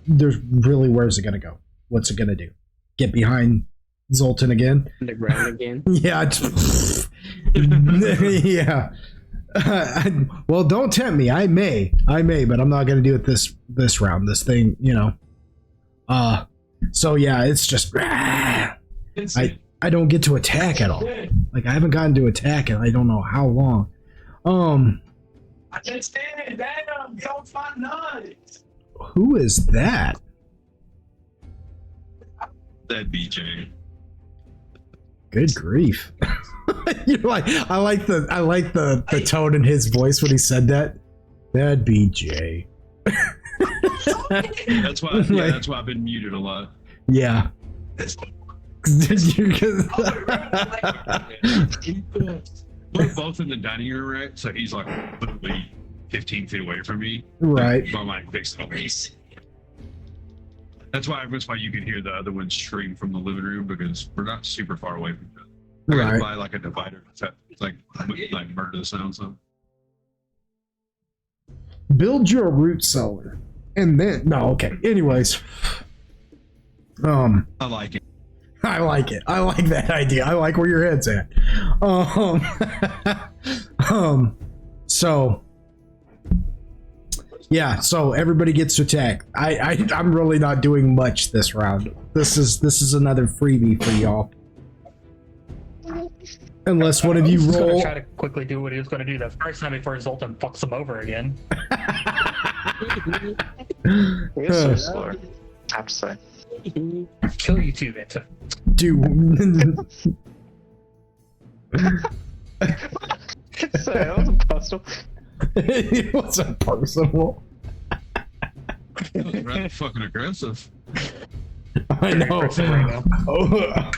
there's really, where's it gonna go? What's it gonna do? Get behind Zoltan again? Underground again. Yeah. Yeah. Well, don't tempt me. I may, but I'm not gonna do it this round. This thing, you know. So yeah, it's just I don't get to attack at all. Like I haven't gotten to attack in I don't know how long. I can't stand it. Damn, don't find nuts. Who is that? That BJ. Good grief. You're like, I like the tone in his voice when he said that. That'd be Jay. That's why. Yeah, that's why I've been muted a lot. Yeah. We're both in the dining room, right? So he's like literally 15 feet away from me. Right. So I'm like fixed on base. That's why you can hear the other one scream from the living room because we're not super far away from each other. I gotta Right. buy like a divider. It's like murder the sound. So Build your root cellar. And then no, okay. Anyways. I like it. I like it. I like that idea. I like where your head's at. So yeah, so everybody gets to attack. I'm really not doing much this round. This is another freebie for y'all. Unless one of you I was gonna roll. try to quickly do what he was going to do the first time before Zoltan fucks him over again. He's so slow. I have to say. Kill you too, Vanta. Dude. So, that was personal. It wasn't personal. That was rather fucking aggressive. I know. Oh,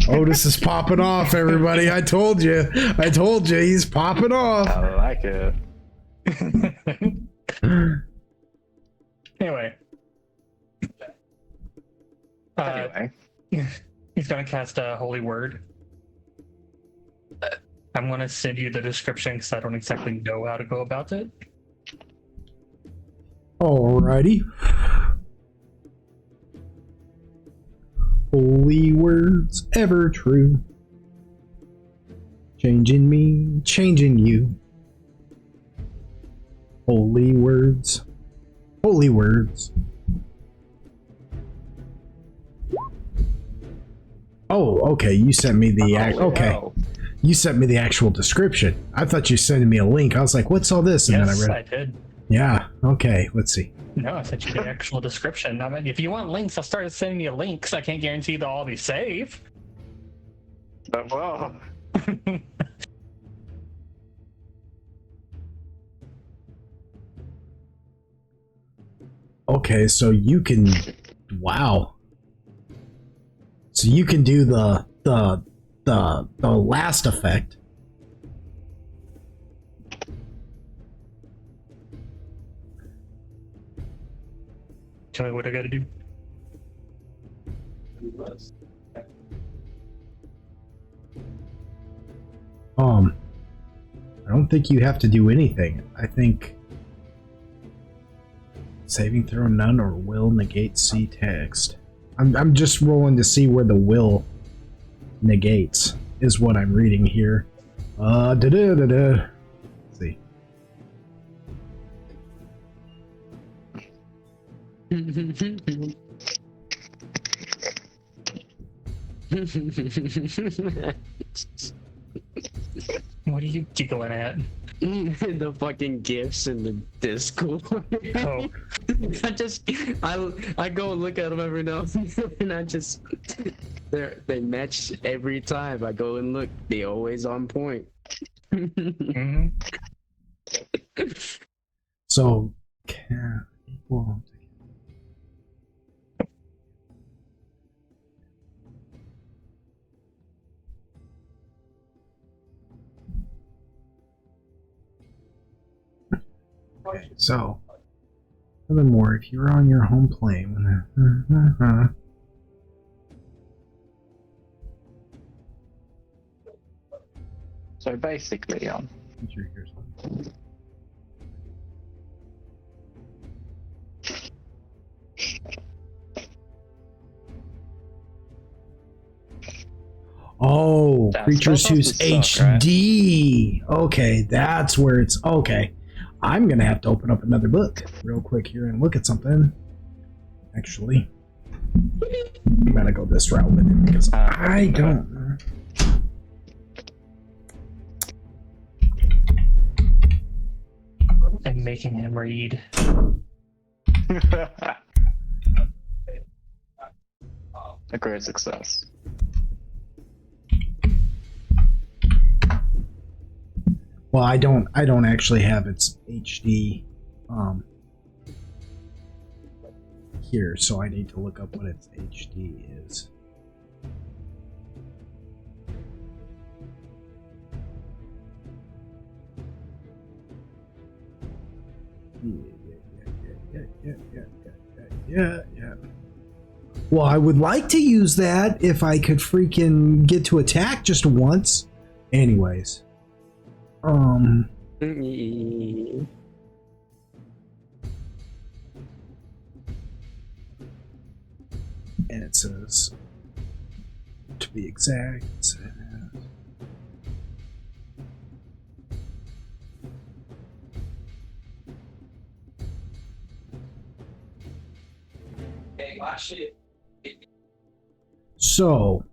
Otis is popping off, everybody. I told you. He's popping off. I like it. Anyway. Anyway. He's going to cast a holy word. I'm going to send you the description because I don't exactly know how to go about it. Alrighty. Holy words ever true. Changing me, changing you. Holy words. Holy words. Oh, okay. You sent me the okay. You sent me the actual description. I thought you sent me a link. I was like, "What's all this?" And Yes, then I read I it. did. Yeah. Okay. Let's see. No, I sent you the actual description. I mean, if you want links, I'll start sending you links. I can't guarantee they'll all be safe. But well, Okay, so you can. Wow. So you can do the last effect. Tell me what I gotta do. I don't think you have to do anything. I think saving throw none or will negate C text. I'm just rolling to see where the will negates is what I'm reading here. Let's see. What are you giggling at? The fucking gifts in the Discord. Oh, I go and look at them every now and then, and they match every time. I go and look. They always on point. mhm. So, can equal. Okay, so furthermore, if you're on your home plane, So basically, oh, That creatures spell whose doesn't suck, right? HD. Okay, that's where it's okay. I'm gonna have to open up another book real quick here and look at something. Actually, I'm gonna go this route with it because I don't. And making him read. A great success. Well, I don't actually have its HD here, so I need to look up what its HD is. Yeah. Well, I would like to use that if I could freaking get to attack just once. Anyways. And it says, to be exact, it says, so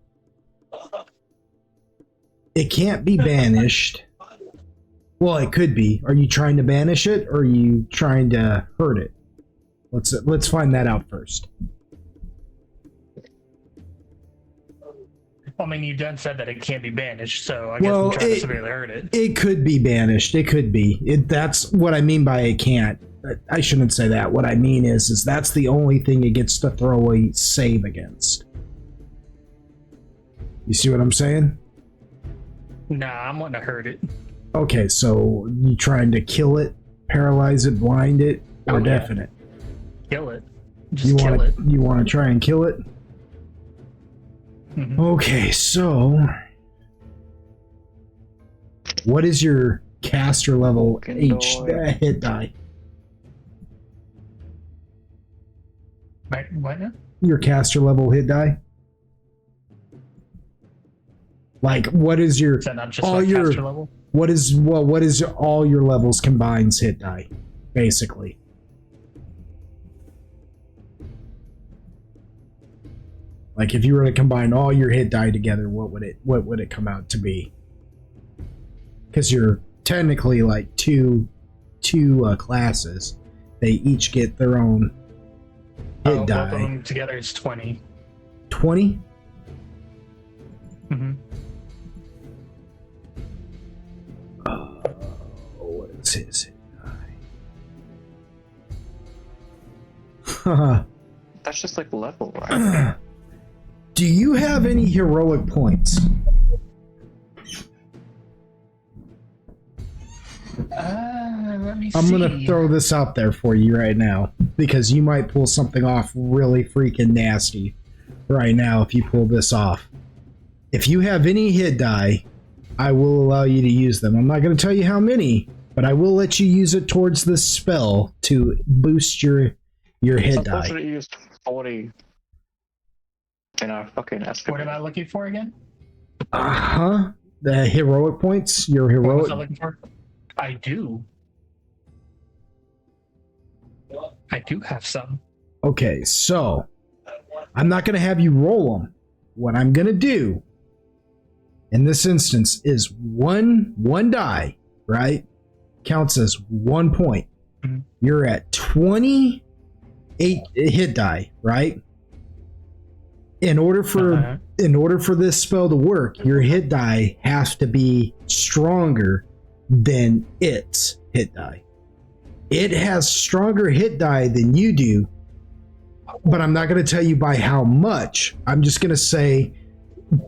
it can't be banished. Well, it could be. Are you trying to banish it, or are you trying to hurt it? Let's find that out first. I mean, you done said that it can't be banished, so I guess Well, I'm trying to severely hurt it. It could be banished. It could be. That's what I mean by it can't. I shouldn't say that. What I mean is that's the only thing it gets to throw a save against. You see what I'm saying? Nah, I'm wanting to hurt it. Okay, so you trying to kill it, paralyze it, blind it, or Oh, yeah. deafen it? Kill it. Just kill it. You want to try and kill it? Mhm. Okay, so what is your caster level hit die? Right, what now? Your caster level hit die? Like, what is your Is that not just all like your caster level? what is all your levels combined hit die, basically? Like, if you were to combine all your hit die together, what would it come out to be? Because you're technically like two classes. They each get their own hit Both of die. them together is 20. 20? Mm-hmm. What is his hit die? That's just like level, right? Do you have any heroic points? Let me I'm see. gonna throw this out there for you right now because you might pull something off really freaking nasty right now if you pull this off. If you have any hit die, I will allow you to use them. I'm not going to tell you how many, but I will let you use it towards this spell to boost your hit die. Supposed to use 40. Fucking escapade. What am I looking for again? The heroic points. Your What heroic. was I looking for? I do. I do have some. Okay, so I'm not going to have you roll them. What I'm going to do in this instance is one die, right? Counts as 1 point. Mhm. You're at 28 hit die, right? In order for this spell to work, your hit die has to be stronger than its hit die. It has stronger hit die than you do, but I'm not going to tell you by how much. I'm just going to say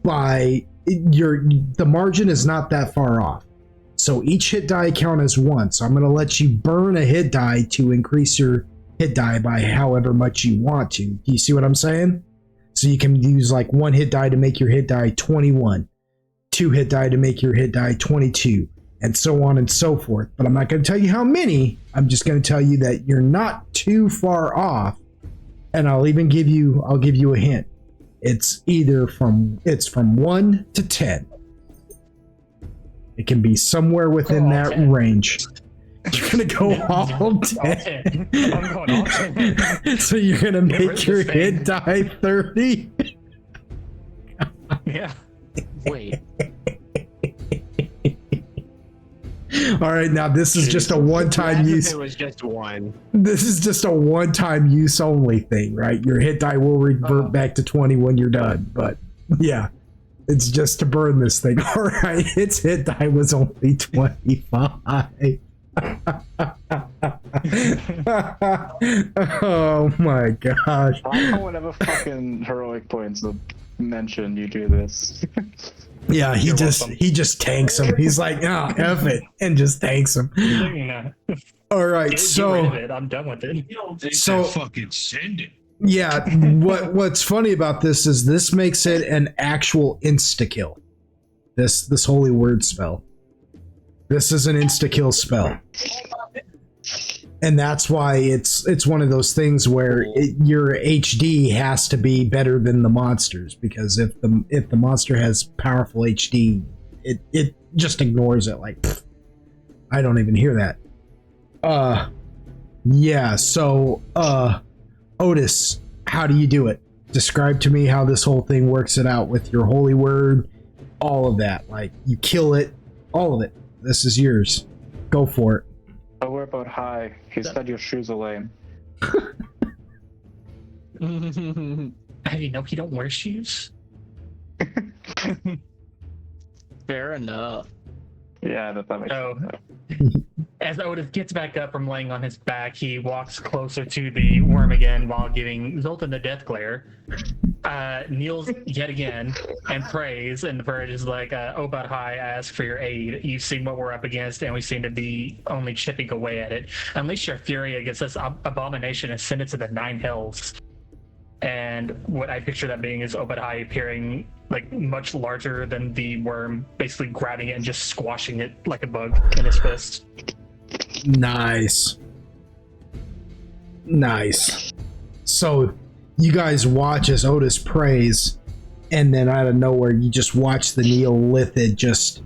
by the margin is not that far off. So each hit die count as one. So I'm going to let you burn a hit die to increase your hit die by however much you want to. Do you see what I'm saying? So you can use like 1 hit die to make your hit die 21, 2 hit die to make your hit die 22, and so on and so forth. But I'm not going to tell you how many. I'm just going to tell you that you're not too far off. And I'll give you a hint. It's from 1 to 10. It can be somewhere within that 10. range. You're gonna go all 10. I'm going all 10. So you're gonna Get rid make of your this hit thing. die 30. Yeah. Wait. All right, now this is just a one-time Imagine use. It was just one. This is just a one-time use only thing, right? Your hit die will revert back to 20 when you're done. But yeah, it's just to burn this thing. All right, its hit die was only 25. Oh my gosh. I like how whenever fucking heroic points are mentioned, you do this. Yeah, he You're just welcome. tanks him. He's like, oh, F it, and just tanks him. All right, Get rid so of it. I'm done with it. They So- said fucking send it. yeah, what's funny about this is this makes it an actual insta kill. This holy word spell. This is an insta kill spell. And that's why it's one of those things where your HD has to be better than the monsters, because if the monster has powerful HD, it just ignores it like pfft, I don't even hear that. Yeah, so Otis, how do you do it? Describe to me how this whole thing works it out with your holy word, all of that. Like you kill it, all of it. This is yours. Go for it. Don't worry about high. He said your shoes are lame. Hey, no, he don't wear shoes. Fair enough. Yeah, that makes So, sense. as Otis gets back up from laying on his back, he walks closer to the worm again while giving Zoltan the death glare. Kneels yet again and prays, and the prayer is like, Obad High, I ask for your aid. You've seen what we're up against, and we seem to be only chipping away at it. Unleash your fury against this abomination and send it to the 9 hells. And what I picture that being is Obad High appearing like much larger than the worm, basically grabbing it and just squashing it like a bug in his fist. Nice. So you guys watch as Otis prays, and then out of nowhere you just watch the Neolithid just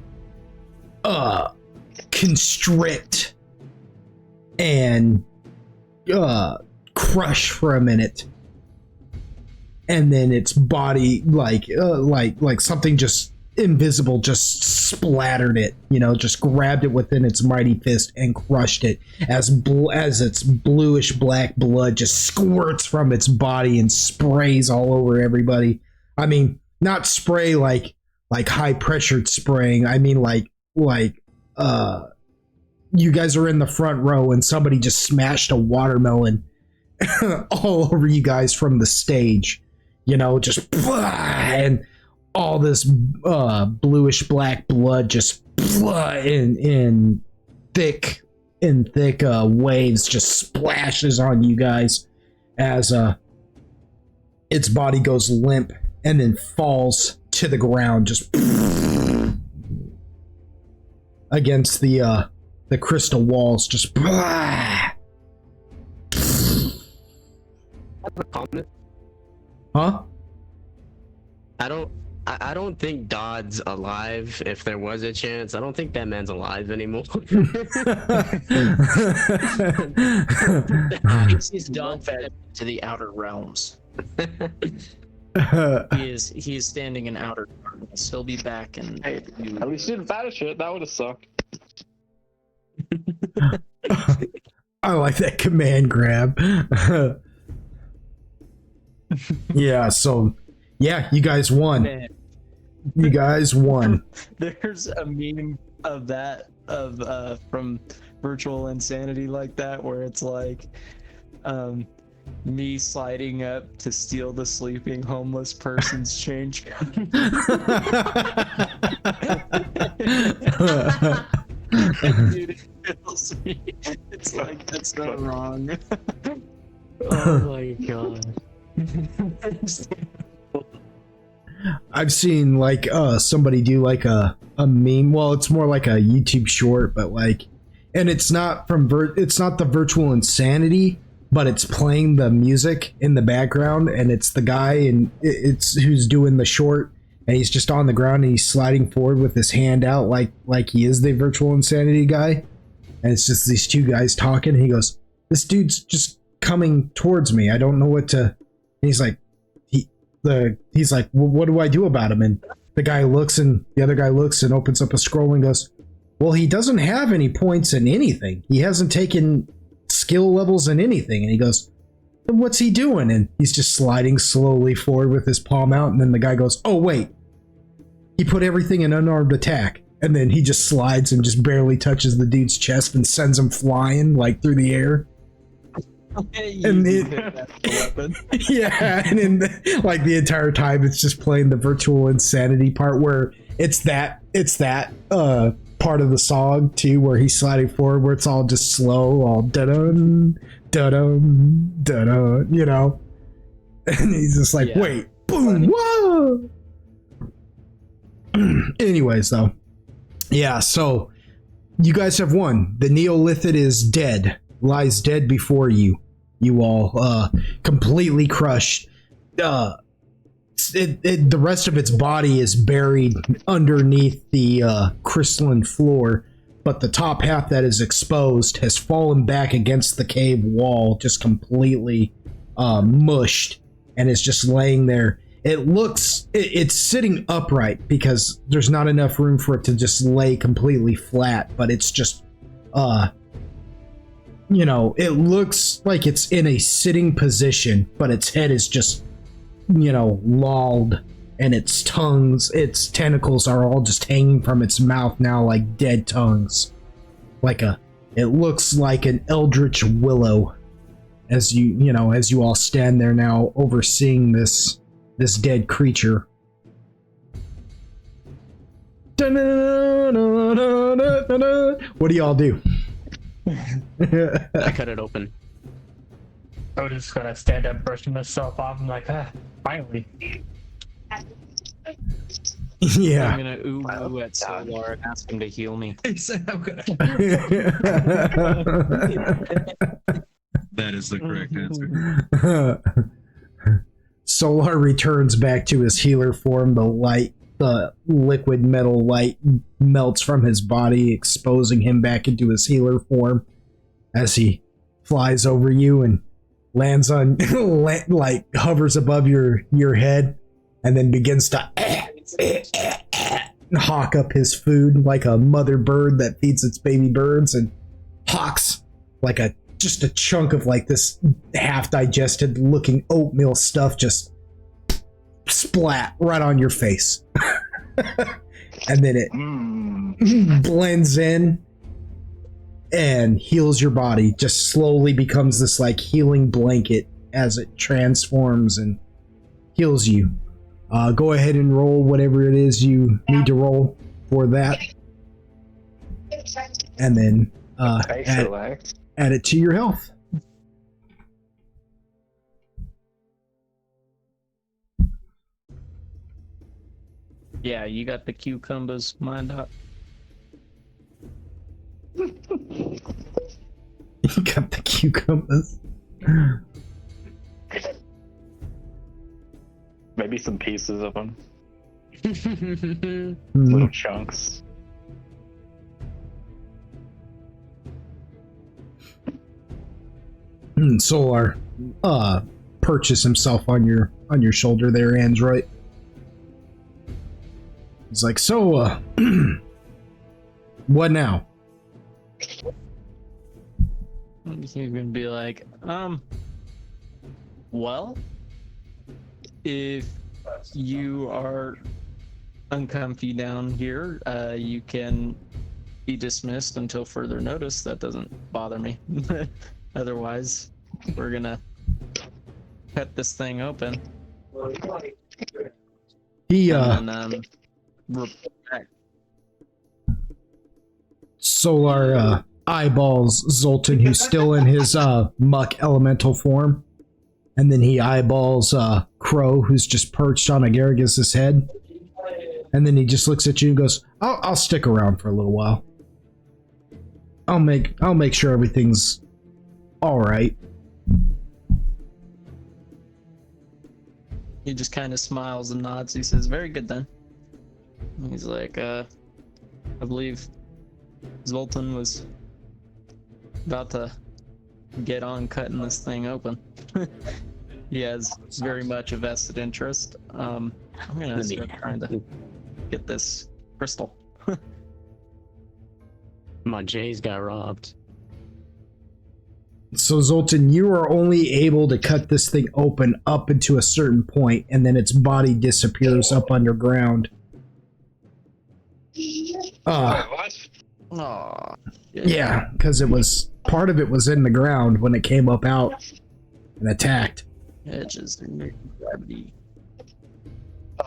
constrict and crush for a minute. And then its body, like something just invisible, just splattered it. Just grabbed it within its mighty fist and crushed it as its bluish black blood just squirts from its body and sprays all over everybody. I mean, not spray like high pressured spraying. I mean like you guys are in the front row and somebody just smashed a watermelon all over you guys from the stage. Just and all this bluish black blood just in thick waves just splashes on you guys as its body goes limp and then falls to the ground just against the crystal walls just huh? I don't think Dodd's alive. If there was a chance, I don't think that man's alive anymore. He's done fed to the outer realms. He is standing in outer dark. promise. He'll be back and Hey, at least you didn't banish it. That would have sucked. I like that command grab. Yeah, so yeah, you guys won. Man, You guys won. there's a meme of that from Virtual Insanity like that where it's like me sliding up to steal the sleeping homeless person's change. Dude, it kills me. It's like that's so wrong. Oh my god. I've seen like somebody do like a meme. Well, it's more like a YouTube short, but like, and it's not from it's not the Virtual Insanity, but it's playing the music in the background, and it's the guy and it's who's doing the short, and he's just on the ground and he's sliding forward with his hand out like he is the Virtual Insanity guy, and it's just these two guys talking. And he goes, "This dude's just coming towards me. I don't know what to." And he's like, he's like, well, "What do I do about him?" And the guy looks, and the other guy looks and opens up a scroll and goes, "Well, he doesn't have any points in anything. He hasn't taken skill levels in anything." And he goes, "Then what's he doing?" And he's just sliding slowly forward with his palm out. And then the guy goes, "Oh, wait, he put everything in unarmed attack." And then he just slides and just barely touches the dude's chest and sends him flying like through the air. And yeah, and in like the entire time it's just playing the Virtual Insanity part where it's that part of the song too where he's sliding forward where it's all just slow, all da-dun, da-dun, da-dun, you know. And he's just like, wait, boom, whoa. Anyways, though, yeah, so you guys have won. The Neolithid is dead, lies dead before you. You all completely crushed. The rest of its body is buried underneath the crystalline floor, but the top half that is exposed has fallen back against the cave wall, just completely mushed, and is just laying there. It's sitting upright because there's not enough room for it to just lay completely flat, but it's just it looks like it's in a sitting position, but its head is just, lolled, and its tentacles are all just hanging from its mouth now like dead tongues. It looks like an eldritch willow as you all stand there now overseeing this dead creature. What do y'all do? I cut it open. I'm just gonna stand up, brushing myself off. I'm like, finally. Yeah. I'm gonna ooh at Solar and ask him to heal me. He said, "I'm gonna." That is the correct answer. Solar returns back to his healer form. The liquid metal light melts from his body, exposing him back into his healer form as he flies over you and lands on, hovers above your head, and then begins to hawk up his food like a mother bird that feeds its baby birds, and hawks like just a chunk of like this half digested looking oatmeal stuff just splat right on your face. And then it blends in and heals your body, just slowly becomes this like healing blanket as it transforms and heals you. Go ahead and roll whatever it is you need to roll for that, and then add it to your health. Yeah, you got the cucumbers lined up. You got the cucumbers. Maybe some pieces of them. Little chunks. Solar perches himself on your shoulder there, Android. He's like, so, what now? He's gonna be like, well, if you are uncomfy down here, you can be dismissed until further notice. That doesn't bother me. Otherwise, we're gonna cut this thing open. He, and, Solar, eyeballs Zoltan, who's still in his, muck elemental form. And then he eyeballs, Crow, who's just perched on Agaragus's head. And then he just looks at you and goes, I'll stick around for a little while. I'll make sure everything's alright. he just kind of smiles and nods. He says, very good then. And he's like, I believe Zoltan was about to get on cutting this thing open. He has very much a vested interest. I'm gonna start trying to get this crystal. My J's got robbed. So Zoltan, you are only able to cut this thing open up into a certain point, and then its body disappears up underground. What? Aw. Yeah, because part of it was in the ground when it came up out and attacked. Edges and gravity.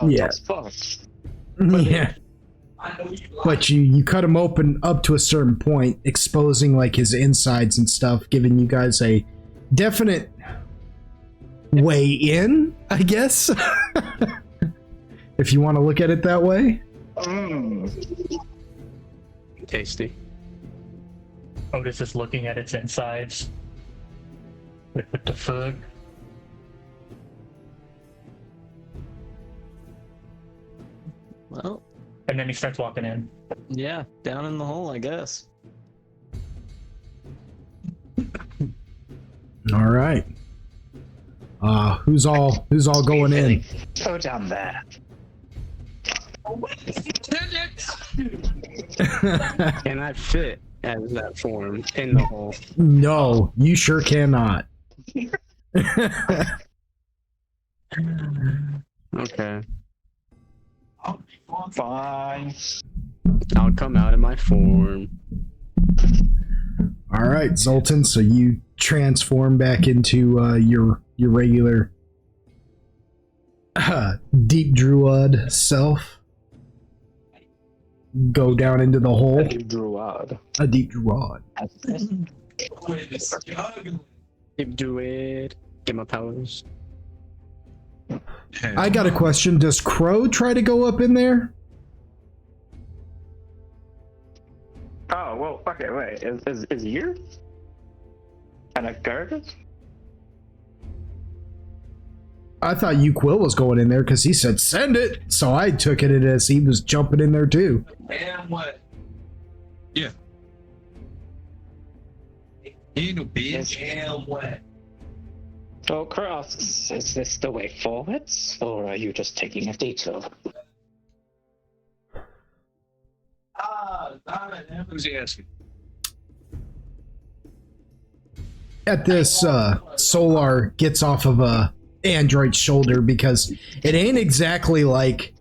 Oh, Yeah. that's fucked. Yeah. But you cut him open up to a certain point, exposing like his insides and stuff, giving you guys a definite way in, I guess. If you want to look at it that way. Tasty. Otis is looking at its insides. What the fuck? Well, And then he starts walking in. yeah, down in the hole, I guess. All right. Who's all going in? Go down there. Can I fit as that form in the hole? No, you sure cannot. Okay. Fine. I'll come out in my form. All right, Zoltan. So you transform back into your regular deep druid self. Go down into the hole. Druid. A deep druid. Keep druid. Get my powers. I got a question. Does Crow try to go up in there? Oh, well, okay, wait. Is you? And a Gargus? I thought Quill was going in there because he said send it, so I took it as he was jumping in there too. And what? Yeah. You know, bitch. And what? So, Cross, is this the way forwards, or are you just taking a detour? Who's he asking? At this, Solar gets off of Android's shoulder because it ain't exactly like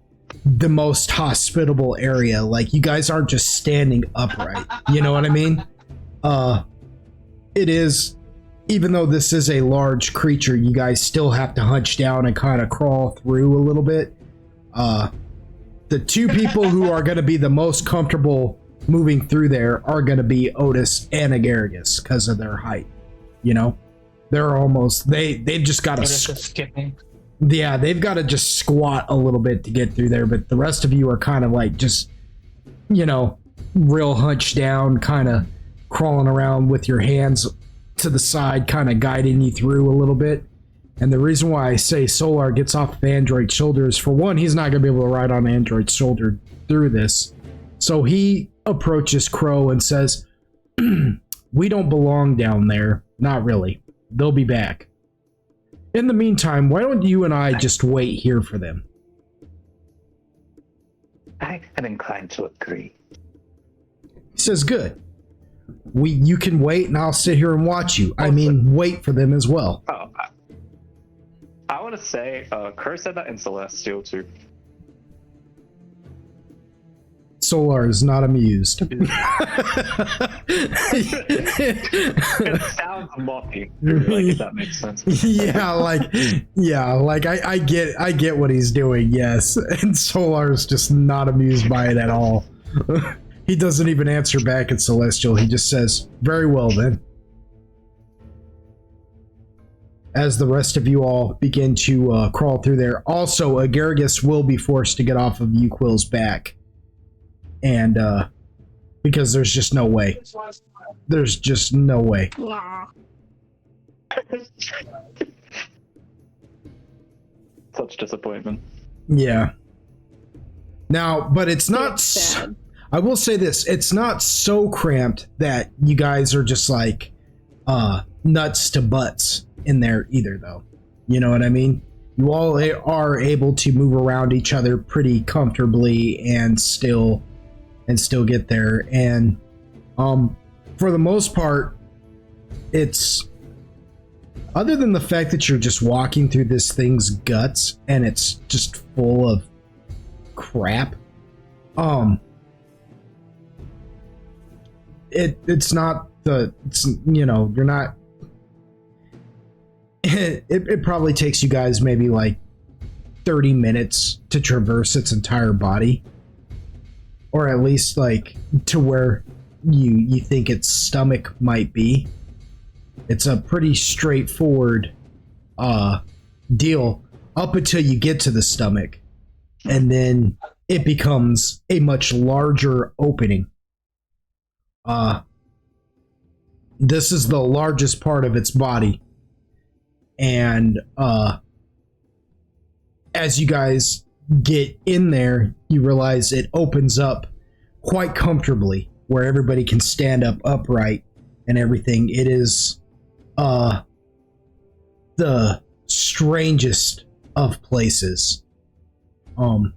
the most hospitable area. Like, you guys aren't just standing upright. You know what I mean? It is, even though this is a large creature, you guys still have to hunch down and kind of crawl through a little bit. The two people who are going to be the most comfortable moving through there are going to be Otis and Agaragus because of their height. You know, they're almost they've just got to skipping. Yeah, they've got to just squat a little bit to get through there, but the rest of you are kind of like just, you know, real hunched down, kind of crawling around with your hands to the side, kind of guiding you through a little bit. And the reason why I say Solar gets off of Android's shoulders, for one, he's not going to be able to ride on Android's shoulder through this. So he approaches Crow and says, we don't belong down there. Not really. They'll be back. In the meantime, why don't you and I just wait here for them? I am inclined to agree. He says, good. You can wait and I'll sit here and watch you. I mean, wait for them as well. Oh, I want to say, Kerr said that in Celestial too. Solar is not amused. It sounds moppy, like, if that makes sense. I get what he's doing, yes. And Solar's just not amused by it at all. He doesn't even answer back at Celestial. He just says, very well then. As the rest of you all begin to crawl through there. Also, Agaragis will be forced to get off of Uquil's back. And because there's just no way. There's just no way. Such disappointment. Yeah. Now, but it's not. I will say this: it's not so cramped that you guys are just like nuts to butts in there either, though. You know what I mean? You all are able to move around each other pretty comfortably and still get there. And for the most part, it's, other than the fact that you're just walking through this thing's guts and it's just full of crap, it's not the, it's, you know, you're not, it probably takes you guys maybe like 30 minutes to traverse its entire body, or at least like to where you think its stomach might be. It's a pretty straightforward deal up until you get to the stomach, and then it becomes a much larger opening. This is the largest part of its body, and as you guys get in there, you realize it opens up quite comfortably where everybody can stand up upright and everything. It is the strangest of places, and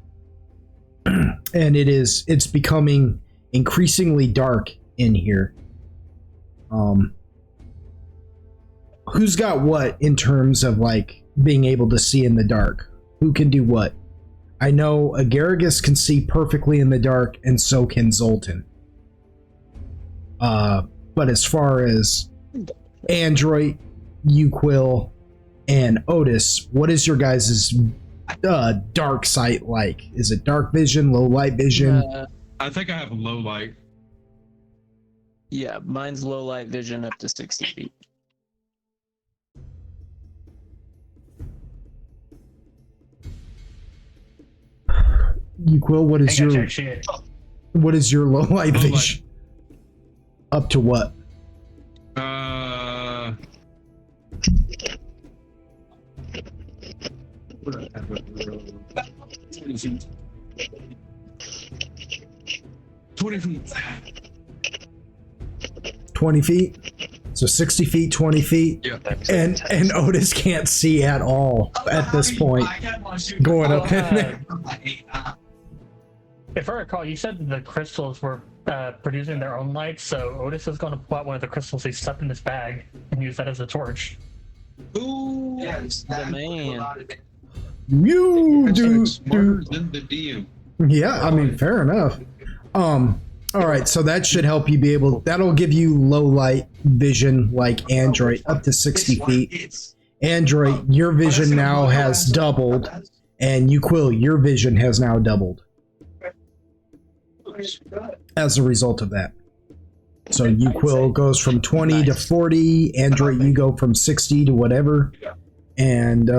it's becoming increasingly dark in here. Who's got what in terms of like being able to see in the dark? Who can do what? I know Agaragis can see perfectly in the dark, and so can Zoltan. But as far as Android, Uquil, and Otis, what is your guys' dark sight like? Is it dark vision, low light vision? I think I have low light. Yeah, mine's low light vision up to 60 feet. Uquil, what is I got your your shit. what is your low light vision? Up to what? 20 feet. 20 feet? So 60 feet, 20 feet? Yeah. And Otis can't see at all at this point going up in there. If I recall, you said the crystals were producing their own light, so Otis is going to pull out one of the crystals he stuffed in his bag and use that as a torch. Ooh, Yes, the man. You do. smarter than the DM. Yeah, I mean, fair enough. All right, so that should help you be able, that'll give you low light vision like Android up to 60 feet. Android, your vision now has doubled, and Uquil, your vision has now doubled as a result of that. So Uquil goes from 20 to 40, Android, you go from 60 to whatever, and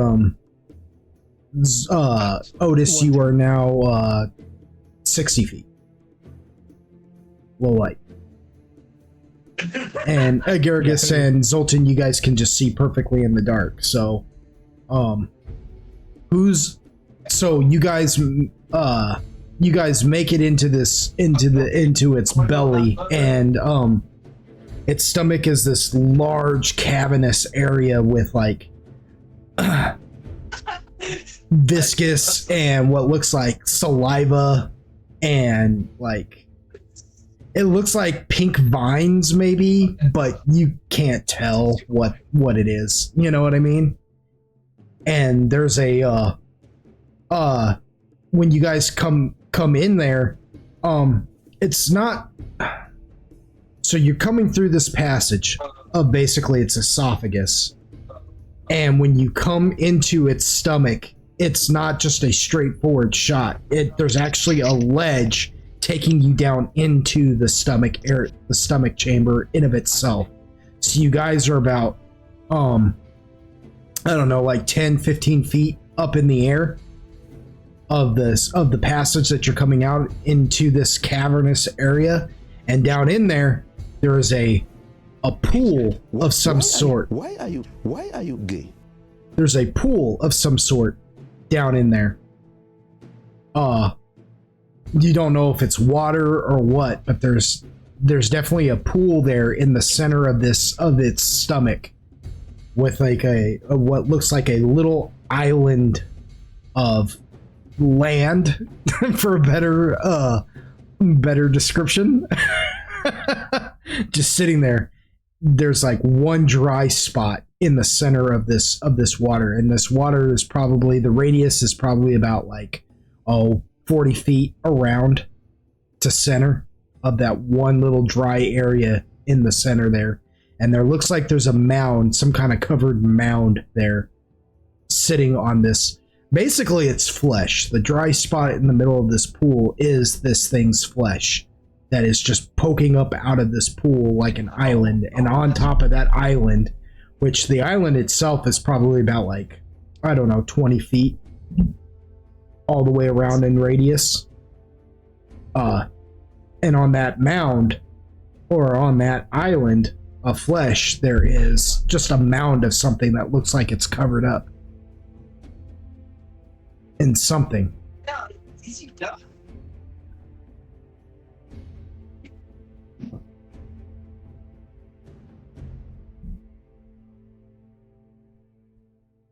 Otis, you are now 60 feet. Low light. And Agaragis and Zoltan, you guys can just see perfectly in the dark. So, you guys make it into this, into its belly, and its stomach is this large cavernous area with like viscous and what looks like saliva and like it looks like pink vines maybe, but you can't tell what it is. You know what I mean? And there's a when you guys come in there, it's not. So you're coming through this passage of basically its esophagus, and when you come into its stomach, it's not just a straightforward shot. There's actually a ledge taking you down into the stomach chamber in of itself. So you guys are about, I don't know, like 10, 15 feet up in the air of the passage that you're coming out into this cavernous area, and down in there is a pool of some sort. Why are you gay? There's a pool of some sort down in there. You don't know if it's water or what, but there's definitely a pool there in the center of its stomach, with like a what looks like a little island of land, for a better description. Just sitting there. There's like one dry spot in the center of this water, and this water is probably, the radius is probably about like 40 feet around to center of that one little dry area in the center there. And there looks like there's a mound, some kind of covered mound there sitting on this. Basically, it's flesh. The dry spot in the middle of this pool is this thing's flesh that is just poking up out of this pool like an island. And on top of that island, which the island itself is probably about like, I don't know, 20 feet all the way around in radius. And on that mound, or on that island of flesh, there is just a mound of something that looks like it's covered up in something.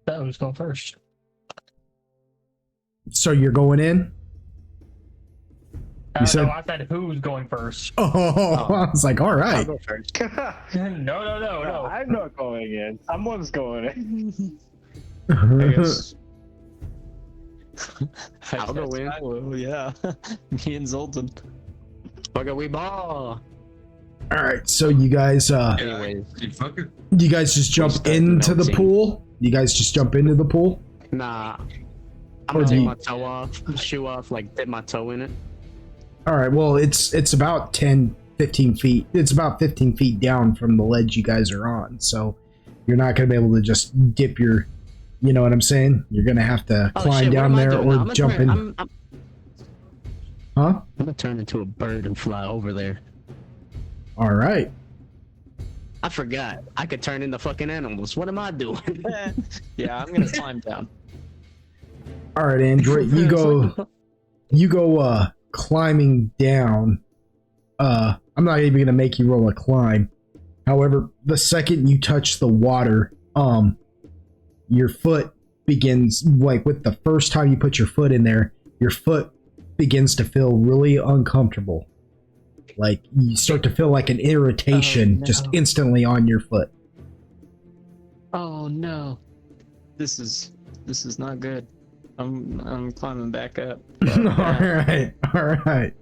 Who's going first? So you're going in? You said, no, I said who's going first. I was like, all right. I'll go first. No. I'm not going in. Someone's going in. I guess. I'll go in. Well, yeah. Me and Zoltan. Okay, we ball. All right, so you guys, Anyways, you guys just jump into the pool? You guys just jump into the pool? nah. I'm Or gonna do take you- my toe off, shoe off, like dip my toe in it. All right, well, it's about 10, 15 feet. It's about 15 feet down from the ledge you guys are on, so you're not going to be able to just dip your, you know what I'm saying? You're going to have to climb down there or jump in. I'm Huh? gonna turn into a bird and fly over there. All right. I forgot. I could turn into fucking animals. What am I doing? Yeah, I'm gonna climb down. All right, Android, you go climbing down. I'm not even gonna make you roll a climb. However, the second you touch the water, your foot begins, like with the first time you put your foot in there, your foot begins to feel really uncomfortable. Like you start to feel like an irritation just instantly on your foot. Oh no. This is not good. I'm climbing back up. All right. I'm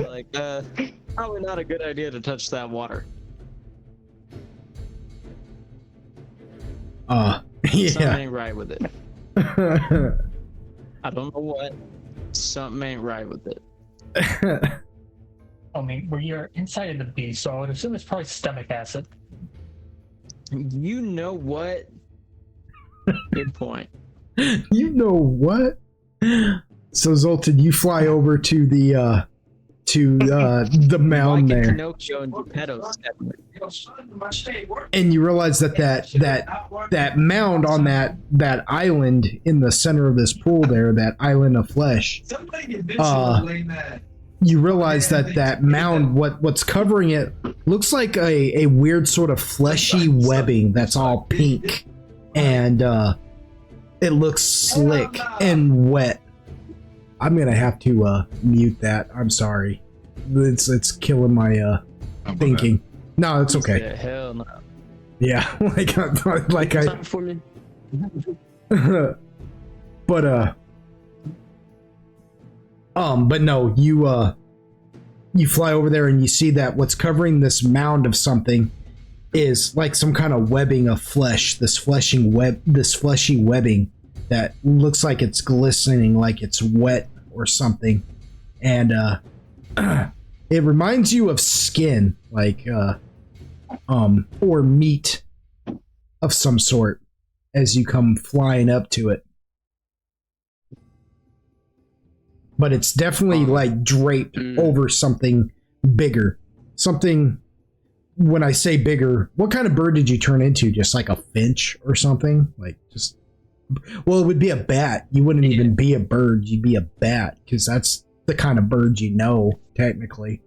like, probably not a good idea to touch that water. Something Yeah. ain't right with it. I don't know what. Something ain't right with it. I mean, well, you're inside of the beast, so I would assume it's probably stomach acid. You know what? Good point. You know what? So Zoltan, you fly over to the mound Like there, Pinocchio and Geppetto and you realize that mound on that island in the center of this pool there, that island of flesh. You realize that mound, what's covering it, looks like a weird sort of fleshy webbing that's all pink, and it looks slick and wet. I'm gonna have to mute that. I'm sorry. It's killing my thinking. No, it's okay. Yeah, hell no. Yeah, like I. Time for me. But no, you fly over there and you see that what's covering this mound of something is like some kind of webbing of flesh, this fleshy webbing that looks like it's glistening, like it's wet or something. And it reminds you of skin, like or meat of some sort as you come flying up to it. But it's definitely like draped over something bigger. Something, when I say bigger, what kind of bird did you turn into? Just like a finch or something? Like just, well, it would be a bat. You wouldn't even be a bird. You'd be a bat because that's the kind of bird you know, technically.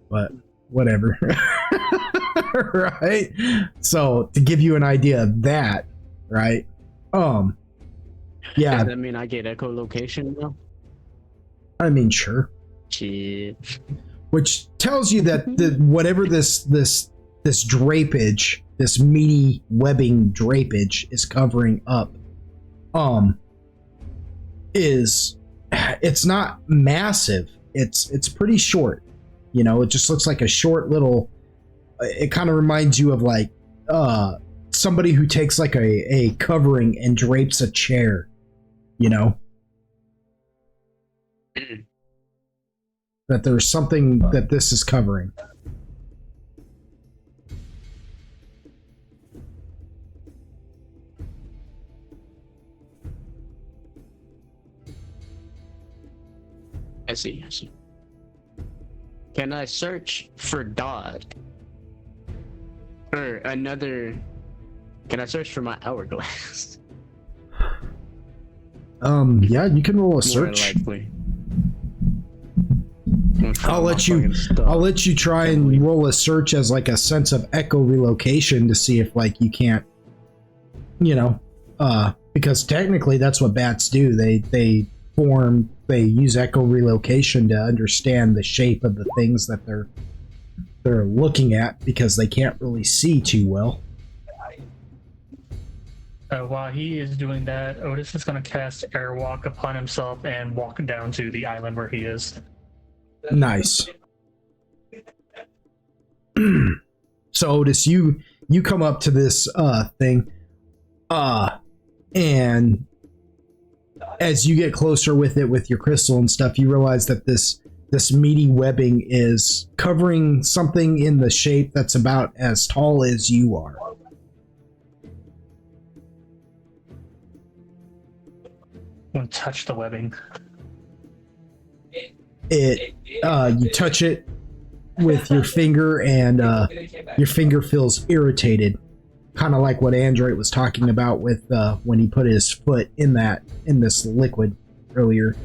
But whatever. Right? So to give you an idea of that, right? Yeah. Does that mean I get echolocation now? I mean, sure. Shit. Which tells you that whatever this drapage, this meaty webbing drapage is covering up, it's not massive. It's pretty short. You know, it just looks like a short little. It kind of reminds you of like somebody who takes like a covering and drapes a chair. You know. That there's something that this is covering. I see. Can I search for Dodd? Or another... Can I search for my hourglass? Yeah, you can roll a search. More likely. I'll let you try and roll a search as like a sense of echo relocation to see if like you can't, you know, because technically that's what bats do. They use echo relocation to understand the shape of the things that they're looking at because they can't really see too well. While he is doing that, Otis is going to cast Airwalk upon himself and walk down to the island where he is. Nice. So Otis, you come up to this thing, and as you get closer with it with your crystal and stuff, you realize that this meaty webbing is covering something in the shape that's about as tall as you are. I'm going to touch the webbing. You touch it with your finger and your finger feels irritated, kind of like what Android was talking about with when he put his foot in this liquid earlier.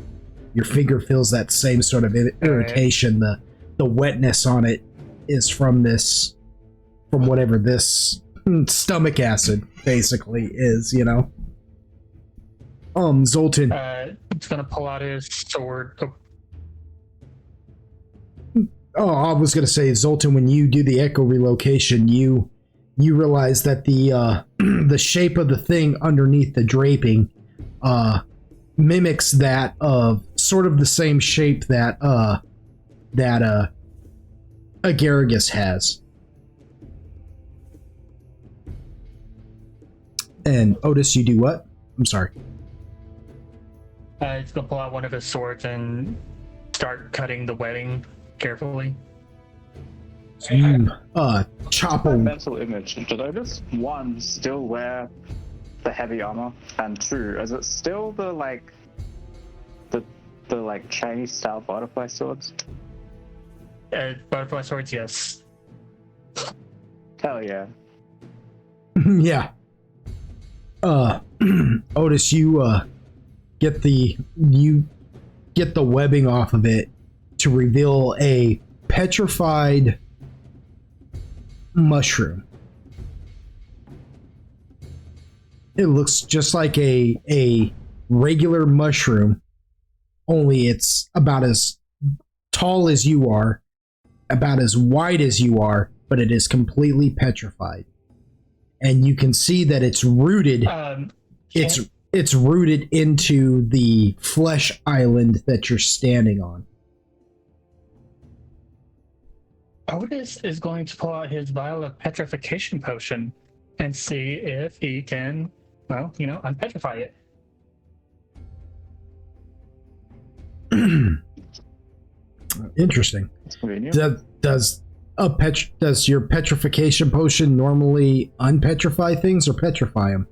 Your finger feels that same sort of irritation. Right. The wetness on it is from whatever this stomach acid basically is, you know. Zoltan. He's gonna pull out his sword. Oh, I was gonna say, Zoltan, when you do the echo relocation, you realize that the the shape of the thing underneath the draping mimics that of sort of the same shape that Agaragis has. And Otis, you do what? I'm sorry. He's gonna pull out one of his swords and start cutting the webbing carefully. So you chop a mental image. Did Otis one still wear the heavy armor, and two, is it still the Chinese style butterfly swords? Butterfly swords, yes. Hell yeah. Yeah. Otis, you get the webbing off of it to reveal a petrified mushroom. It looks just like a regular mushroom, only it's about as tall as you are, about as wide as you are, but it is completely petrified. And you can see that it's rooted. It's rooted into the flesh island that you're standing on. Otis is going to pull out his vial of petrification potion and see if he can, well, unpetrify it. Interesting. Does your petrification potion normally unpetrify things or petrify them?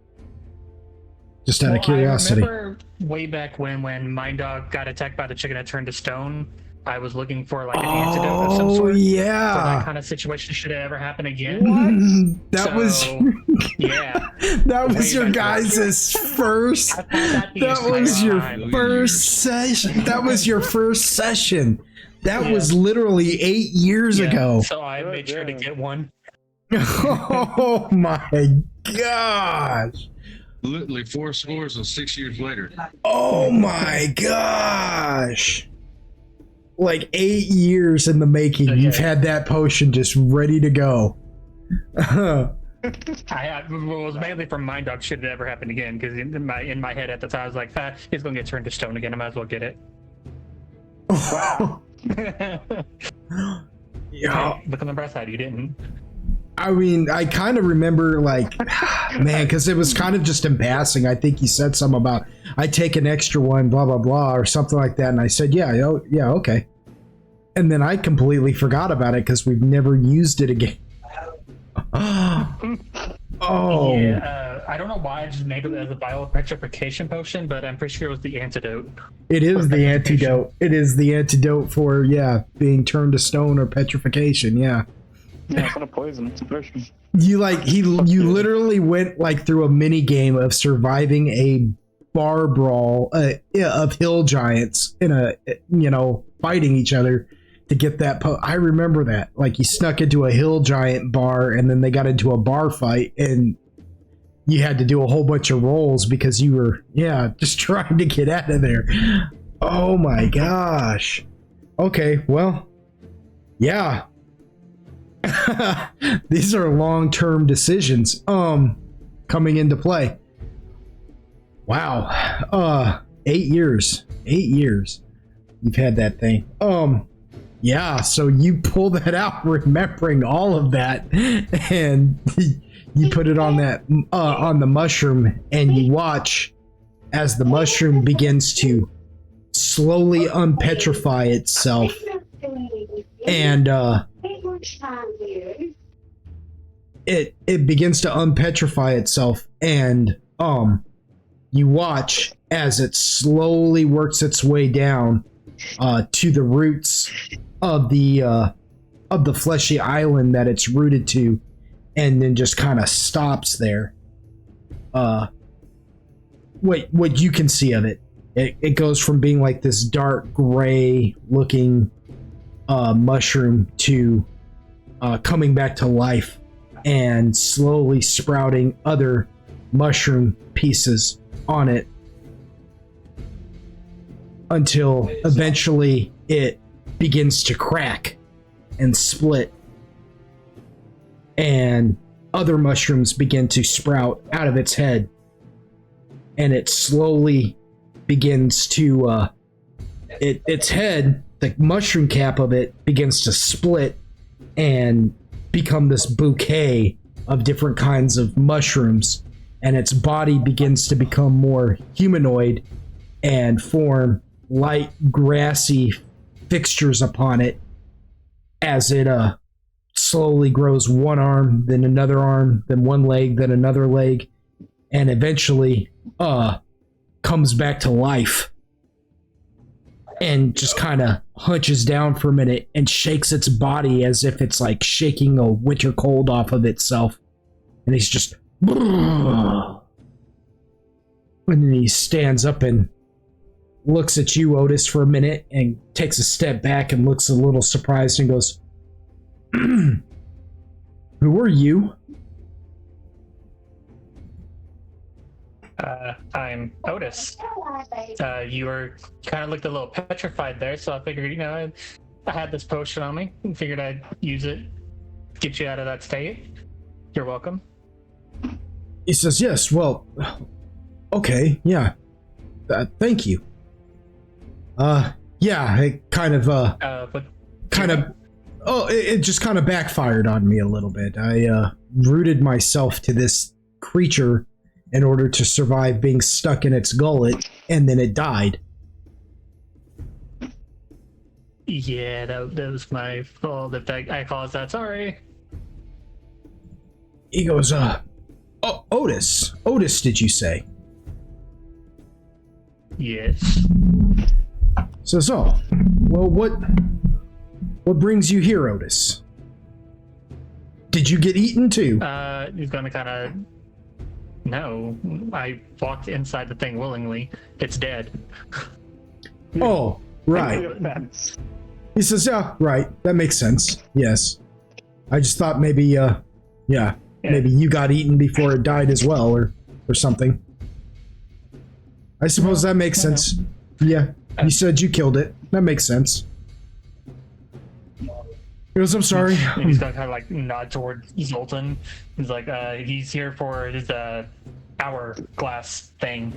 Just out of curiosity. I remember way back when Mind Dog got attacked by the chicken that turned to stone, I was looking for like an antidote of some sort. Yeah. For that kind of situation should it ever happen again. What? That was your guys' first. That was your first session. That was your first session. That was literally 8 years ago. So I made sure to get one. Oh my gosh. Literally 4 scores and 6 years later. Oh my gosh. Like 8 years in the making. You've had that potion just ready to go. It was mainly from Mind Dog should it ever happen again, because in my head at the time I was like, he's gonna get turned to stone again, I might as well get it. Wow. Yeah. Look on the bright side, you didn't. I mean, I kind of remember, like, man, because it was kind of just in passing. I think he said something about, I take an extra one, blah, blah, blah, or something like that. And I said, yeah, okay. And then I completely forgot about it because we've never used it again. Oh. Yeah, I don't know why I just named it as a biopetrification potion, but I'm pretty sure it was the antidote. It is the antidote. It is the antidote for, being turned to stone or petrification, Yeah, it's not a poison, it's a potion. You literally went like through a mini game of surviving a bar brawl of hill giants in a fighting each other to get that. I remember that. Like you snuck into a hill giant bar and then they got into a bar fight and you had to do a whole bunch of rolls because you were just trying to get out of there. Oh my gosh. Okay, well, yeah. These are long-term decisions coming into play. Wow. 8 years. 8 years you've had that thing. So you pull that out remembering all of that and you put it on that on the mushroom and you watch as the mushroom begins to slowly unpetrify itself and it begins to unpetrify itself and you watch as it slowly works its way down to the roots of the fleshy island that it's rooted to and then just kind of stops there. What you can see of it goes from being like this dark gray looking mushroom to coming back to life and slowly sprouting other mushroom pieces on it until eventually it begins to crack and split and other mushrooms begin to sprout out of its head and it slowly begins to its head, the mushroom cap of it begins to split and become this bouquet of different kinds of mushrooms and its body begins to become more humanoid and form light grassy fixtures upon it as it slowly grows one arm, then another arm, then one leg, then another leg, and eventually comes back to life and just kind of hunches down for a minute and shakes its body as if it's like shaking a winter cold off of itself. And he's just... And then he stands up and looks at you, Otis, for a minute and takes a step back and looks a little surprised and goes, Who are you? I'm Otis. You were kind of looked a little petrified there, so I figured, I had this potion on me and figured I'd use it, get you out of that state. You're welcome. He says, yes, well, okay, yeah. Thank you. Yeah, it kind of, it just kind of backfired on me a little bit. I, rooted myself to this creature in order to survive being stuck in its gullet, and then it died. Yeah, that was my fault if I caused that. Sorry. He goes, oh, Otis. Otis, did you say? Yes. Says, oh, well, what brings you here, Otis? Did you get eaten too? He's gonna kind of... No, I walked inside the thing willingly. It's dead. Oh, right. He says, yeah, right. That makes sense. Yes. I just thought maybe, maybe you got eaten before it died as well, or something. I suppose that makes sense. Yeah. You said you killed it. That makes sense. He goes, I'm sorry. He's gonna kind of like nod toward Zoltan. He's like, he's here for his hourglass thing.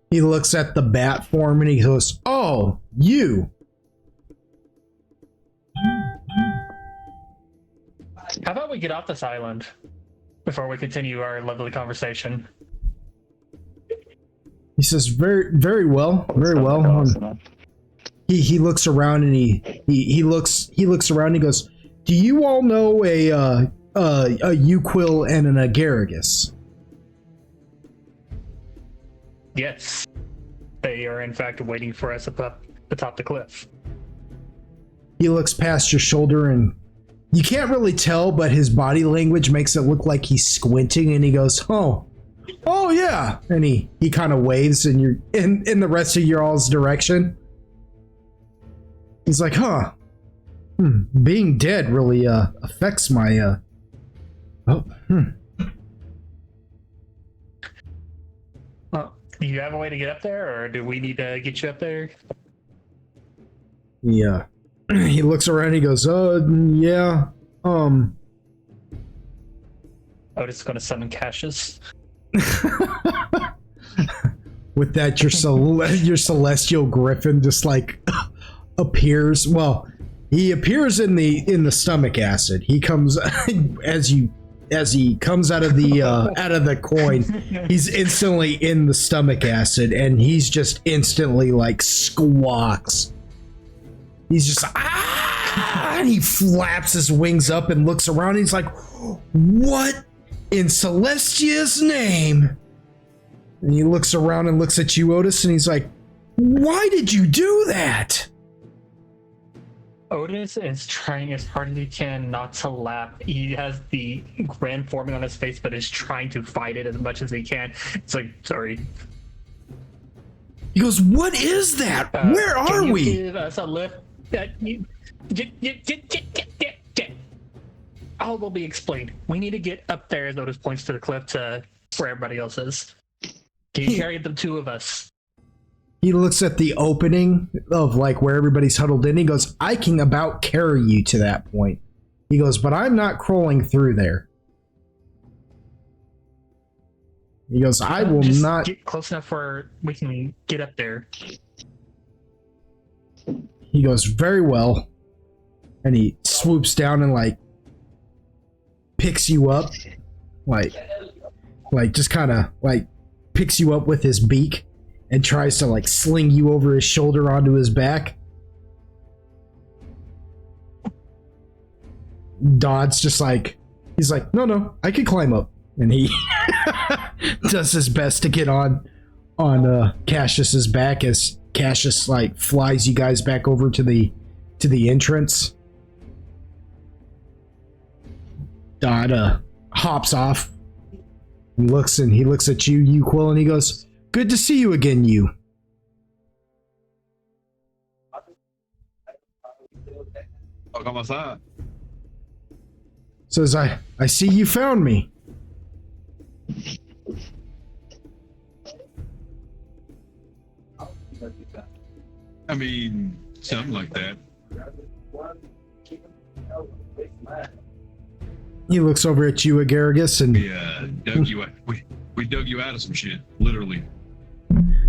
He looks at the bat form and he goes, oh, you. How about we get off this island before we continue our lovely conversation? He says, very, very well, very well. He looks around and he looks around and he goes, do you all know a Uquil and an Agaricus? Yes. They are in fact waiting for us up atop the cliff. He looks past your shoulder and you can't really tell, but his body language makes it look like he's squinting, and he goes, oh yeah. And he kind of waves and you're in the rest of your all's direction. He's like, being dead really affects my Well, do you have a way to get up there, or do we need to get you up there? Yeah. He looks around and he goes, yeah. Otis is going to summon Cassius. With that, your celestial griffin just like appears. Well, he appears in the stomach acid. He comes as he comes out of the coin. He's instantly in the stomach acid, and he's just instantly like squawks. He's just and he flaps his wings up and looks around. And he's like, "What in Celestia's name?" And he looks around and looks at you, Otis, and he's like, "Why did you do that?" Otis is trying as hard as he can not to laugh. He has the grin forming on his face, but is trying to fight it as much as he can. It's like, sorry. He goes, "What is that? Where are can you we?" Give us a lift. All will be explained. We need to get up there, as Otis points to the cliff, to where everybody else is. Can you carry the two of us? He looks at the opening of like where everybody's huddled in. He goes, "I can about carry you to that point." He goes, "But I'm not crawling through there." He goes, "I will just not get close enough where we can get up there." He goes, "Very well." And he swoops down and like picks you up, like just kind of like picks you up with his beak and tries to like sling you over his shoulder onto his back. Dodd's just like, he's like, no, I can climb up. And he does his best to get on Cassius's back as Cassius like flies you guys back over to the entrance. Dodd hops off. He looks at you, Quill, and he goes, "Good to see you again, you." ¿Cómo está? Says, I see you found me. I mean, something like that. He looks over at you, Agaragis, and We dug you out of some shit, literally.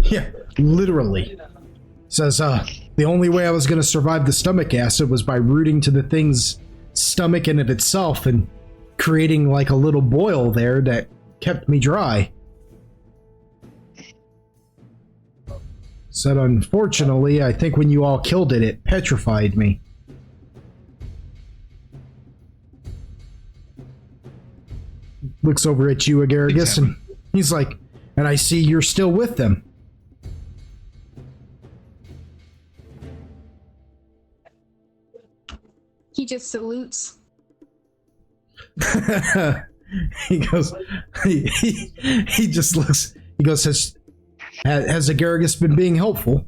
yeah, literally. Says, the only way I was going to survive the stomach acid was by rooting to the thing's stomach in of itself and creating like a little boil there that kept me dry. Said, unfortunately, I think when you all killed it, it petrified me. Looks over at you, Agaragis, and he's like, and I see you're still with them. He just salutes. He goes, he just looks, he goes, has Agaragis been being helpful?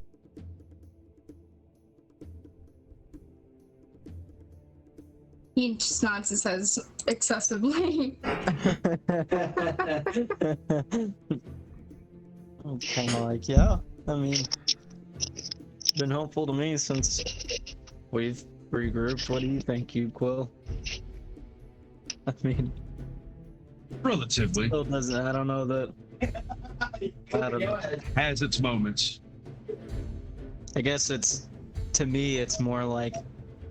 He just nods his head excessively. I'm kind of like, yeah. I mean, it's been helpful to me since we've regrouped. What do you think, you Quill? I mean, relatively. Still doesn't. I don't know that. I don't know. Has its moments. I guess it's, to me, it's more like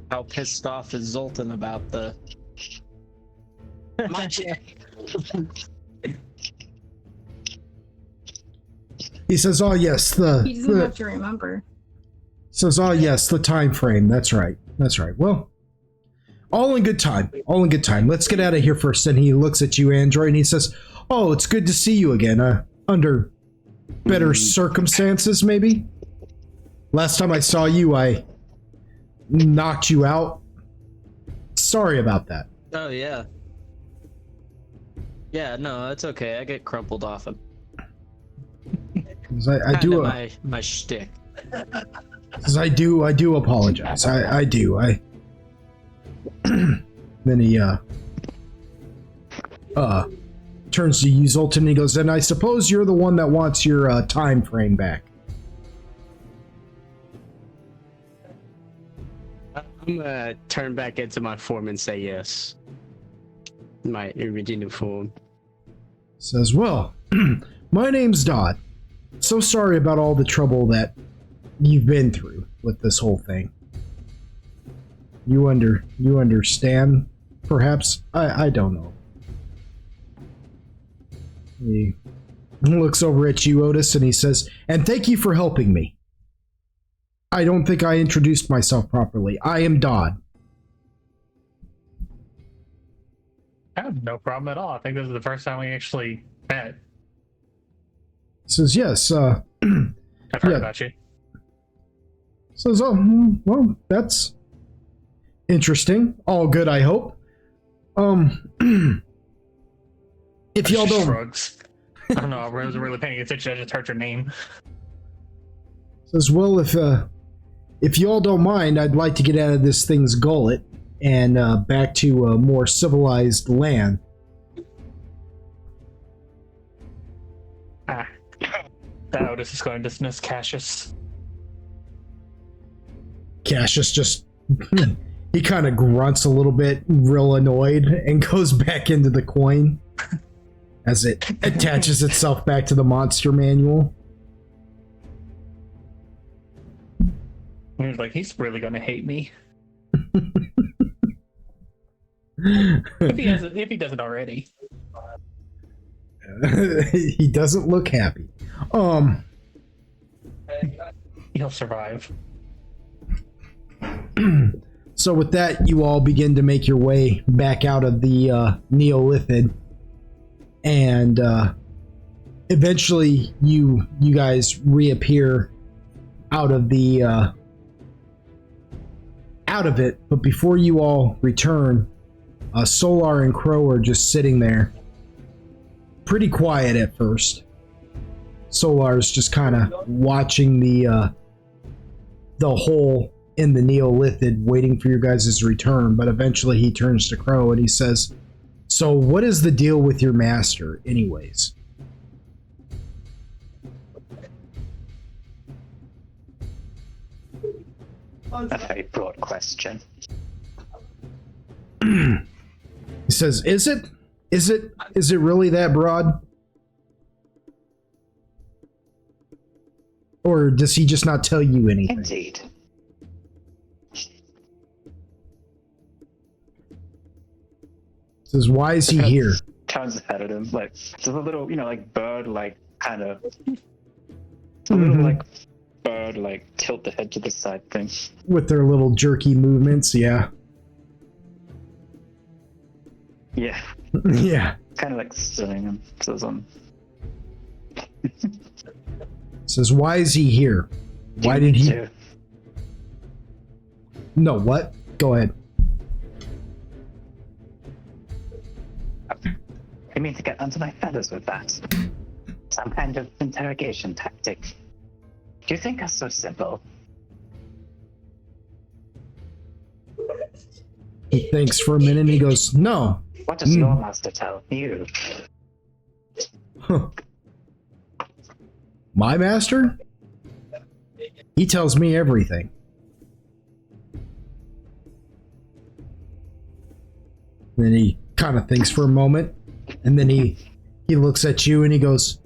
how pissed off is Zoltan about the. He says, "Oh yes, He doesn't have to remember." Says, "Oh yes, the time frame. That's right. That's right. Well, all in good time. All in good time. Let's get out of here first." And he looks at you, Android, and he says, "Oh, it's good to see you again. Under better circumstances, maybe. Last time I saw you, I knocked you out. Sorry about that." Oh yeah. Yeah, no, it's okay. I get crumpled often. I do my shtick. I do apologize. I do. Then he turns to you, Zoltan, and he goes, "And I suppose you're the one that wants your time frame back." I'm gonna turn back into my form and say yes. My original form. Says, "Well, my name's Dodd. So sorry about all the trouble that you've been through with this whole thing. You understand, perhaps? I don't know." He looks over at you, Otis, and he says, "And thank you for helping me. I don't think I introduced myself properly. I am Dodd." I have no problem at all. I think this is the first time we actually met. Says, "Yes, I've heard yeah. about you. Says, "Oh, well, that's interesting. All good, I hope. If y'all don't..." Shrugs. I don't know. I wasn't really paying attention. I just heard your name. Says, "Well, if y'all don't mind, I'd like to get out of this thing's gullet and back to a more civilized land." Otis is going to dismiss Cassius. Cassius just he kind of grunts a little bit, real annoyed, and goes back into the coin as it attaches itself back to the monster manual. He's like, he's really gonna hate me. if he doesn't already. He doesn't look happy. He'll survive. So with that, you all begin to make your way back out of the Neolithid, and eventually you guys reappear out of the out of it. But before you all return, Solar and Crow are just sitting there, pretty quiet at first. Solar's just kind of watching the hole in the Neolithid, waiting for your guys' return. But eventually he turns to Crow and he says, "So what is the deal with your master anyways?" A very broad question. He says, is it? Is it really that broad? Or does he just not tell you anything? Indeed. Says, why is he here? Turns his head at him, like, just a little, like, bird, like, kind of. A little, like, bird, like, tilt the head to the side thing. With their little jerky movements, yeah. Yeah. Yeah. Kind of like stilling him. Says, Says, why is he here? Why did he? to- No, what? Go ahead. You mean to get under my feathers with that? Some kind of interrogation tactic. Do you think us so simple? He thinks for a minute and he goes, no. What does your master tell you? Huh. My master? He tells me everything. Then he kind of thinks for a moment, and then he looks at you and he goes,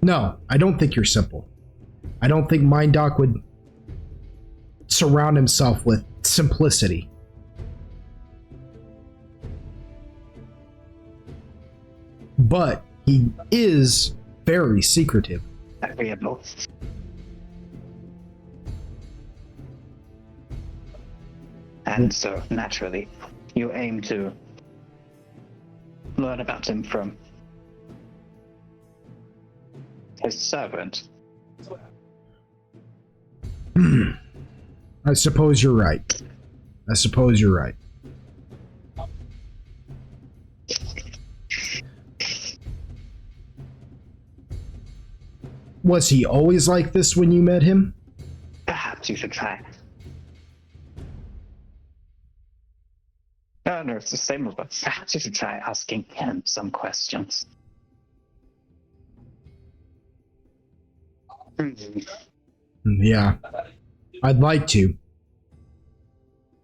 no, I don't think you're simple. I don't think Mind Doc would surround himself with simplicity. But he is very secretive. Agreeable. And so, naturally, you aim to learn about him from his servant. I suppose you're right. Was he always like this when you met him? Perhaps you should try. No, it's the same with us. Perhaps you should try asking him some questions. Yeah. I'd like to.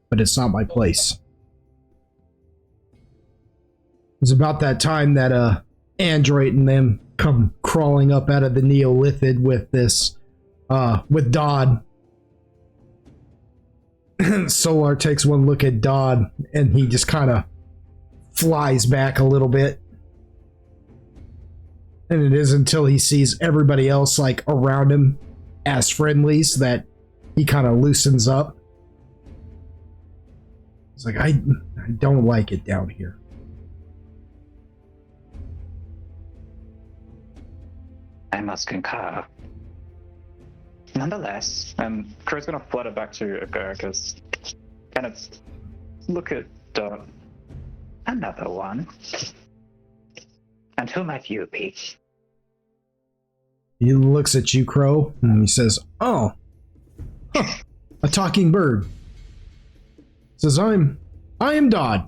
But it's not my place. It's about that time that Android and them come crawling up out of the Neolithid with this with Dodd. Solar takes one look at Dodd and he just kind of flies back a little bit. And it is until he sees everybody else like around him as friendlies that he kind of loosens up. It's like, I don't like it down here. I must concur. Nonetheless, Crow's gonna flutter back to Agaricus. Kind of look at another one. And who might you be? He looks at you, Crow, and he says, oh, huh, a talking bird. Says, I am Dodd.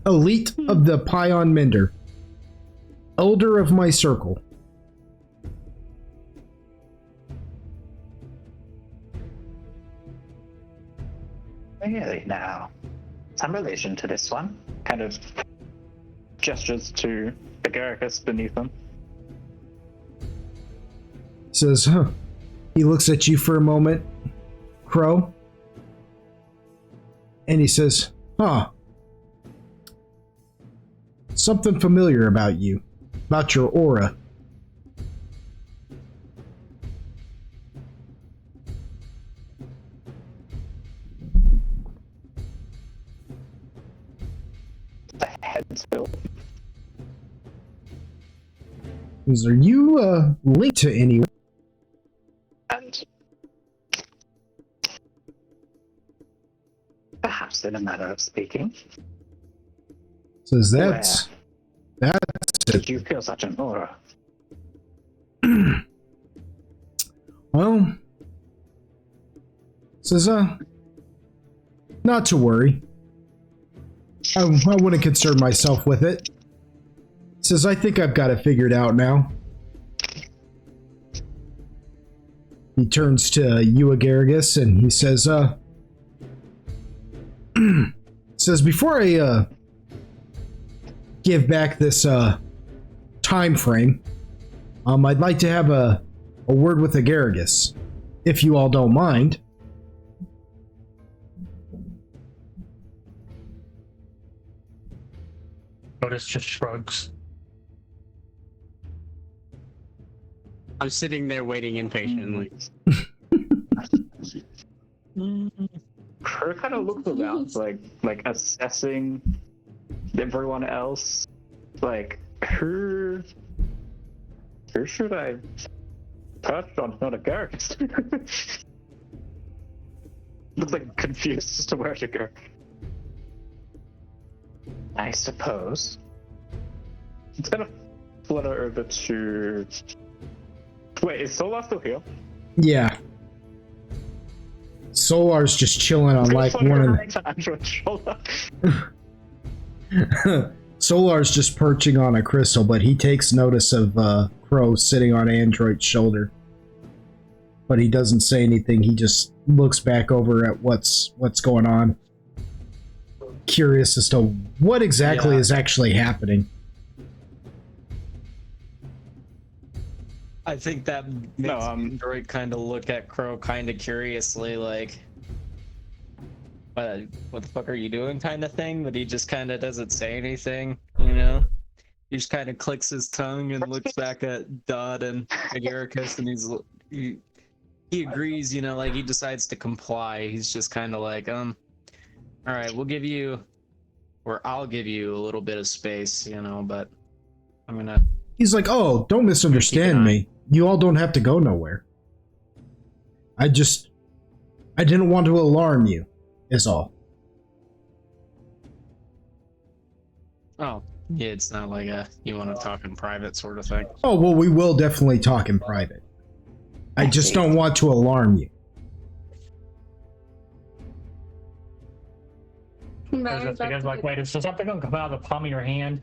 Elite of the Pion Mender. Elder of my circle. Really now? Some relation to this one? Kind of gestures to Agaricus beneath him. Says, huh. He looks at you for a moment, Crow. And he says, huh. Something familiar about you. About your aura. The head still. Are you linked to anyone? And perhaps in a manner of speaking. Says that's Did you feel such an aura? Well, says not to worry. I wouldn't concern myself with it. Says I think I've got it figured out now. He turns to you, Agaragis, and he says, before I give back this time frame, I'd like to have a word with Agaragis, if you all don't mind. Otis just shrugs. I'm sitting there waiting impatiently. Her kind of looks around, like assessing everyone else. Like, who should I touch on? Not a character. Looks like confused as to where to go. I suppose it's gonna flutter over to. Wait, is Solar still here? Yeah. Solar's just chilling on like one of Solar's just perching on a crystal, but he takes notice of Crow sitting on Android's shoulder. But he doesn't say anything. He just looks back over at what's going on, curious as to what exactly is actually happening. I think that makes Android kind of look at Crow kind of curiously, like, what the fuck are you doing kind of thing, but he just kind of doesn't say anything, you know? He just kind of clicks his tongue and looks back at Dodd and Agaricus, and he agrees, you know, like he decides to comply. He's just kind of like, all right, I'll give you a little bit of space, you know, but I'm gonna... He's like, oh, don't misunderstand me. You all don't have to go nowhere. I didn't want to alarm you, is all. Oh, yeah, it's not like you want to talk in private sort of thing. Oh, well, we will definitely talk in private. I just don't want to alarm you. Because, like, wait, is something gonna come out of the palm of your hand?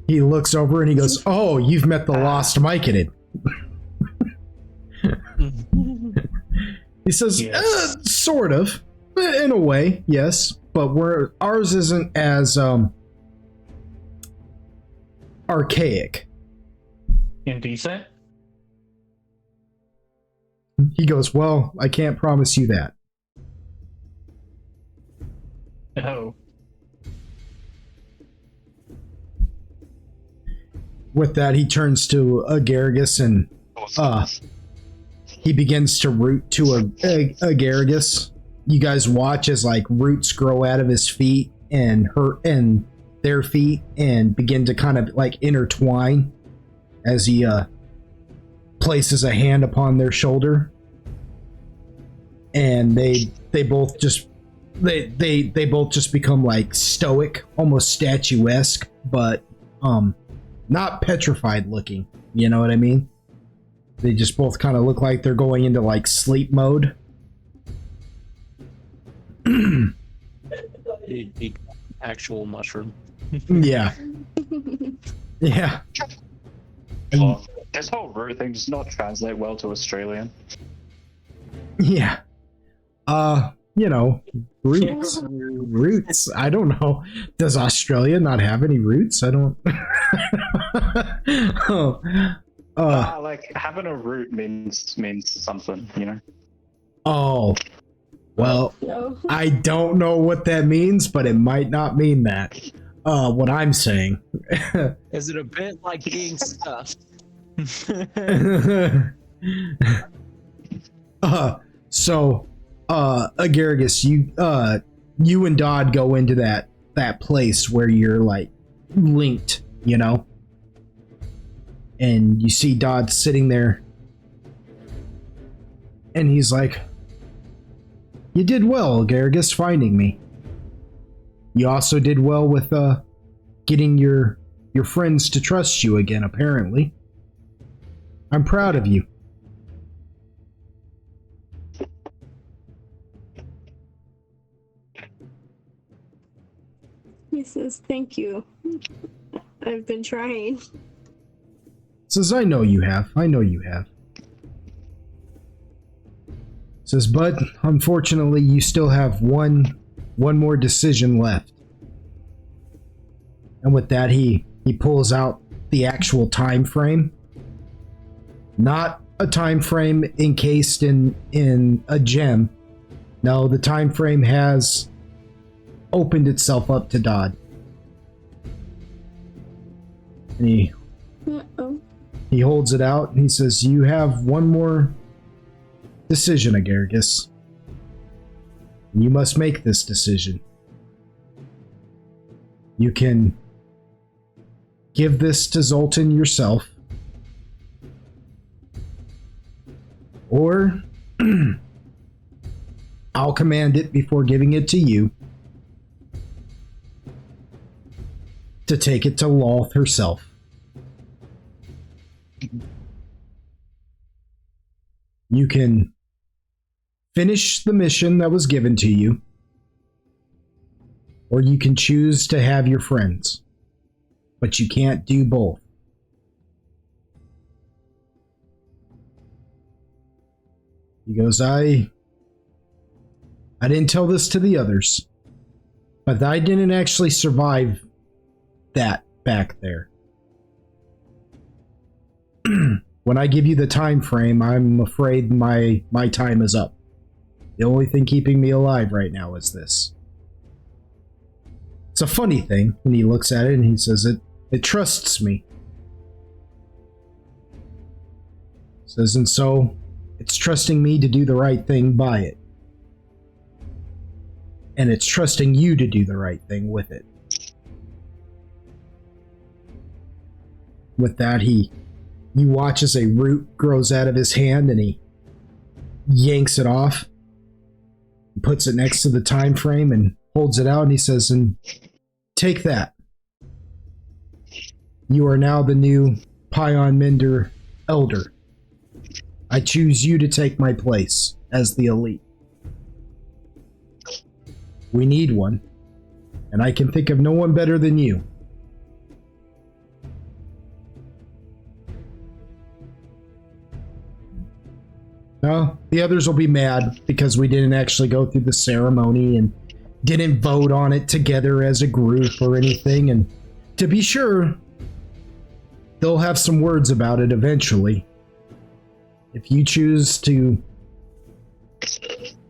He looks over and he goes, oh, you've met the lost Myconid. He says, yes. Sort of. In a way, yes. But ours isn't as archaic. Indecent? He goes, well, I can't promise you that. Oh. With that, he turns to Agaragis and he begins to root to Agaragis. You guys watch as like roots grow out of his feet and their feet and begin to kind of like intertwine as he places a hand upon their shoulder. And they both just become like stoic, almost statuesque, but not petrified looking, you know what I mean? They just both kind of look like they're going into like sleep mode. The actual mushroom. Yeah. Yeah. Well, this whole root thing does not translate well to Australian. Yeah. You know, roots. Roots. I don't know. Does Australia not have any roots? I don't. Like having a root means something, you know. Oh. Well, I don't know what that means, but it might not mean that. What I'm saying. Is it a bit like being stuffed? So, Agaragis, you and Dodd go into that place where you're like linked, you know, and you see Dodd sitting there, and he's like, "You did well, Agaragis, finding me. You also did well with getting your friends to trust you again. Apparently, I'm proud of you." He says, thank you. I've been trying. Says, I know you have. Says, but unfortunately, you still have one more decision left. And with that, he pulls out the actual time frame. Not a time frame encased in a gem. No, the time frame has opened itself up to Dodd. And he holds it out and he says, you have one more decision, Agaricus. You must make this decision. You can give this to Zoltan yourself, or I'll command it before giving it to you to take it to Loth herself. You can finish the mission that was given to you, or you can choose to have your friends, but you can't do both. He goes, I didn't tell this to the others, but I didn't actually survive that back there. When I give you the time frame, I'm afraid my time is up. The only thing keeping me alive right now is this. It's a funny thing when he looks at it and he says it trusts me. Says, and so it's trusting me to do the right thing by it. And it's trusting you to do the right thing with it. With that, you watch as a root grows out of his hand and he yanks it off, puts it next to the time frame and holds it out, and he says, and take that. You are now the new Pion Mender Elder. I choose you to take my place as the elite. We need one, and I can think of no one better than you. No, the others will be mad because we didn't actually go through the ceremony and didn't vote on it together as a group or anything. And to be sure, they'll have some words about it eventually. If you choose to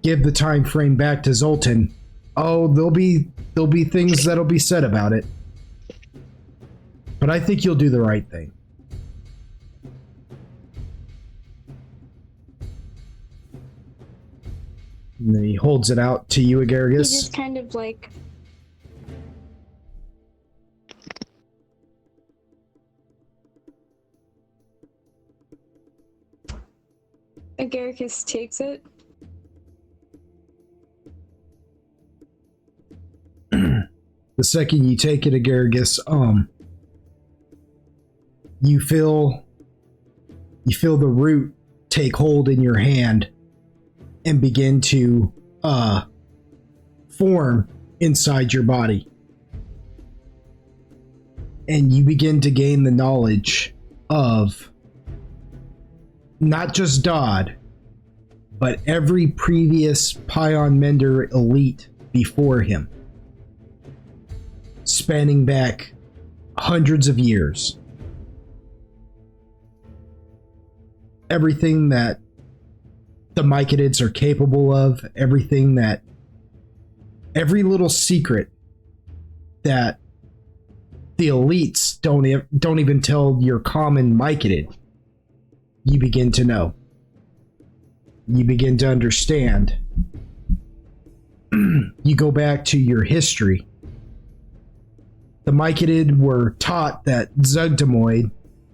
give the time frame back to Zoltan, oh, there'll be things that'll be said about it. But I think you'll do the right thing. And then he holds it out to you, Agaricus. He just kind of like... Agaricus takes it. The second you take it, Agaricus, you feel the root take hold in your hand and begin to form inside your body. And you begin to gain the knowledge of not just Dodd, but every previous Pion Mender elite before him, spanning back hundreds of years. Everything that the Myconids are capable of, every little secret that the elites don't even tell your common Myconid, you begin to know. You begin to understand. You go back to your history. The Myconid were taught that Zugdamoid,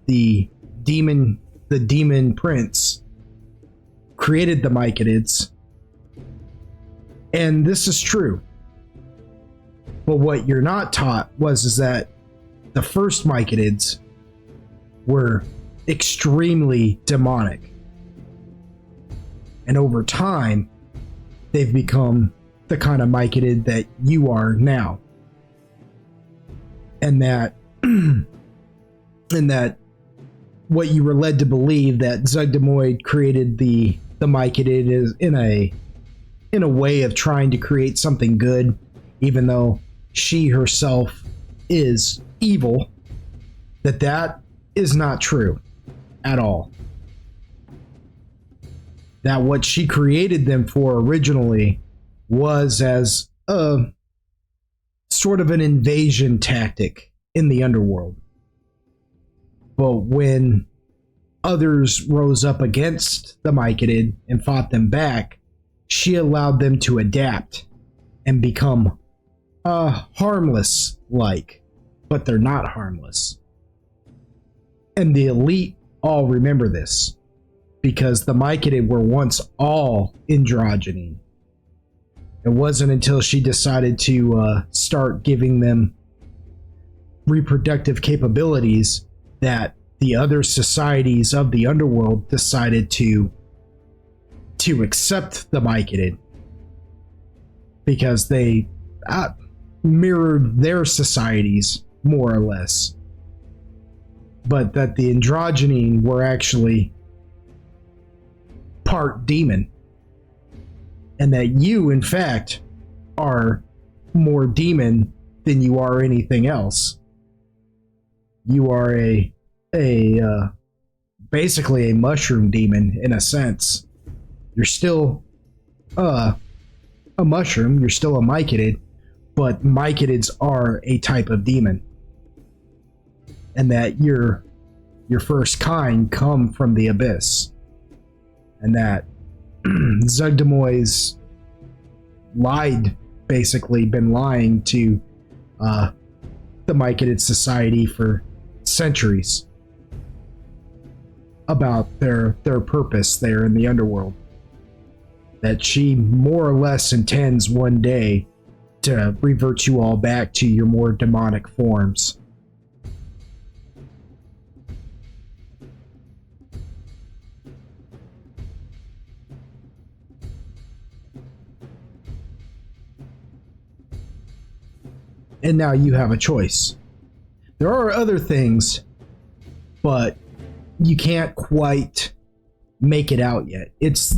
the demon prince, created the Myconids. And this is true. But what you're not taught is that the first Myconids were extremely demonic. And over time, they've become the kind of Myconid that you are now. And that what you were led to believe, that Zugdamoid created the the Myconid is in a way of trying to create something good, even though she herself is evil, that is not true at all. That what she created them for originally was as a sort of an invasion tactic in the underworld. But when others rose up against the Myconid and fought them back, she allowed them to adapt and become harmless like, but they're not harmless. And the elite all remember this, because the Myconid were once all androgyny. It wasn't until she decided to start giving them reproductive capabilities that the other societies of the underworld decided to accept the Myconid, because they mirrored their societies more or less, but that the androgyny were actually part demon, and that you in fact are more demon than you are anything else. You are basically a mushroom demon in a sense. You're still a mushroom, you're still a Myconid, but Myconids are a type of demon. And that your first kind come from the abyss. And that Zugdemoy's been lying to the Myconid society for centuries about their purpose there in the underworld. That she more or less intends one day to revert you all back to your more demonic forms. And now you have a choice. There are other things, but you can't quite make it out yet. It's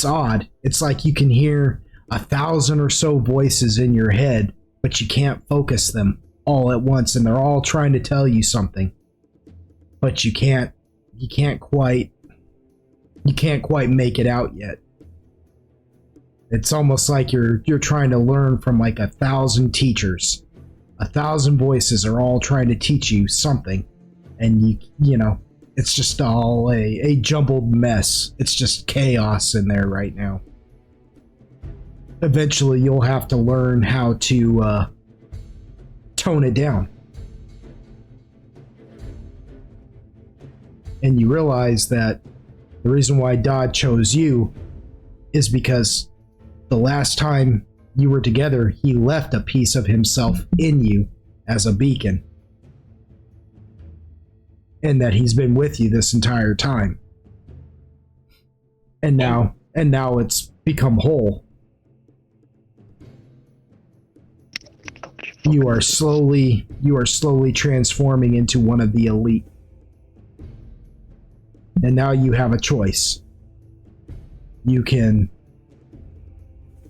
odd. It's like you can hear 1,000 or so voices in your head, but you can't focus them all at once, and they're all trying to tell you something. But you can't quite make it out yet. It's almost like you're trying to learn from like 1,000 teachers. 1,000 voices are all trying to teach you something, and you know, it's just all a jumbled mess. It's just chaos in there right now. Eventually, you'll have to learn how to tone it down. And you realize that the reason why Dodd chose you is because the last time you were together, he left a piece of himself in you as a beacon. And that he's been with you this entire time. And now it's become whole. You are slowly transforming into one of the elite. And now you have a choice. You can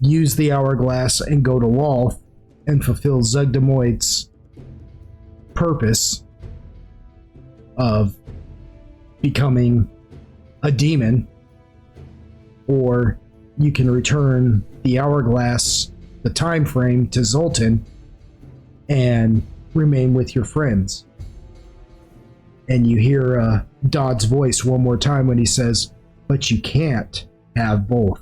use the hourglass and go to Walth and fulfill Zugdemoid's purpose of becoming a demon, or you can return the hourglass, the time frame, to Zoltan and remain with your friends. And you hear Dodd's voice one more time when he says, "But you can't have both."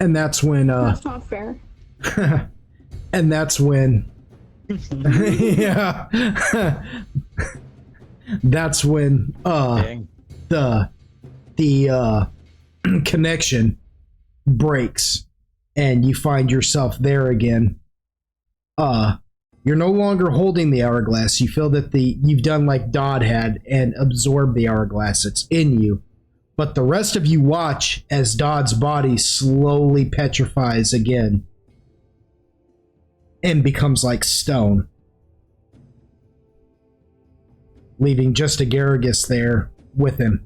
And that's when That's not fair. and that's when yeah. That's when the connection breaks and you find yourself there again. You're no longer holding the hourglass. You feel that you've done like Dodd had and absorbed the hourglass. It's in you. But the rest of you watch as Dodd's body slowly petrifies again and becomes like stone. leaving just Agaragis there with him.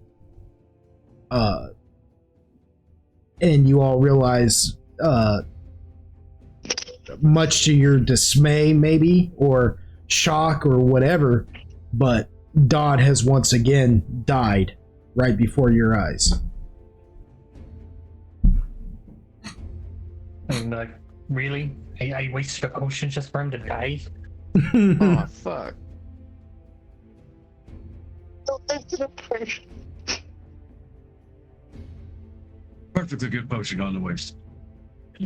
And you all realize, much to your dismay, maybe, or shock, or whatever, but Dodd has once again died right before your eyes. And like, really? I wasted a potion just for him to die? Oh, fuck. Perfectly good potion on the waste.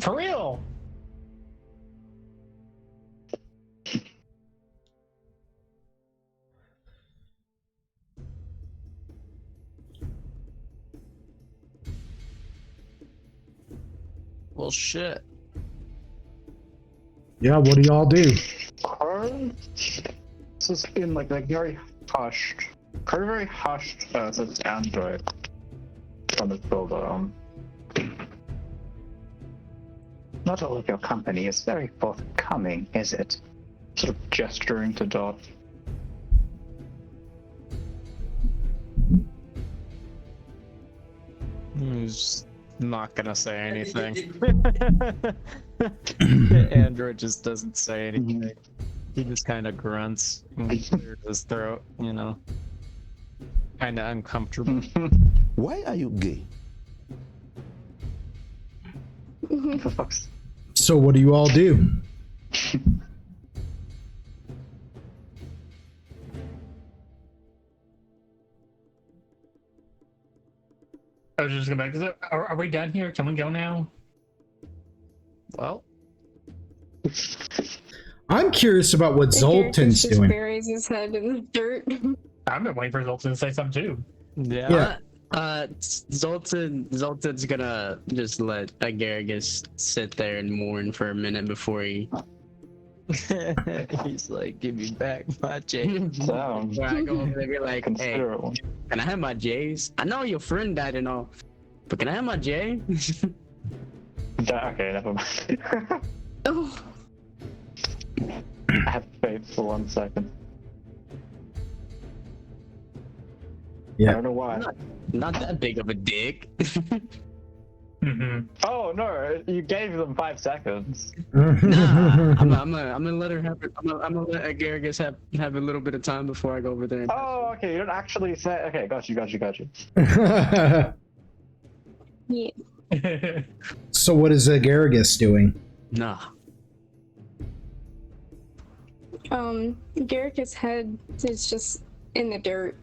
For real? Well, shit. Yeah, what do y'all do? This is in like very hushed, very hushed. This android on this builder. Not all of your company is very forthcoming, is it? Sort of gesturing to Dot. He's not gonna say anything. Android just doesn't say anything. He just kind of grunts and clears his throat, you know. Kind of uncomfortable. Why are you gay? So what do you all do? I was just gonna be like, are we done here? Can we go now? Well, I'm curious about what Zoltan's just doing. buries his head in the dirt. I've been waiting for Zoltan to say something too. yeah. Zoltan's gonna just let Agaragis sit there and mourn for a minute before he. He's like, give me back my chain. Sounds Where I go over there and be like, hey, considerable. can I have my J's? I know your friend died and all, but can I have my J? Okay, never mind. Oh, I have faith for 1 second. Yeah. I don't know why. Not that big of a dick. Mm-hmm. Oh no, you gave them 5 seconds. Nah, I'm gonna let her have it. I'm gonna let Agaragis have a little bit of time before I go over there. Oh, okay, you don't actually say. Okay, got you. yeah. So what is Agaragis doing? Nah. Garrick's head is just in the dirt.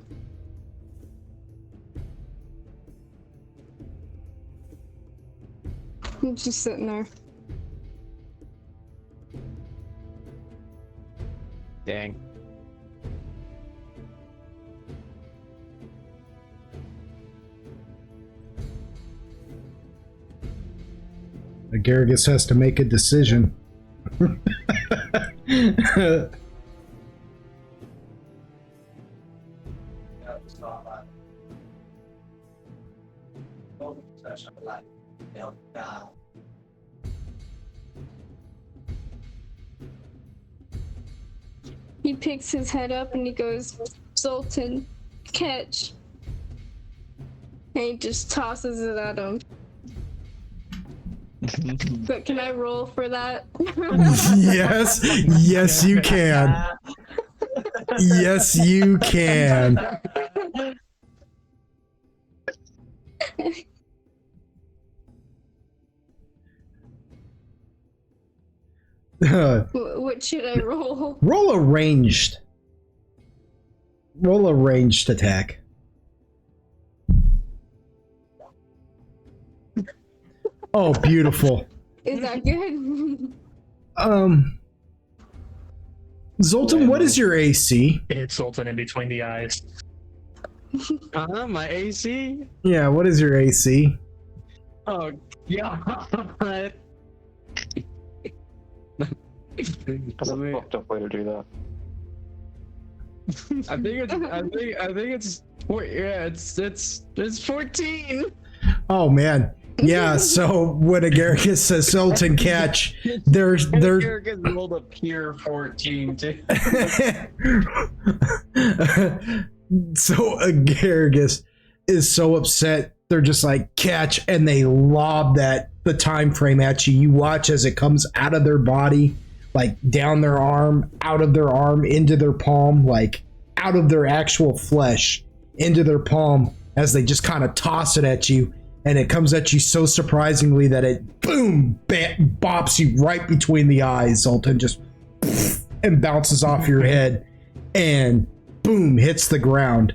He's just sitting there. Dang. Agaragis has to make a decision. He picks his head up and he goes, Zoltan, catch. And he just tosses it at him. But can I roll for that? Yes, you can. Yes, you can. What should I roll? Roll a ranged attack. Oh, beautiful. Is that good? Zoltan, what is your AC? Hit Zoltan in between the eyes. My AC? Yeah, what is your AC? Oh, yeah. That's a fucked up way to do that. I think it's it's 14. Oh man. Yeah, so when Agaragis says Zoltan catch, there's Garrick rolled a pure 14 too. So Agaragis is so upset. They're just like, catch, and they lob the time frame at you. You watch as it comes out of their body, like down their arm, out of their arm, into their palm, like out of their actual flesh, into their palm, as they just kind of toss it at you. And it comes at you so surprisingly that it, boom, bops you right between the eyes, Zoltan, just and bounces off your head and boom, hits the ground.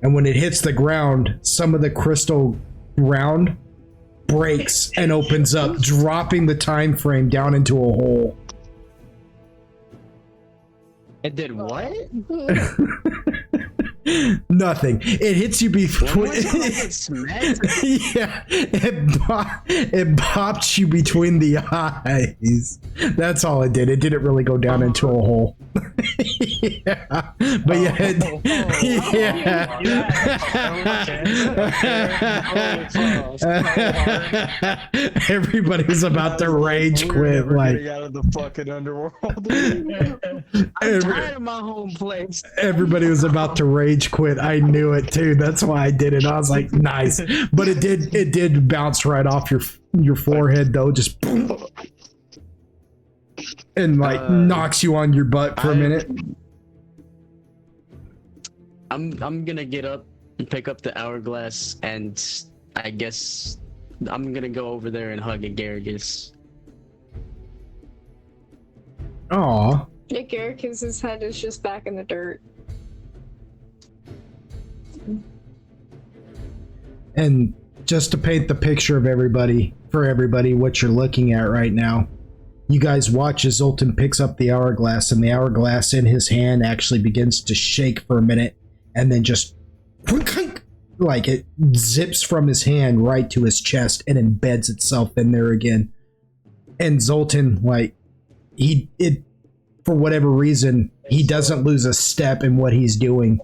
And when it hits the ground, some of the crystal ground breaks and opens up, dropping the time frame down into a hole. It did what? Nothing. It hits you between. Yeah, it bopped you between the eyes. That's all it did. It didn't really go down into a hole. Yeah, but everybody was about to rage quit. Like, getting out of the fucking underworld. I'm tired of my home place. Everybody was about to rage quit. I knew it too. That's why I did it. I was like, nice. But it did bounce right off your forehead though, just boom, and like knocks you on your butt for a minute. I'm gonna get up and pick up the hourglass, and I guess I'm gonna go over there and hug Agaragis. Aw. Agaragis' head is just back in the dirt. And just to paint the picture of everybody, what you're looking at right now, you guys watch as Zoltan picks up the hourglass, and the hourglass in his hand actually begins to shake for a minute, and then just like it zips from his hand right to his chest and embeds itself in there again. And Zoltan, like, for whatever reason, he doesn't lose a step in what he's doing.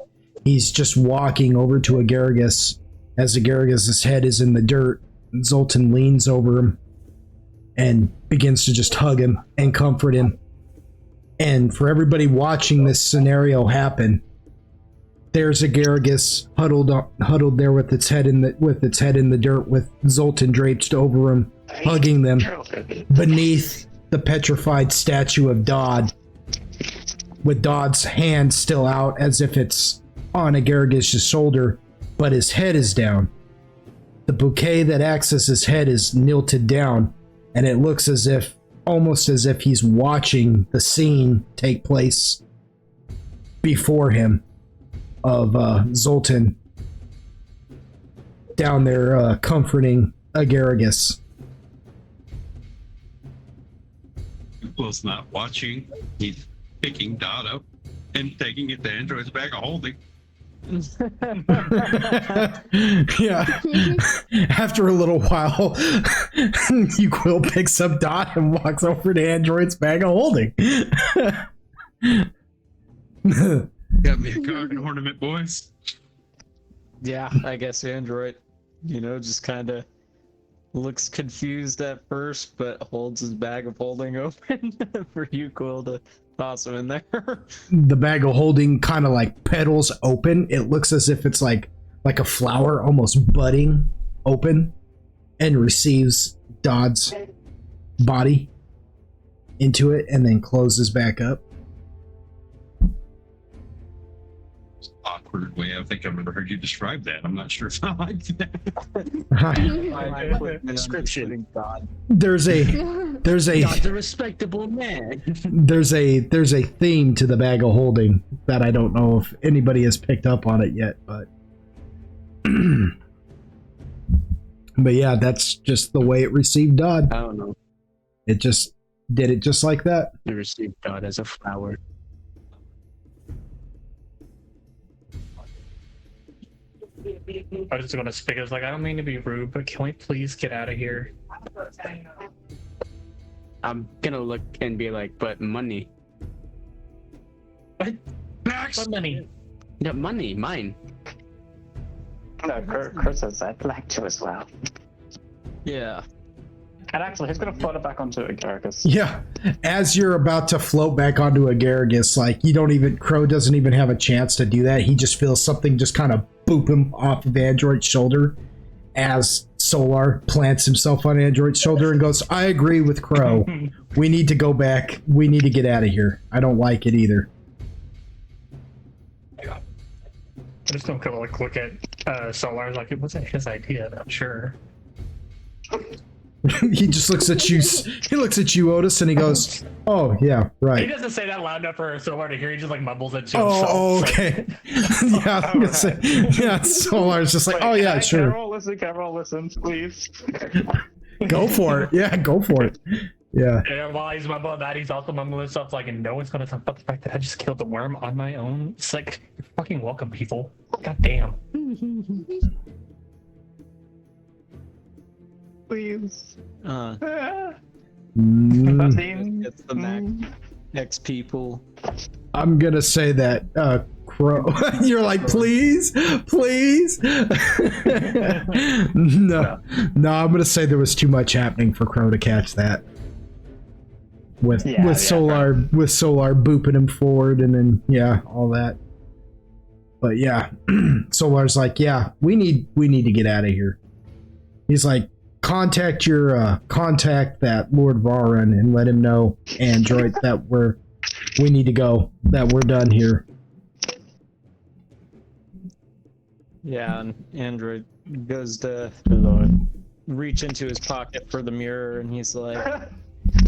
He's just walking over to Agaragis. As Agaragis' head is in the dirt, Zoltan leans over him and begins to just hug him and comfort him. And for everybody watching this scenario happen, there's Agaragis huddled there with its head in the dirt, with Zoltan draped over him, hugging them, beneath the petrified statue of Dodd, with Dodd's hand still out as if it's on Agaragis' shoulder, but his head is down. The bouquet that acts as his head is tilted down, and it looks almost as if he's watching the scene take place before him of Zoltan down there comforting Agaragis. Will's not watching. He's picking Dot up and taking it to Android's bag of holding. Yeah. After a little while, Quill picks up Dot and walks over to Android's bag of holding. Got me a card and ornament, boys. Yeah, I guess Android, just kind of looks confused at first, but holds his bag of holding open for you, Quill, to toss him in there. The bag of holding kind of like petals open. It looks as if it's like a flower almost budding open, and receives Dodd's body into it and then closes back up. Awkward way I think I've ever heard you describe that. I'm not sure if I like that. Description. God. There's a God's a respectable man. there's a theme to the bag of holding that I don't know if anybody has picked up on it yet, but but yeah, that's just the way it received Dodd. I don't know. It just did it just like that. It received Dodd as a flower. I was just gonna speak. I was like, I don't mean to be rude, but can we please get out of here? I'm gonna look and be like, but money. What? What money? Yeah, money, mine. No, Kurt says I'd like to as well. Yeah. And actually, he's gonna float it back onto Agaricus. Yeah. As you're about to float back onto Agaricus, like Crow doesn't even have a chance to do that. He just feels something just kind of boop him off of Android's shoulder as Solar plants himself on Android's shoulder and goes, I agree with Crow. We need to go back. We need to get out of here. I don't like it either. I just don't kind of like look at Solar like it wasn't his idea, I'm sure. He just looks at you. He looks at you, Otis, and he goes, "Oh yeah, right." He doesn't say that loud enough for Solar to hear. He just like mumbles it to himself. Oh, okay. Yeah, I was gonna say, yeah. Solar's just like, "Oh yeah, sure." Carol, listen, please. Go for it. Yeah, go for it. Yeah. And while he's mumbling that, he's also mumbling stuff like, and no one's gonna talk about the fact that I just killed the worm on my own. It's like, you're fucking welcome, people. God damn. Please. It's the max XP pool. I'm gonna say that Crow. You're like, please. No, I'm gonna say there was too much happening for Crow to catch that. With Solar booping him forward, and then all that. But yeah, Solar's like, yeah, we need to get out of here. He's like, contact that Lord Varan and let him know, Android, that we need to go, that we're done here. Yeah, and Android goes to reach into his pocket for the mirror, and he's like,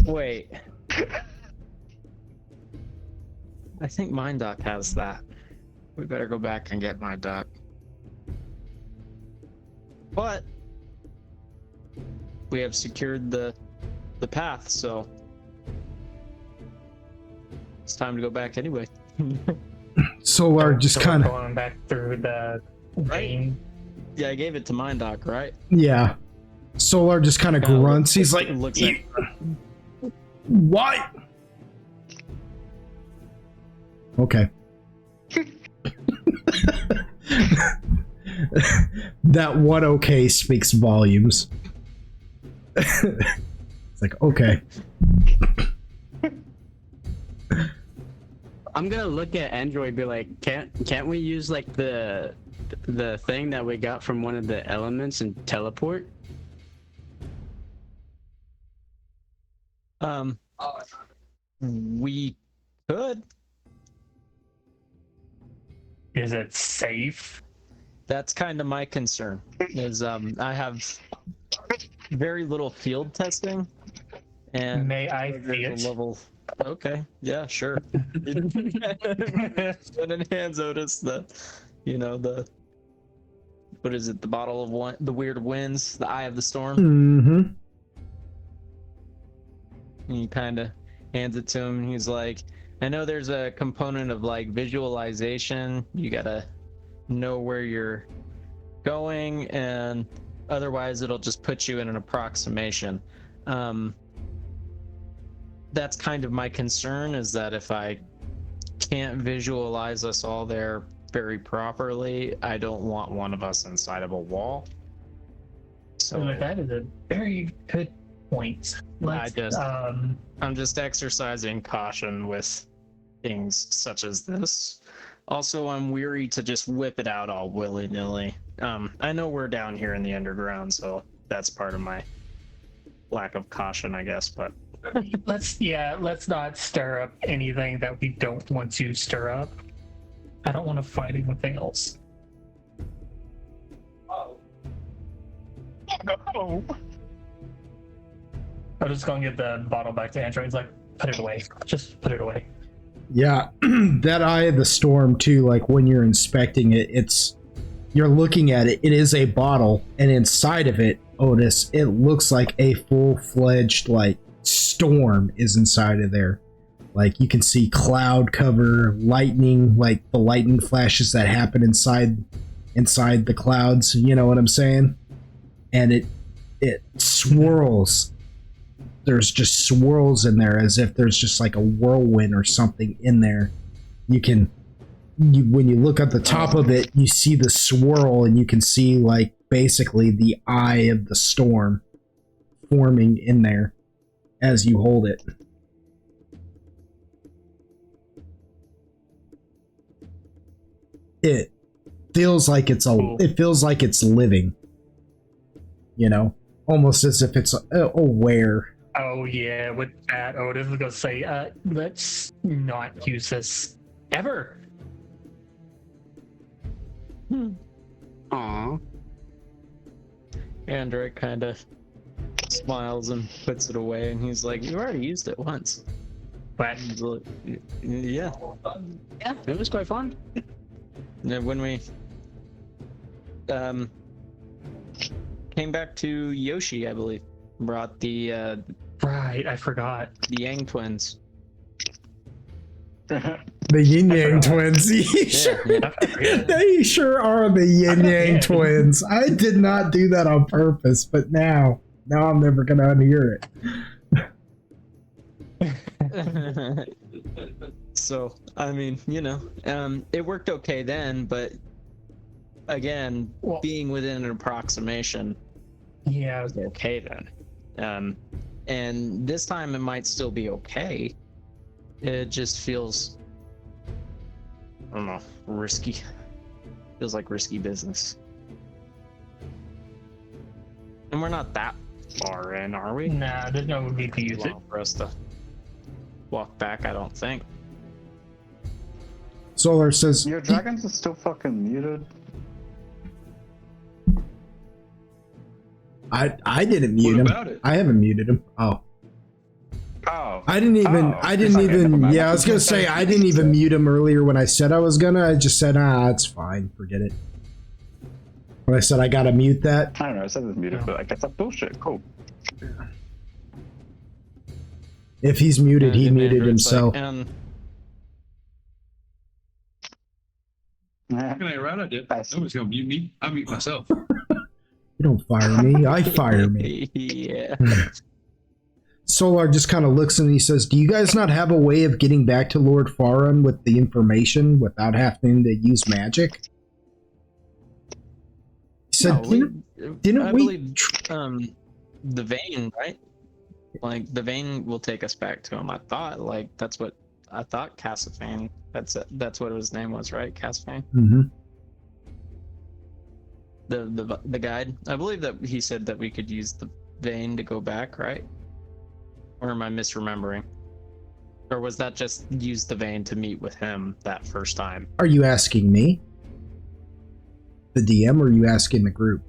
wait. I think MindDoc has that. We better go back and get MindDoc. But we have secured the path, so it's time to go back anyway. Solar just kind of going back through the vein. Yeah, I gave it to MindDoc, right? Yeah. Solar just kind of grunts. He's like, looks at what? Okay. That one okay speaks volumes. It's like, okay. I'm gonna look at Android and be like, can't we use like the thing that we got from one of the elements and teleport? We could. Is it safe? That's kind of my concern. Is I have very little field testing, and may I see it? Level. Okay, yeah, sure. When in hands, Otis, the what is it? The bottle of one, the weird winds, the eye of the storm. Mm-hmm. And he kind of hands it to him, and he's like, I know there's a component of like visualization. You gotta know where you're going, and otherwise it'll just put you in an approximation. That's kind of my concern, is that if I can't visualize us all there very properly, I don't want one of us inside of a wall. So that is a very good point. I'm just exercising caution with things such as this. Also, I'm weary to just whip it out all willy-nilly. I know we're down here in the underground, so that's part of my lack of caution, I guess, but let's not stir up anything that we don't want to stir up. I don't want to fight anything else. No. I'm just gonna give the bottle back to Android. He's like, put it away. Just put it away. Yeah, that eye of the storm too, like when you're inspecting it, you're looking at it, it is a bottle, and inside of it, Otis, it looks like a full-fledged like storm is inside of there. Like you can see cloud cover, lightning, like the lightning flashes that happen inside the clouds, you know what I'm saying? And it swirls. There's just swirls in there as if there's just like a whirlwind or something in there. When you look at the top of it, you see the swirl, and you can see like basically the eye of the storm forming in there as you hold it. It feels like it's living, you know, almost as if it's aware. Oh yeah, with that, Otis was gonna say, let's not use this ever. Aw. Android kind of smiles and puts it away, and he's like, "You already used it once." But He's like, yeah. Yeah, it was quite fun. Yeah, when we came back to Yoshi, I believe, brought the right, I forgot. Yang twins. The Yin Yang twins. They sure are the Yin Yang twins. I did not do that on purpose, but now I'm never gonna unhear it. So, I mean, you know, it worked okay then, but again, being within an approximation, Yeah, it was okay then. And this time it might still be okay. It just feels, I don't know, risky. Feels like risky business. And we're not that far in, are we? nah, there's no need to use it. Long for us to walk back, I don't think. Solar says, Your dragons are still fucking muted. I didn't mute What him. about it? I haven't muted him. Oh. Oh. I didn't even, yeah, I was gonna say, I didn't even mute him earlier when I said I was gonna. I just said, it's fine, forget it. When I said I gotta mute that. I don't know, I said it was muted, but I guess that's bullshit. Cool. If he's muted, he And muted Android's himself. Like, Fucking ain't right, I did. Nobody's gonna mute me. I mute myself. You don't fire me, I fire me. yeah. Solar just kind of looks and he says, do you guys not have a way of getting back to Lord Farron with the information without having to use magic? He said, I believe the vein, right? Like the vein will take us back to him. I thought Cassifane. That's what his name was, right? Cassifane. Mm-hmm. The guide. I believe that he said that we could use the vein to go back, right? Or am I misremembering? Or was that just use the vein to meet with him that first time? Are you asking me? The DM, or are you asking the group?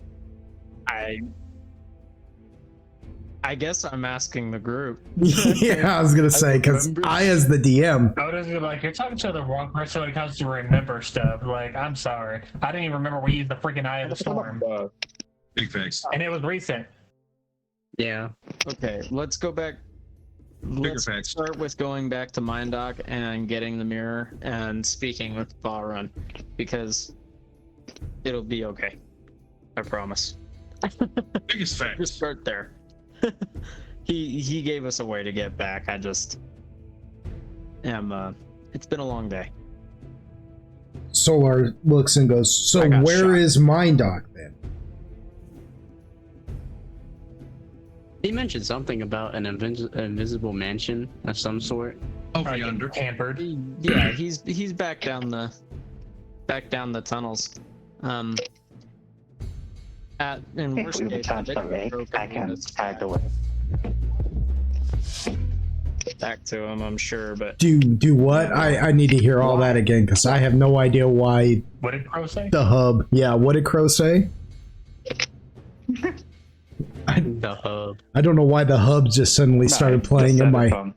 I guess I'm asking the group. Yeah, I was gonna say, because I, as the DM, I was like, you're talking to the wrong person when it comes to remember stuff. Like, I'm sorry, I didn't even remember we used the freaking Eye of the Storm, Big facts. and it was recent. Yeah. Okay, let's go back. Let's facts. start with going back to Mindock and getting the mirror and speaking with Balrun, because it'll be okay. I promise. Biggest Just facts. start there. He gave us a way to get back. I just am. It's been a long day. Solar looks and goes, so I got where shot. is Mindock then? He mentioned something about an invisible mansion of some sort. Over yonder. Pampered. Yeah, he's back down the tunnels. In worst We case, returned to the lake. I can tag away. back to him, I'm sure, but Do what? I need to hear all that again, because I have no idea why What did Crow say? the hub. Yeah, what did Crow say? The hub. I don't know why the hub just suddenly started playing in my.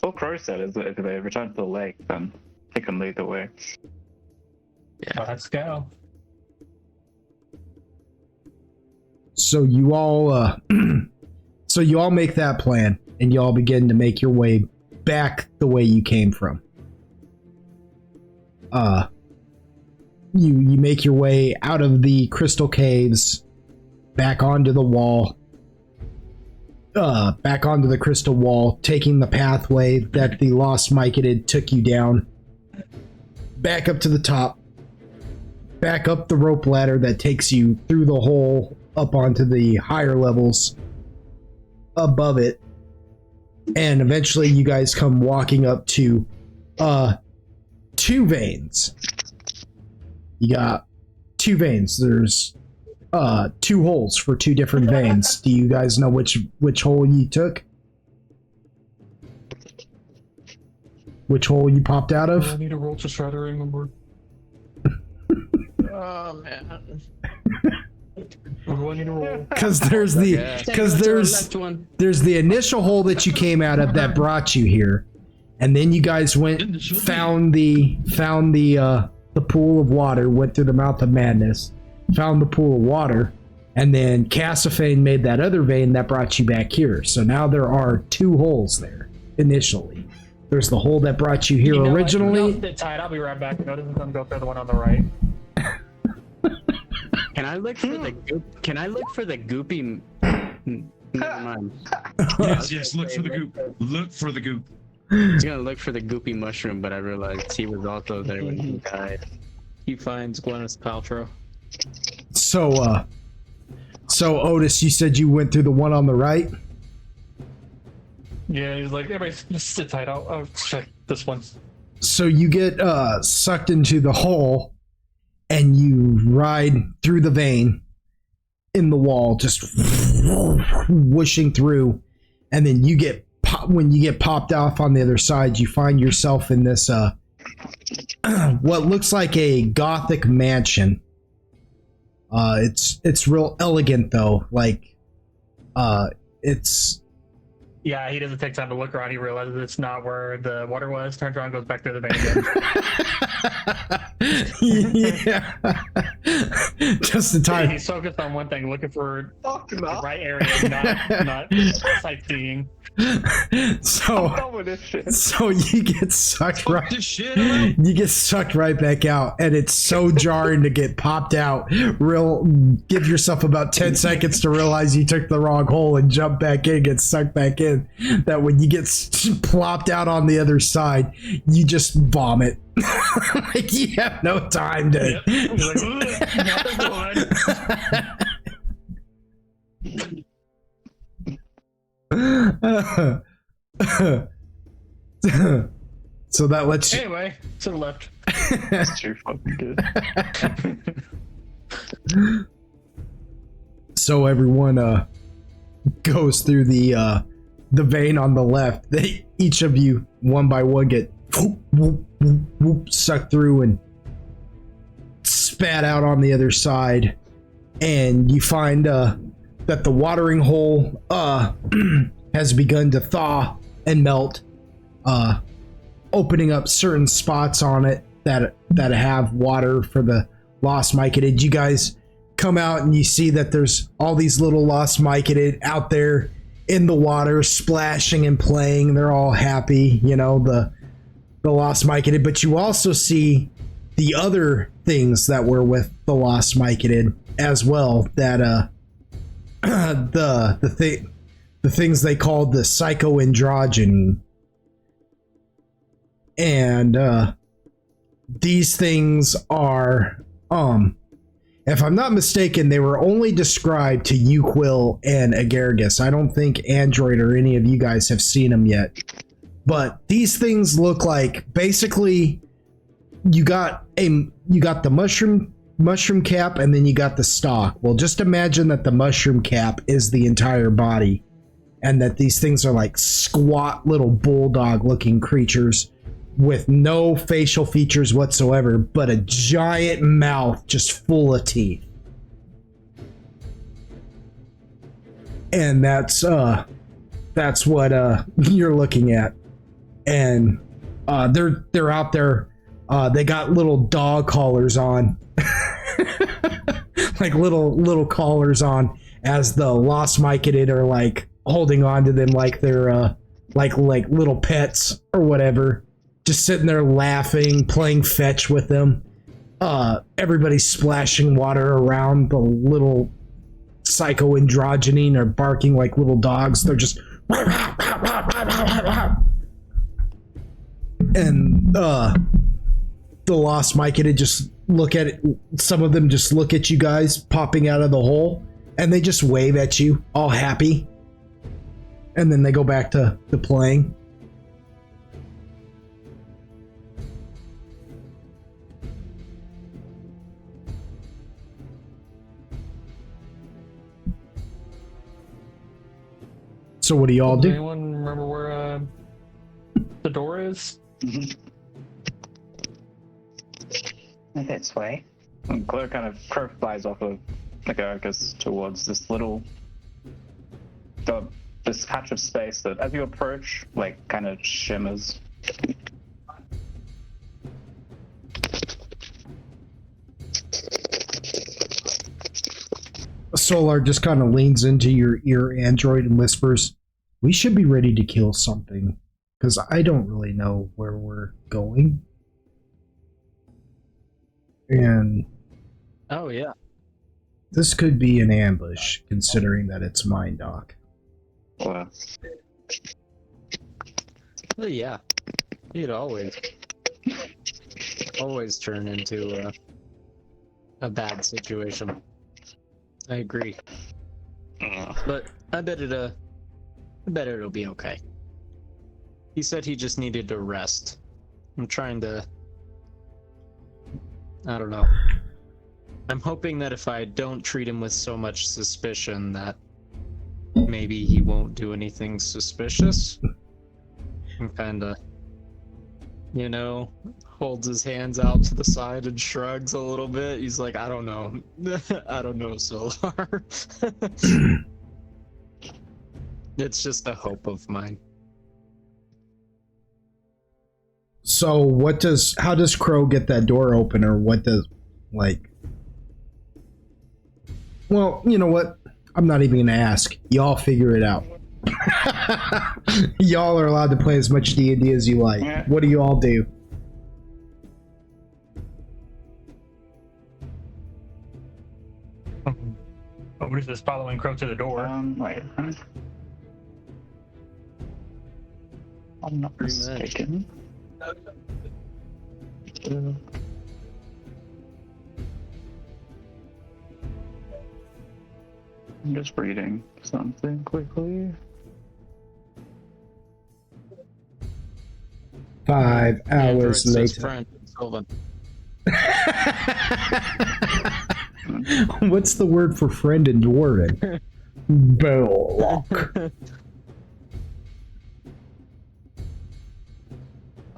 All Crow said is that if they return to the lake, then they can lead the way. Let's go. So you all, so you all make that plan, and you all begin to make your way back the way you came from. You make your way out of the crystal caves, back onto the wall, back onto the crystal wall, taking the pathway that the lost Myconid took you down, back up to the top, back up the rope ladder that takes you through the hole up onto the higher levels above it. And eventually you guys come walking up to 2 veins. You got 2 veins. There's 2 holes for 2 different veins. Do you guys know which hole you took? Which hole you popped out of? I need a roll to try to remember. Oh man. What do I need to roll? Because there's the initial hole that you came out of that brought you here, and then you guys went found the pool of water, went through the mouth of madness, found the pool of water, and then Cassifane made that other vein that brought you back here. So now there are 2 holes there initially. There's the hole that brought you here originally. Sit tight. I'll be right back. Notice I'm gonna go through the one on the right. Can I look for the goop? Can I look for the goopy? Never mind. Yes, look for the goop. Look for the goop. I was gonna look for the goopy mushroom, but I realized he was also there when he died. He finds Gwyneth Paltrow. So Otis, you said you went through the one on the right? Yeah, he's like, everybody just sit tight. I'll check this one. So you get sucked into the hole, and you ride through the vein in the wall, just whooshing through, and then you get when you get popped off on the other side, you find yourself in this what looks like a Gothic mansion. It's real elegant though, like it's. Yeah, he doesn't take time to look around. He realizes it's not where the water was. Turns around, goes back through the vein again. Yeah. Just the time. He's focused on one thing, looking for the right area, not sightseeing. So you get sucked right. You get sucked right back out, and it's so jarring to get popped out. Give yourself about 10 seconds to realize you took the wrong hole and jump back in, get sucked back in. That when you get plopped out on the other side, you just vomit. Like you have no time to. Yep. So that lets you. Anyway, to the left. That's too fucking good. So everyone goes through the vein on the left. Each of you, one by one, get sucked through and spat out on the other side, and you find that the watering hole has begun to thaw and melt, opening up certain spots on it that have water for the lost myconid. You guys come out and you see that there's all these little lost myconid out there in the water, splashing and playing. They're all happy, the lost myconid. But you also see the other things that were with the lost myconid as well. That the things they called the psychoandrogyny. And these things are, if I'm not mistaken, they were only described to you, Quill, and Agargus. I don't think Android or any of you guys have seen them yet. But these things look like, basically, you got the mushroom cap, and then you got the stalk. Well, just imagine that the mushroom cap is the entire body, and that these things are like squat little bulldog-looking creatures with no facial features whatsoever, but a giant mouth just full of teeth. And that's what you're looking at. And they're out there. They got little dog collars on, like little collars on, as the lost myconid are like holding on to them like they're like little pets or whatever. Just sitting there laughing, playing fetch with them. Everybody's splashing water around the little psychoandrogyny, are barking like little dogs. They're just and the lost myconid just look at it. Some of them just look at you guys popping out of the hole, and they just wave at you, all happy. And then they go back to playing. So what do y'all Does do? anyone remember where the door is? This way. And Claire kind of flies off of Agaricus towards this little, this patch of space that, as you approach, like kind of shimmers. Solar just kind of leans into your ear, android, and whispers, "We should be ready to kill something, because I don't really know where we're going." And Oh yeah. this could be an ambush, considering that it's Mind Dock. Well, Well, yeah. You'd always turn into a bad situation. I agree. But I bet it'll be okay. He said he just needed to rest. I'm trying to, I don't know. I'm hoping that if I don't treat him with so much suspicion that maybe he won't do anything suspicious. And kinda, holds his hands out to the side and shrugs a little bit. He's like, I don't know. I don't know, Solar. It's just a hope of mine. So how does Crow get that door open, or what does, well, you know what? I'm not even gonna ask. Y'all figure it out. Y'all are allowed to play as much D&D as you like. Yeah. What do you all do? Otis is following Crow to the door. Wait. I'm not mistaken. I'm just reading something quickly. 5 hours Android says later. friend, Sylvan. What's the word for friend in Dwarven? Belloc.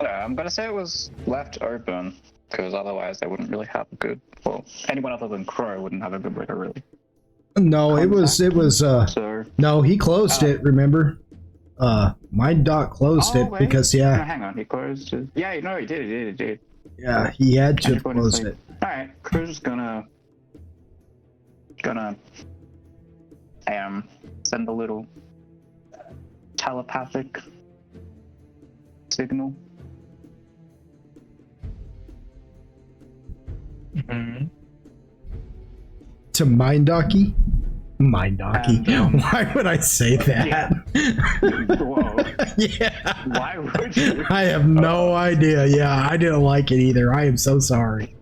I'm gonna say it was left open, because otherwise they wouldn't really have a good, well, anyone other than Crow wouldn't have a good way to really. No, it was So, no, he closed it, remember? Mind Dock closed it wait. because No, hang on, he closed it. Yeah, no, he did. yeah, he had to Just wanna close say- it. Alright, Crew's gonna send a little telepathic signal. Mm-hmm. To Mind Docky? Mind Docky. Why would I say that? Whoa. Yeah. Why would you? I have no idea. Yeah, I didn't like it either. I am so sorry.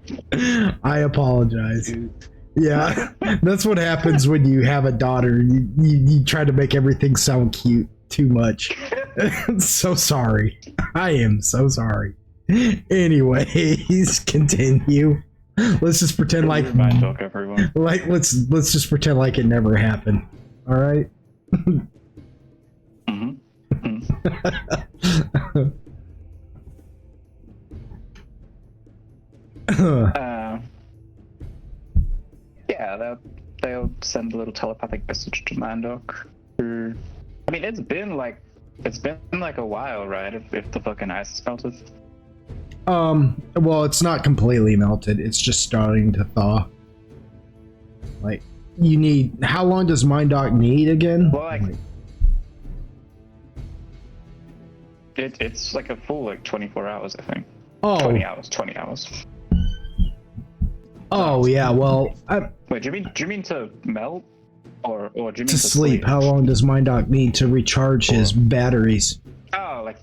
I apologize. Yeah, that's what happens when you have a daughter. You try to make everything sound cute too much. So sorry. I am so sorry. Anyways, continue. Let's just pretend like Mind Dock, everyone. let's just pretend like it never happened. All right. Yeah, they'll send a little telepathic message to Mandok. I mean, it's been like a while, right? If the fucking ice is melted. Well, it's not completely melted. It's just starting to thaw. Like, how long does Mind Dock need again? Well, it's like a full 24 hours, I think. Oh. 20 hours. Oh yeah, well, Wait, do you mean to melt, or do you mean to sleep? How long does Mind Dock need to recharge his batteries? Oh, like,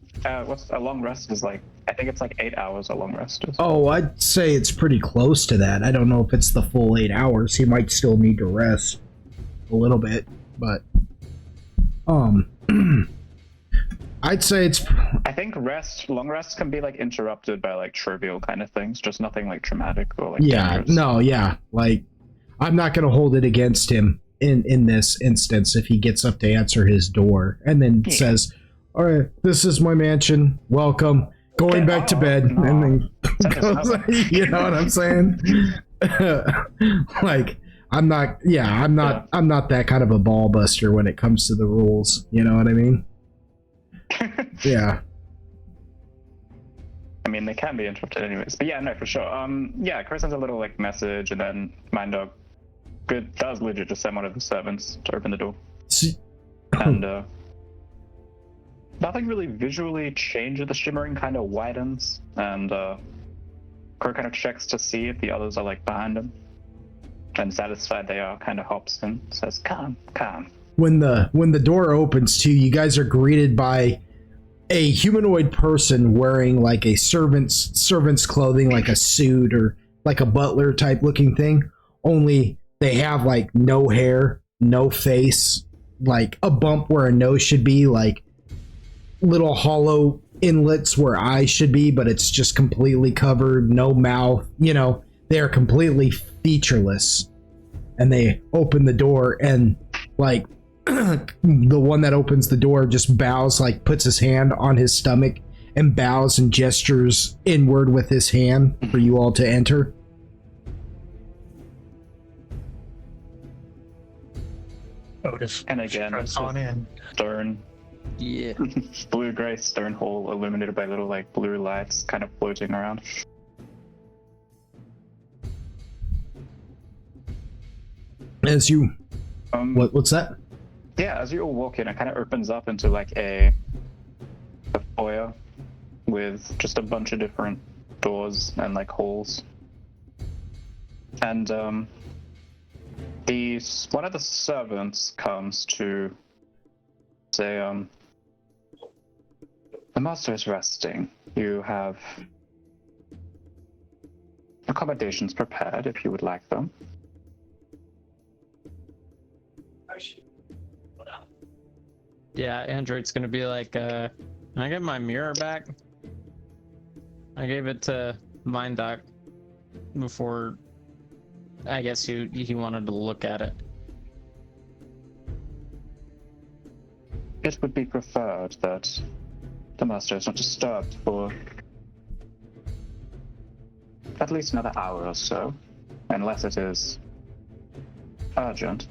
what's a long rest is like? I think it's like 8 hours a long rest is. Oh, I'd say it's pretty close to that. I don't know if it's the full 8 hours. He might still need to rest a little bit, but I'd say it's. I think long rests can be like interrupted by like trivial kind of things, just nothing like traumatic or like dangerous. No, yeah. Like, I'm not going to hold it against him in this instance if he gets up to answer his door and then says, all right, this is my mansion. Welcome. Going back to bed. And then goes, you know what I'm saying? Like, I'm not that kind of a ball buster when it comes to the rules. You know what I mean? Yeah. I mean, they can be interrupted anyways. But yeah, no, for sure. Yeah, Chris sends a little like message, and then Mind Dog does legit just send one of the servants to open the door. And nothing really visually changes. The shimmering kind of widens, and Crow kind of checks to see if the others are like behind him. And satisfied they are, kind of hops in, says, "Come." When the door opens too, you guys are greeted by a humanoid person wearing like a servant's clothing, like a suit or like a butler type looking thing. Only they have like no hair, no face, like a bump where a nose should be, like little hollow inlets where eyes should be, but it's just completely covered, no mouth. You know, they are completely featureless. And they open the door, and like the one that opens the door just bows, like puts his hand on his stomach and bows and gestures inward with his hand for you all to enter. Otis. And again, on in. Stern. Yeah. Blue-gray stern hole illuminated by little like blue lights kind of floating around. As you, what's that? Yeah, as you all walk in, it kind of opens up into like a foyer with just a bunch of different doors and like holes. And one of the servants comes to say, the master is resting. You have accommodations prepared if you would like them. Yeah, Android's gonna be like, can I get my mirror back? I gave it to Mindoc before, I guess he wanted to look at it. It would be preferred that the master is not disturbed for at least another hour or so, unless it is urgent.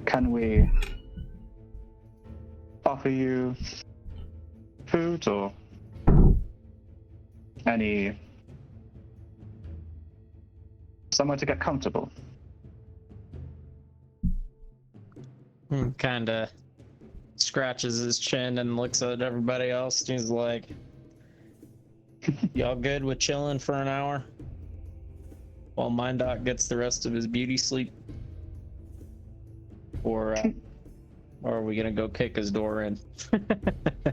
Can we offer you food or somewhere to get comfortable? Kinda scratches his chin and looks at everybody else. He's like, y'all good with chilling for an hour? While Mindoc gets the rest of his beauty sleep? Or are we gonna go kick his door in?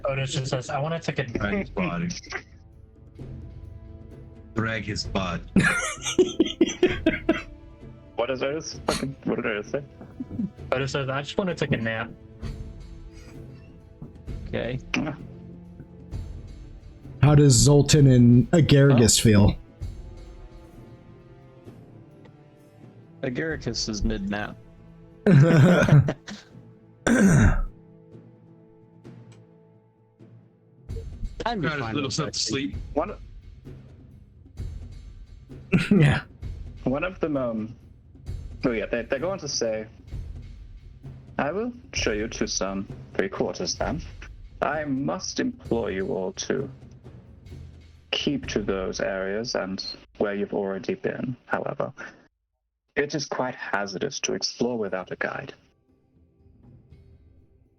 Otis just says, I want to take a Drag his body. Drag his body. What did Otis say? Otis says, I just want to take a nap. Okay. How does Zoltan and Agaricus feel? Agaricus is mid-nap. Got his little self to sleep. Yeah. One of them, they're going to say, I will show you to some free quarters then. I must implore you all to keep to those areas and where you've already been, however. It is quite hazardous to explore without a guide.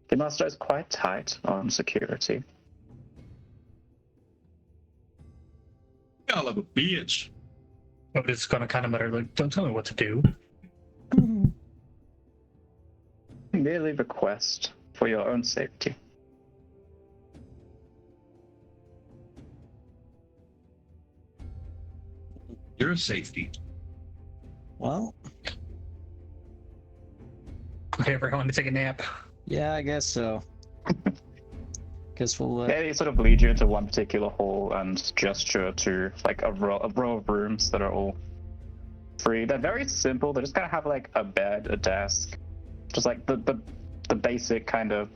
The master is quite tight on security. Y'all like a bitch. Otis is gonna kind of mutter, like, don't tell me what to do. Merely request for your own safety. You're a safety. Well, Okay, everyone to take a nap. yeah, I guess so. Guess we'll. They sort of lead you into one particular hall and gesture to like a row of rooms that are all free. They're very simple. They just kind of have like a bed, a desk, just like the basic kind of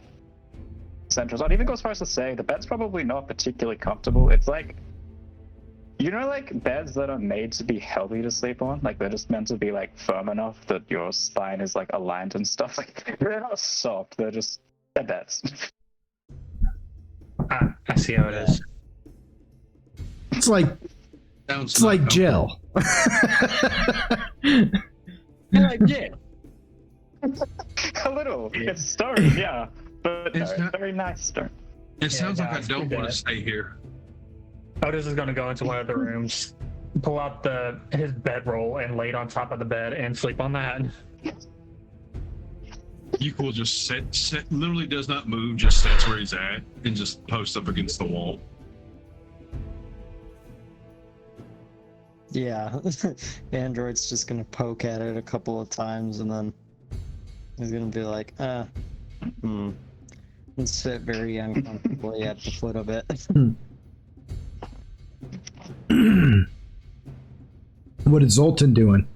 essentials. I'd even go as far as to say the bed's probably not particularly comfortable. It's like, you know, like beds that are made to be healthy to sleep on. Like they're just meant to be like firm enough that your spine is like aligned and stuff. Like they're not soft. They're beds. Ah, I see how it is. It's like Sounds it's like not gel. I like jail. A little. It's stone, yeah. But no, It's it's not- very nice stone. It sounds no, like I it's don't pretty want to good. stay here. Otis is going to go into one of the rooms, pull out his bedroll, and lay it on top of the bed and sleep on that. Yuko will just sit, literally does not move, just sits where he's at, and just posts up against the wall. Yeah, Android's just gonna poke at it a couple of times, and then he's gonna be like, and sit very uncomfortably at the foot of it. What is Zoltan doing?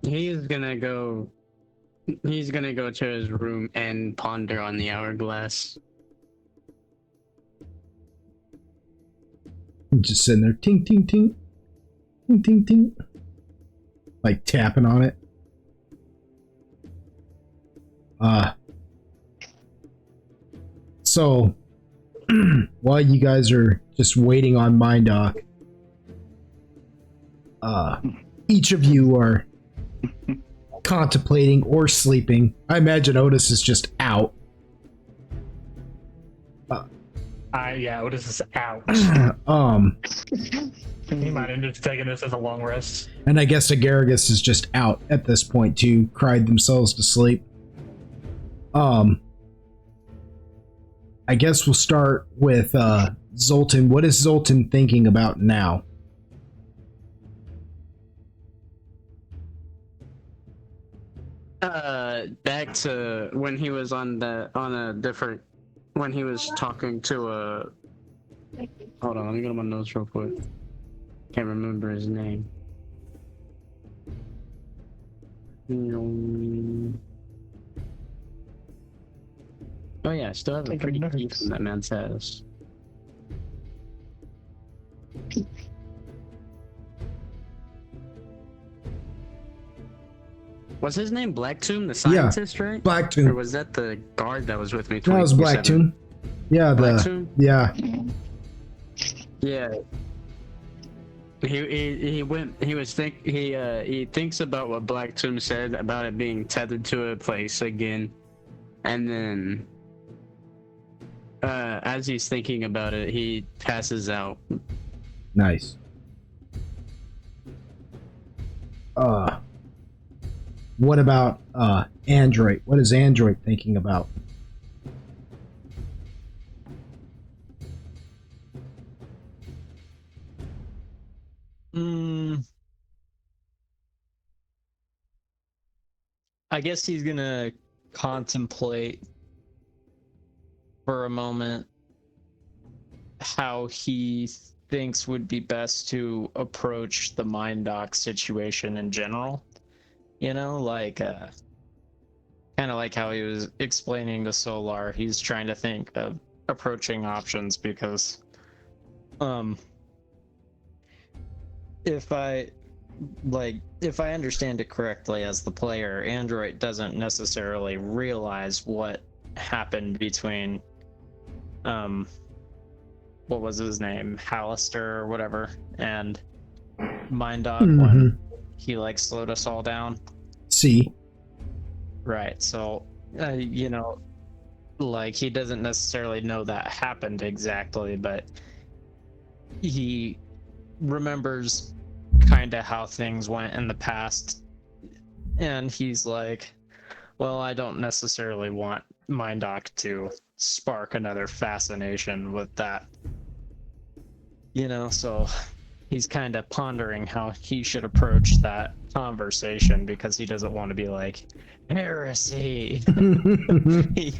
He's gonna go to his room and ponder on the hourglass. Just sitting there, ting, ting, ting, ting, ting, ting, like tapping on it. So while you guys are just waiting on Mindoc, each of you are contemplating or sleeping. I imagine Otis is just out. Yeah, Otis is out. He might have just taken this as a long rest. And I guess Agaragus is just out at this point too, cried themselves to sleep. I guess we'll start with Zoltan. What is Zoltan thinking about now? Back to when he was when he was talking to a. Hold on, let me go to my notes real quick. Can't remember his name. Oh yeah, I still have a pretty key from that man's house. Was his name Black Tomb, the scientist, right? Black Tomb. Or was that the guard that was with me? That was Black 24/7? Tomb. Yeah, Black Tomb? yeah. Yeah. He thinks about what Black Tomb said about it being tethered to a place again, and then as he's thinking about it, he passes out. Nice. What about Android? What is Android thinking about? I guess he's gonna contemplate for a moment how he thinks would be best to approach the Mindoc situation in general. You know, like kind of like how he was explaining to Solar. He's trying to think of approaching options because if I understand it correctly as the player, Android doesn't necessarily realize what happened between what was his name, Hallister or whatever, and Mindoc when he like slowed us all down. See. Right. So you know, like he doesn't necessarily know that happened exactly, but he remembers kind of how things went in the past And he's like, well, I don't necessarily want Mindoc to spark another fascination with that. You know, so he's kind of pondering how he should approach that conversation because he doesn't want to be like, heresy.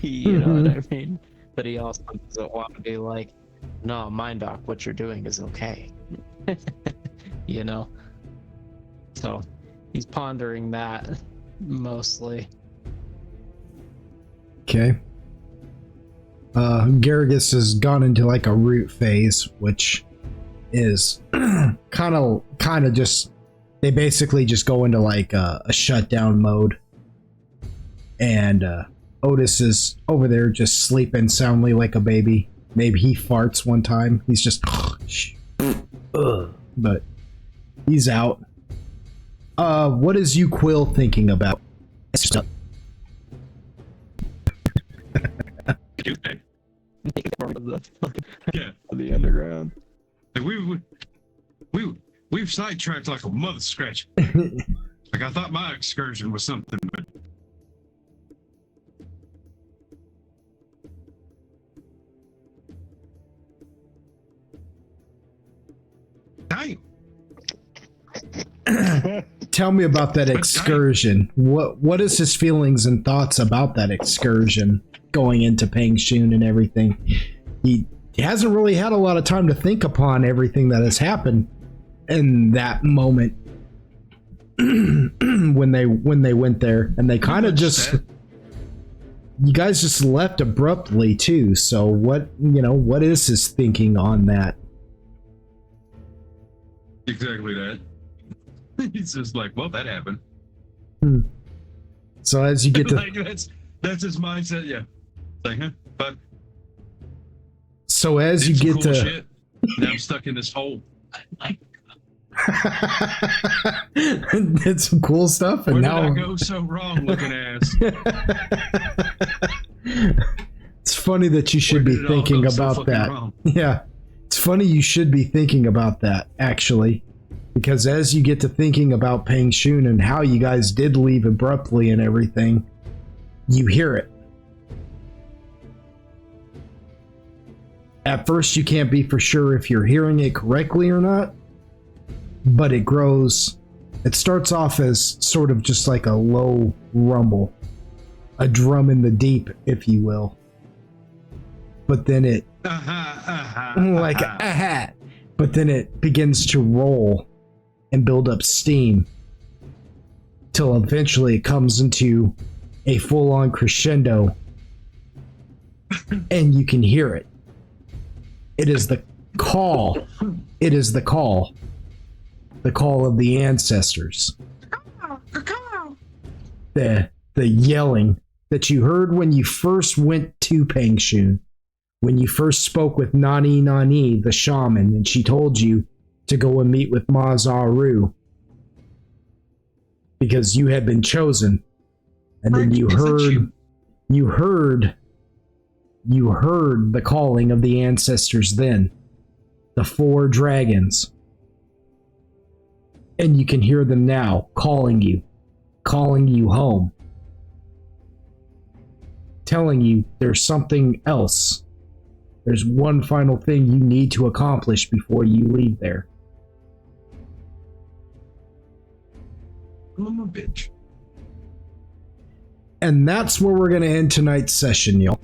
You know what I mean? But he also doesn't want to be like, no, Mindoc, what you're doing is okay. You know? So he's pondering that mostly. Okay. Garrigus has gone into like a root phase, which is kind of just, they basically just go into like a shutdown mode. And Otis is over there just sleeping soundly like a baby. Maybe he farts one time. He's just but he's out. What is you Quill thinking about? Yeah, The underground. like we've sidetracked like a mother scratch. Like I thought my excursion was something, but dang. Tell me about that excursion. What is his feelings and thoughts about that excursion going into Pangshun and everything? He hasn't really had a lot of time to think upon everything that has happened in that moment when they went there, and they kind of just you guys just left abruptly too. So what is his thinking on that? Exactly that. He's just like, well, that happened. So as you get to like that's his mindset. Yeah. Like, huh? But so as you did some get cool to shit. Now I'm stuck in this hole. did some cool stuff, and Where now did I go so wrong, looking ass? it's funny that you should be thinking about that. Wrong? Yeah, it's funny you should be thinking about that, actually, because as you get to thinking about Pangshun and how you guys did leave abruptly and everything, you hear it. At first, you can't be for sure if you're hearing it correctly or not, but it grows. It starts off as sort of just like a low rumble, a drum in the deep, if you will. But then it, but then it begins to roll and build up steam till eventually it comes into a full-on crescendo, and you can hear it. It is the call. It is the call. The call of the ancestors. The yelling that you heard when you first went to Pangshun, when you first spoke with Nani Nani, the shaman, and she told you to go and meet with Mazaru because you had been chosen. And then you heard the calling of the ancestors then. The 4 dragons. And you can hear them now calling you home. Telling you there's something else. There's one final thing you need to accomplish before you leave there. I'm a bitch. And that's where we're going to end tonight's session, y'all.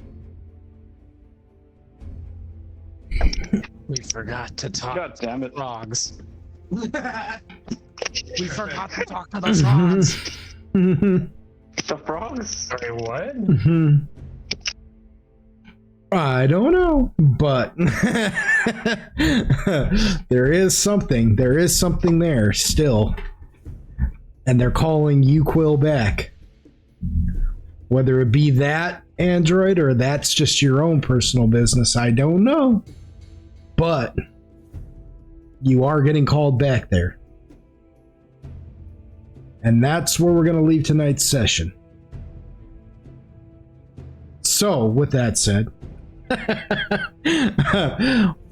We forgot to talk God damn it. to frogs. We forgot to talk to the frogs. The frogs? Sorry, what? I don't know, but there is something there still. And they're calling you Quill back. Whether it be that android or that's just your own personal business, I don't know. But you are getting called back there. And that's where we're going to leave tonight's session. So, with that said,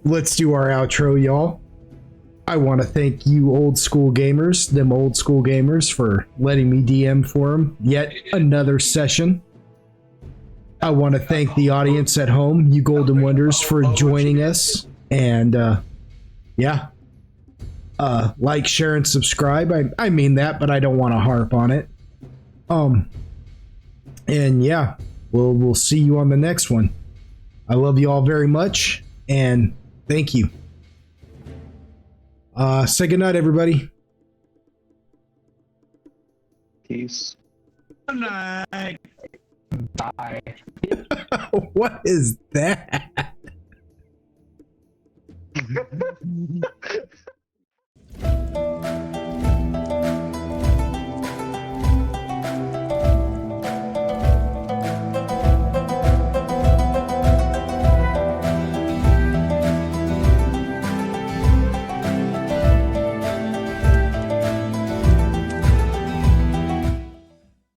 let's do our outro, y'all. I want to thank you old school gamers, for letting me DM for them yet another session. I want to thank the audience at home, you Golden Wonders, for joining us. And like, share, and subscribe. I mean that, but I don't want to harp on it. And yeah, we'll see you on the next one. I love you all very much, and thank you. Say goodnight, everybody. Peace. Good night. Bye. What is that?